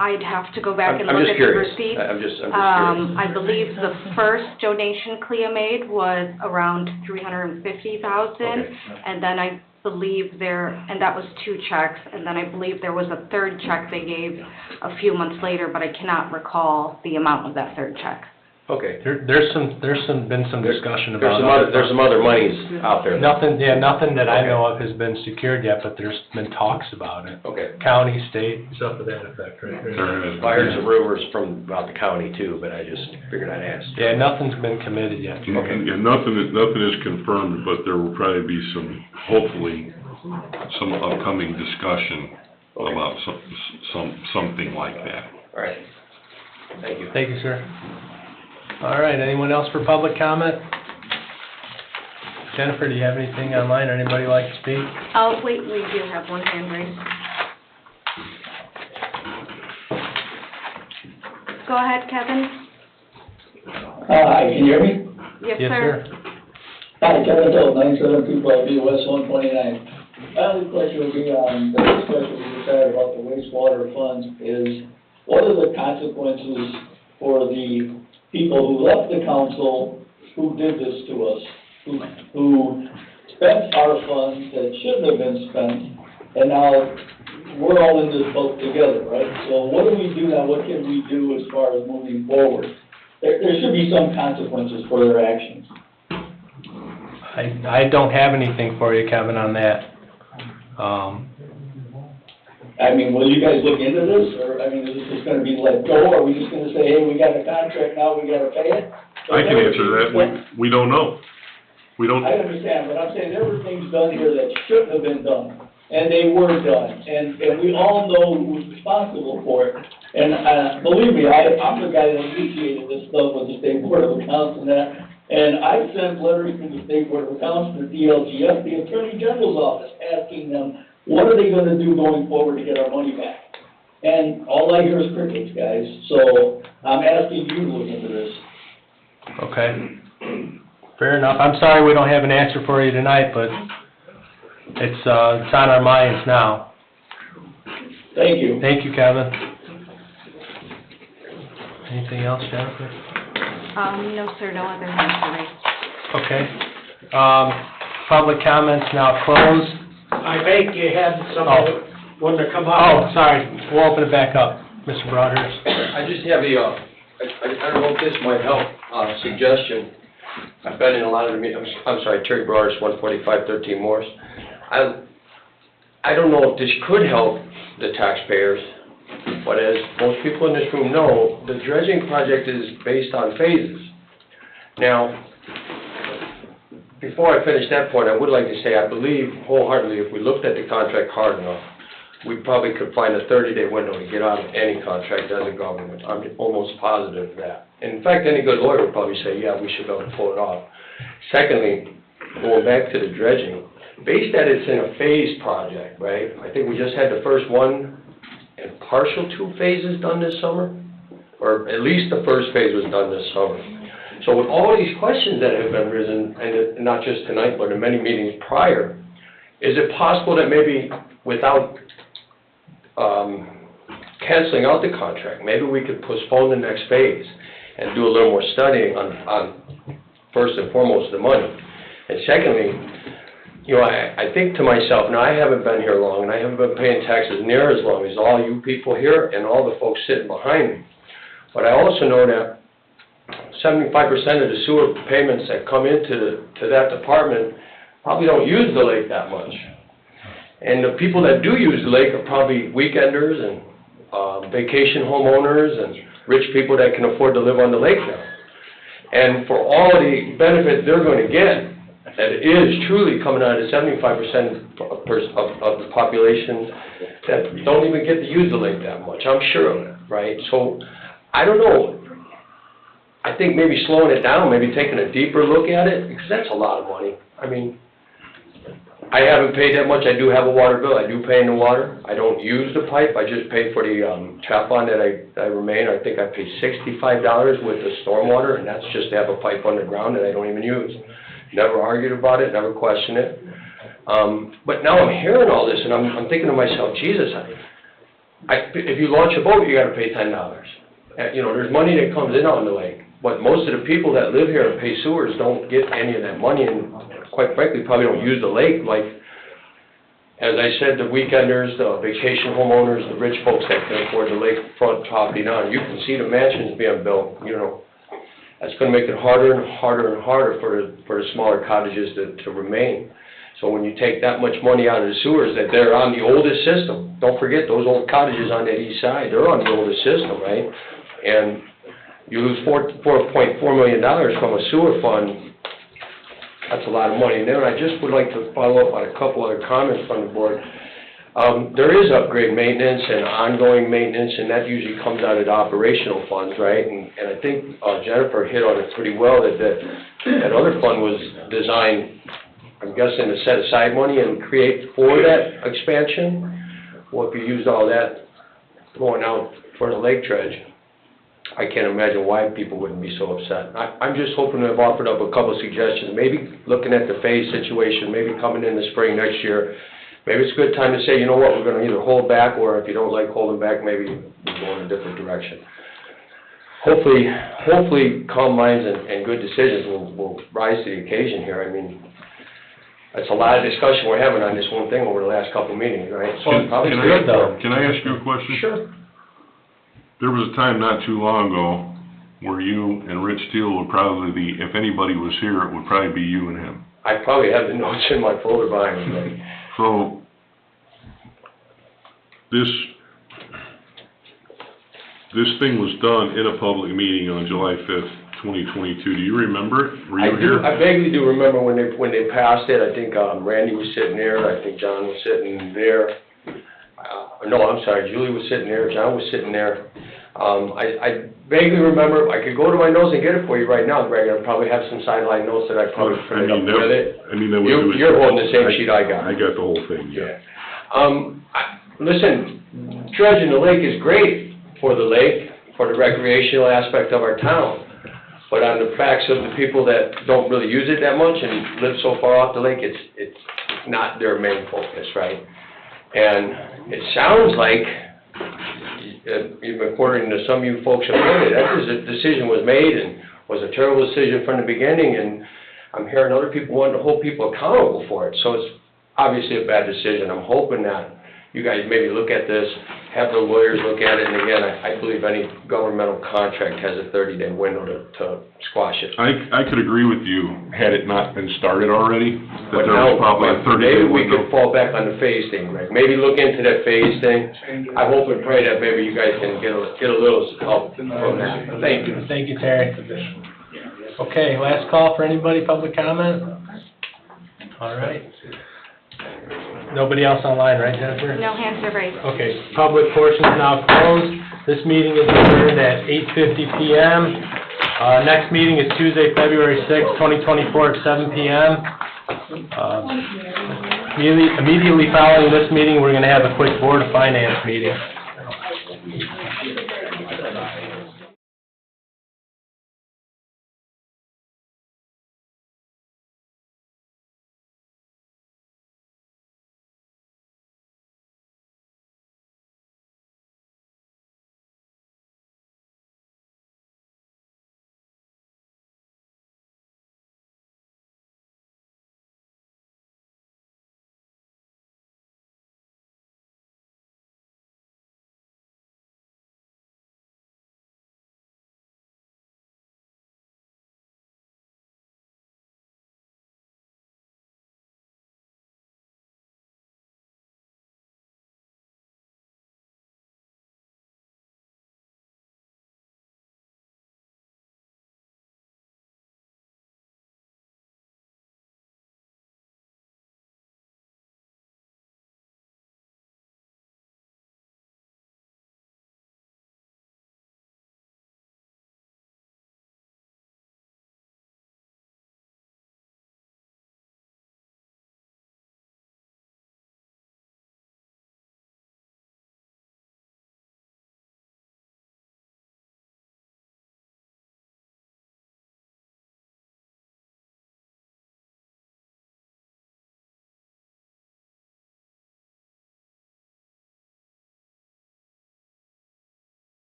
I'd have to go back and I'm look just at the curious. receipts. I'm just curious. I believe the first donation Clea made was around $350,000. Okay. And then I believe and that was 2 checks, and then I believe there was a 3rd check they gave a few months later, but I cannot recall the amount of that 3rd check. Okay. There's been some discussion about. There's some other monies out there. Nothing that I Okay. know of has been secured yet, but there's been talks about it. Okay. County, state, stuff to that effect, right? I heard some rumors about the county too, but I just figured I'd ask. Yeah, nothing's been committed yet. Yeah, nothing is confirmed, but there will probably be hopefully, some upcoming discussion about something like that. All right. Thank you. Thank you, sir. All right, anyone else for public comment? Jennifer, do you have anything online, or anybody like to speak? Oh, wait, we do have one hand raised. Go ahead, Kevin. Hi, can you hear me? Yes, sir. Hi, Kevin Hill, 97252 West 129. My only question would be on the discussion we just had about the wastewater funds is, what are the consequences for the people who left the council, who did this to us, who spent our funds that shouldn't have been spent, and now we're all in this boat together, right? So what do we do now? What can we do as far as moving forward? There should be some consequences for their actions. I don't have anything for you, Kevin, on that. I mean, will you guys look into this, or, I mean, is this just gonna be let go, or are we just gonna say, hey, we got a contract now, we gotta pay it? I can answer that, we don't know. We don't. I understand, but I'm saying there were things done here that shouldn't have been done, and they were done, and we all know who's responsible for it. And, believe me, I'm the guy that initiated this stuff with the State Board of Accounts and that, and I sent letters to the State Board of Accounts, the DLGF, the Attorney General's office, asking them, what are they gonna do going forward to get our money back? And all I hear is crickets, guys, so I'm asking you to look into this. Okay. Fair enough. I'm sorry we don't have an answer for you tonight, but it's on our minds now. Thank you. Thank you, Kevin. Anything else, Jennifer? No, sir, no other hands raised. Okay. Public comments now closed. I think you had some wouldn't have come out. Oh, sorry, we'll open it back up, Mr. Broadhurst. I just have I don't know if this might help, suggestion. I've been in a lot of the meetings, I'm sorry, Terry Broadhurst, 14513 Morris. I don't know if this could help the taxpayers, but as most people in this room know, the dredging project is based on phases. Now, before I finish that point, I would like to say I believe wholeheartedly if we looked at the contract hard enough, we probably could find a 30-day window to get out of any contract as a government. I'm almost positive of that. In fact, any good lawyer would probably say, yeah, we should be able to pull it off. Secondly, going back to the dredging, based that it's in a phased project, right? I think we just had the first one and partial 2 phases done this summer, or at least the first phase was done this summer. So with all these questions that have been risen, and not just tonight, but in many meetings prior, is it possible that maybe without canceling out the contract, maybe we could postpone the next phase and do a little more studying on first and foremost the money. And secondly, you know, I think to myself, now I haven't been here long and I haven't been paying taxes near as long as all you people here and all the folks sitting behind me. But I also know that 75% of the sewer payments that come into that department probably don't use the lake that much. And the people that do use the lake are probably weekenders and vacation homeowners and rich people that can afford to live on the lake now. And for all the benefits they're going to get, that is truly coming out of 75% of the population that don't even get to use the lake that much. I'm sure of it, right? So, I don't know. I think maybe slowing it down, maybe taking a deeper look at it, because that's a lot of money. I mean, I haven't paid that much. I do have a water bill. I do pay in the water. I don't use the pipe. I just pay for the trap on that I remain. I think I pay $65 with the stormwater, and that's just to have a pipe underground that I don't even use. Never argued about it, never questioned it. But now I'm hearing all this, and I'm thinking to myself, Jesus, if you launch a boat, you got to pay $10. You know, there's money that comes in on the lake, but most of the people that live here and pay sewers don't get any of that money, and quite frankly, probably don't use the lake like, as I said, the weekenders, the vacation homeowners, the rich folks that can afford the lakefront property now. You can see the mansions being built, you know. That's going to make it harder and harder and harder for the smaller cottages to remain. So when you take that much money out of the sewers, that they're on the oldest system. Don't forget, those old cottages on that east side, they're on the oldest system, right? And you lose $4.4 million from a sewer fund, that's a lot of money. And then I just would like to follow up on a couple other comments from the board. There is upgrade maintenance and ongoing maintenance, and that usually comes out of the operational funds, right? And I think Jennifer hit on it pretty well, that other fund was designed, I'm guessing, to set aside money and create for that expansion. Well, if you used all that going out for the lake dredge, I can't imagine why people wouldn't be so upset. I'm just hoping to have offered up a couple of suggestions, maybe looking at the phase situation, maybe coming in the spring next year. Maybe it's a good time to say, you know what, we're going to either hold back, or if you don't like holding back, maybe we go in a different direction. Hopefully calm minds and good decisions will rise to the occasion here. I mean, that's a lot of discussion we're having on this one thing over the last couple of meetings, right? So probably good, though. Can I ask you a question? Sure. There was a time not too long ago where you and Rich Steele would probably be, if anybody was here, it would probably be you and him. I probably have the notes in my folder behind me. So, this thing was done in a public meeting on July 5th, 2022. Do you remember it? Were you here? I vaguely do remember when they passed it. I think Randy was sitting there. I think John was sitting there. No, I'm sorry. Julie was sitting there. John was sitting there. I vaguely remember. I could go to my notes and get it for you right now, Greg. I probably have some sideline notes that I probably printed up with it. You're holding the same sheet I got. I got the whole thing, yeah. Listen, dredging the lake is great for the lake, for the recreational aspect of our town. But on the facts of the people that don't really use it that much and live so far off the lake, it's not their main focus, right? And it sounds like, according to some of you folks appointed, that decision was made and was a terrible decision from the beginning, and I'm hearing other people wanting to hold people accountable for it. So it's obviously a bad decision. I'm hoping that you guys maybe look at this, have the lawyers look at it, and again, I believe any governmental contract has a 30-day window to squash it. I could agree with you, had it not been started already, that But there now, was probably a 30-day maybe we window. could fall back on the phase thing, Rick. Maybe look into that phase thing. I hope and pray that maybe you guys can get a little help from that. Thank you. Thank you, Terry. Okay, last call for anybody, public comment? All right. Nobody else online, right, Jennifer? No hands are raised. Okay, public portion is now closed. This meeting is adjourned at 8:50 PM. Next meeting is Tuesday, February 6th, 2024 at 7 PM. Immediately following this meeting, we're gonna have a quick Board of Finance meeting.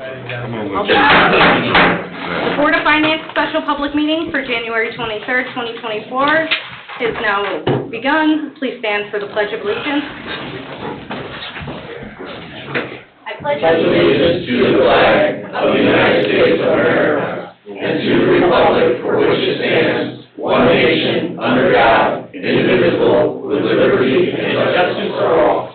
I'm gonna let you. The Board of Finance special public meeting for January 23rd, 2024 is now begun. Please stand for the Pledge of Allegiance. I pledge allegiance to the flag of the United States of America and to the republic for which it stands, one nation, under God, indivisible, with liberty and justice for all.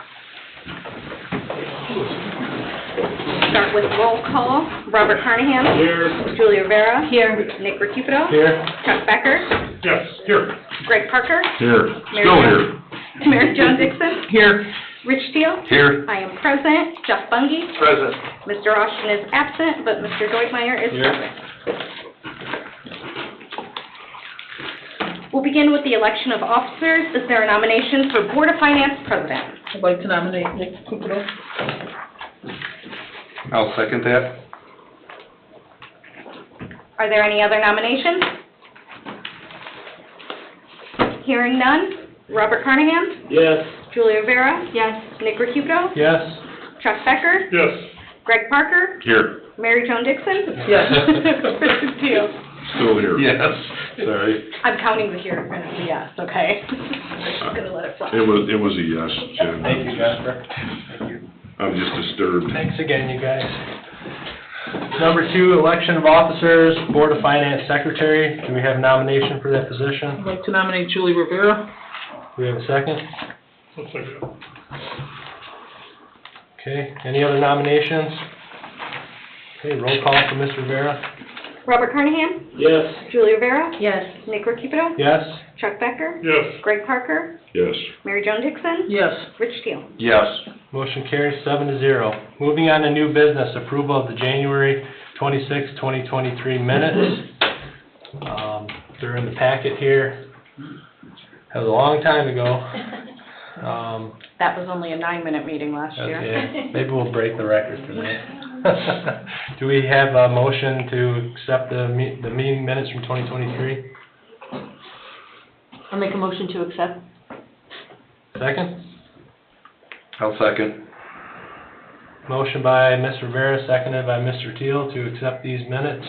Start with roll call. Robert Carnahan. Here. Julia Rivera. Here. Nick Recupero. Here. Chuck Becker. Yes, here. Greg Parker. Here, still here. Mary Jo Dixon. Here. Rich Teal. Here. I am present. Jeff Bungie. Present. Mr. Austin is absent, but Mr. Deutmeyer is Here. present. We'll begin with the election of officers. Is there a nomination for Board of Finance President? I'd like to nominate Nick Recupero. I'll second that. Are there any other nominations? Hearing none. Robert Carnahan? Yes. Julia Rivera? Yes. Nick Recupero? Yes. Chuck Becker? Yes. Greg Parker? Here, Mary Jo Dixon? Yes. Richard Teal? still here. Yes. Sorry. I'm counting the here as a yes, okay? I'm just gonna let it fly. It was a yes, Jen. Thank you, Jasper. Thank you. I'm just disturbed. Thanks again, you guys. Number 2, election of officers, Board of Finance Secretary. Do we have a nomination for that position? I'd like to nominate Julie Rivera. Do we have a second? Okay, any other nominations? Okay, roll call for Ms. Rivera. Robert Carnahan? Yes. Julia Rivera? Yes. Nick Recupero? Yes? Chuck Becker? Yes. Greg Parker? Yes. Mary Jo Dixon? Yes. Rich Teal? Yes. Motion carries 7-0. Moving on to new business, approval of the January 26, 2023 minutes. They're in the packet here. That was a long time ago. That was only a 9-minute meeting last year. Okay, maybe we'll break the record tonight. Do we have a motion to accept the meeting minutes from 2023? I'll make a motion to accept. Second? I'll second. Motion by Ms. Rivera, seconded by Mr. Teal to accept these minutes.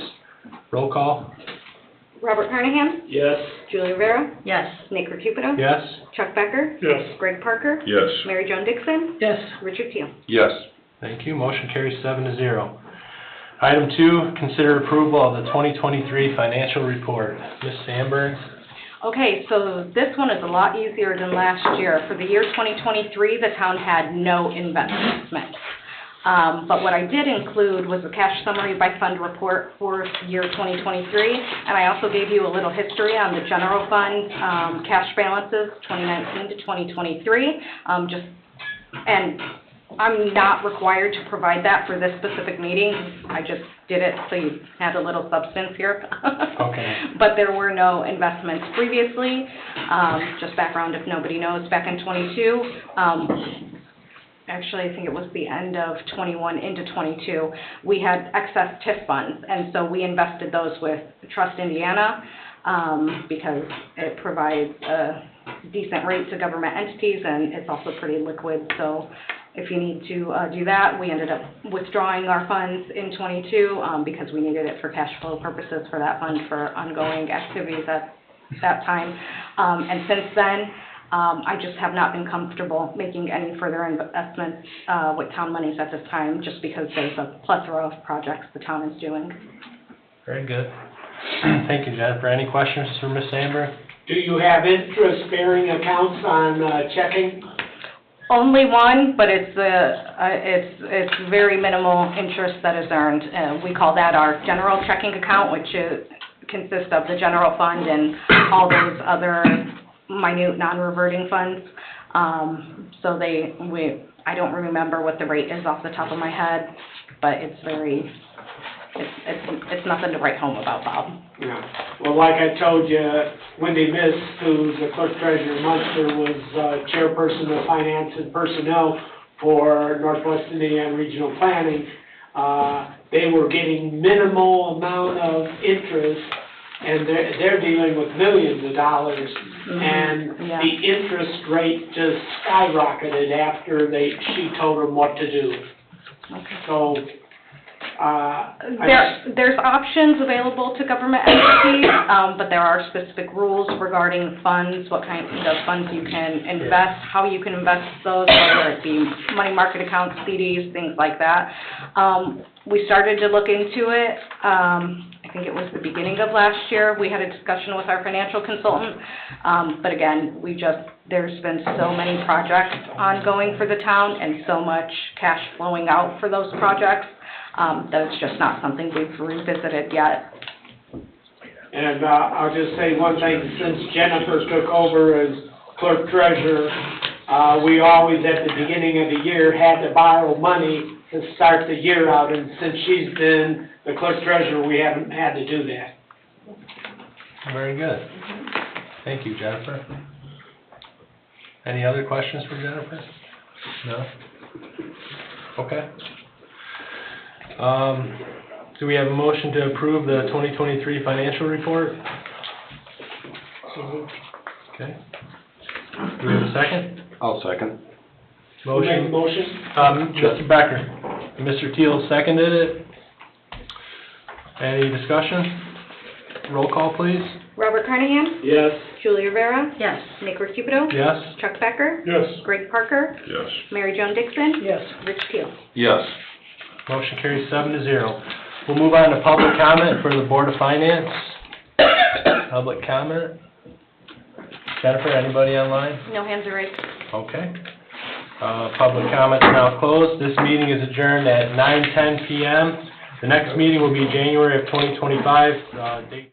Roll call? Robert Carnahan? Yes. Julia Rivera? Yes. Nick Recupero? Yes? Chuck Becker? Yes. Greg Parker? Yes. Mary Jo Dixon? Yes. Richard Teal? Yes. Thank you. Motion carries 7-0. Item 2, consider approval of the 2023 financial report. Ms. Sandberg? Okay, so this one is a lot easier than last year. For the year 2023, the town had no investment. But what I did include was a cash summary by fund report for year 2023, and I also gave you a little history on the general fund cash balances, 2019 to 2023. And I'm not required to provide that for this specific meeting. I just did it so you had a little substance here. Okay. But there were no investments previously. Just background if nobody knows, back in '22, actually, I think it was the end of '21 into '22, we had excess TIF funds, and so we invested those with Trust Indiana because it provides a decent rate to government entities, and it's also pretty liquid. So if you need to do that, we ended up withdrawing our funds in '22 because we needed it for cash flow purposes for that fund for ongoing activities at that time. And since then, I just have not been comfortable making any further investments with town monies at this time, just because there's a plethora of projects the town is doing. Very good. Thank you, Jennifer. Any questions for Ms. Sandberg? Do you have interest-bearing accounts on checking? Only one, but it's very minimal interest that is earned. We call that our general checking account, which consists of the general fund and all those other minute non-reverting funds. So I don't remember what the rate is off the top of my head, but it's nothing to write home about, Bob. Yeah. Well, like I told you, Wendy Miss, who's the clerk treasurer Munster, was chairperson of finance and personnel for Northwest Indiana Regional Planning. They were getting minimal amount of interest, and they're dealing with millions of dollars, and the interest rate just skyrocketed after she told them what to do. Okay. So There's options available to government entities, but there are specific rules regarding funds, what kind of funds you can invest, how you can invest those, whether it be money market accounts, CDs, things like that. We started to look into it, I think it was the beginning of last year. We had a discussion with our financial consultant, but again, there's been so many projects ongoing for the town and so much cash flowing out for those projects, that it's just not something we've revisited yet. And I'll just say one thing, since Jennifer took over as clerk treasurer, we always at the beginning of the year had to borrow money to start the year out, and since she's been the clerk treasurer, we haven't had to do that. Very good. Thank you, Jennifer. Any other questions for Jennifer? No? Okay. Do we have a motion to approve the 2023 financial report? Okay. Do we have a second? I'll second. Who made the motion? Mr. Becker. Mr. Teal seconded it. Any discussion? Roll call, please. Robert Carnahan? Yes. Julie Rivera? Yes. Nick Ricciuto? Yes. Chuck Becker? Yes. Greg Parker? Yes. Mary Jo Dixon? Yes. Rich Teal? Yes. Motion carries 7-0. We'll move on to public comment for the Board of Finance. Public comment. Jennifer, anybody online? No hands are raised. Okay. Public comment is now closed. This meeting is adjourned at 9:10 PM. The next meeting will be January of 2025, date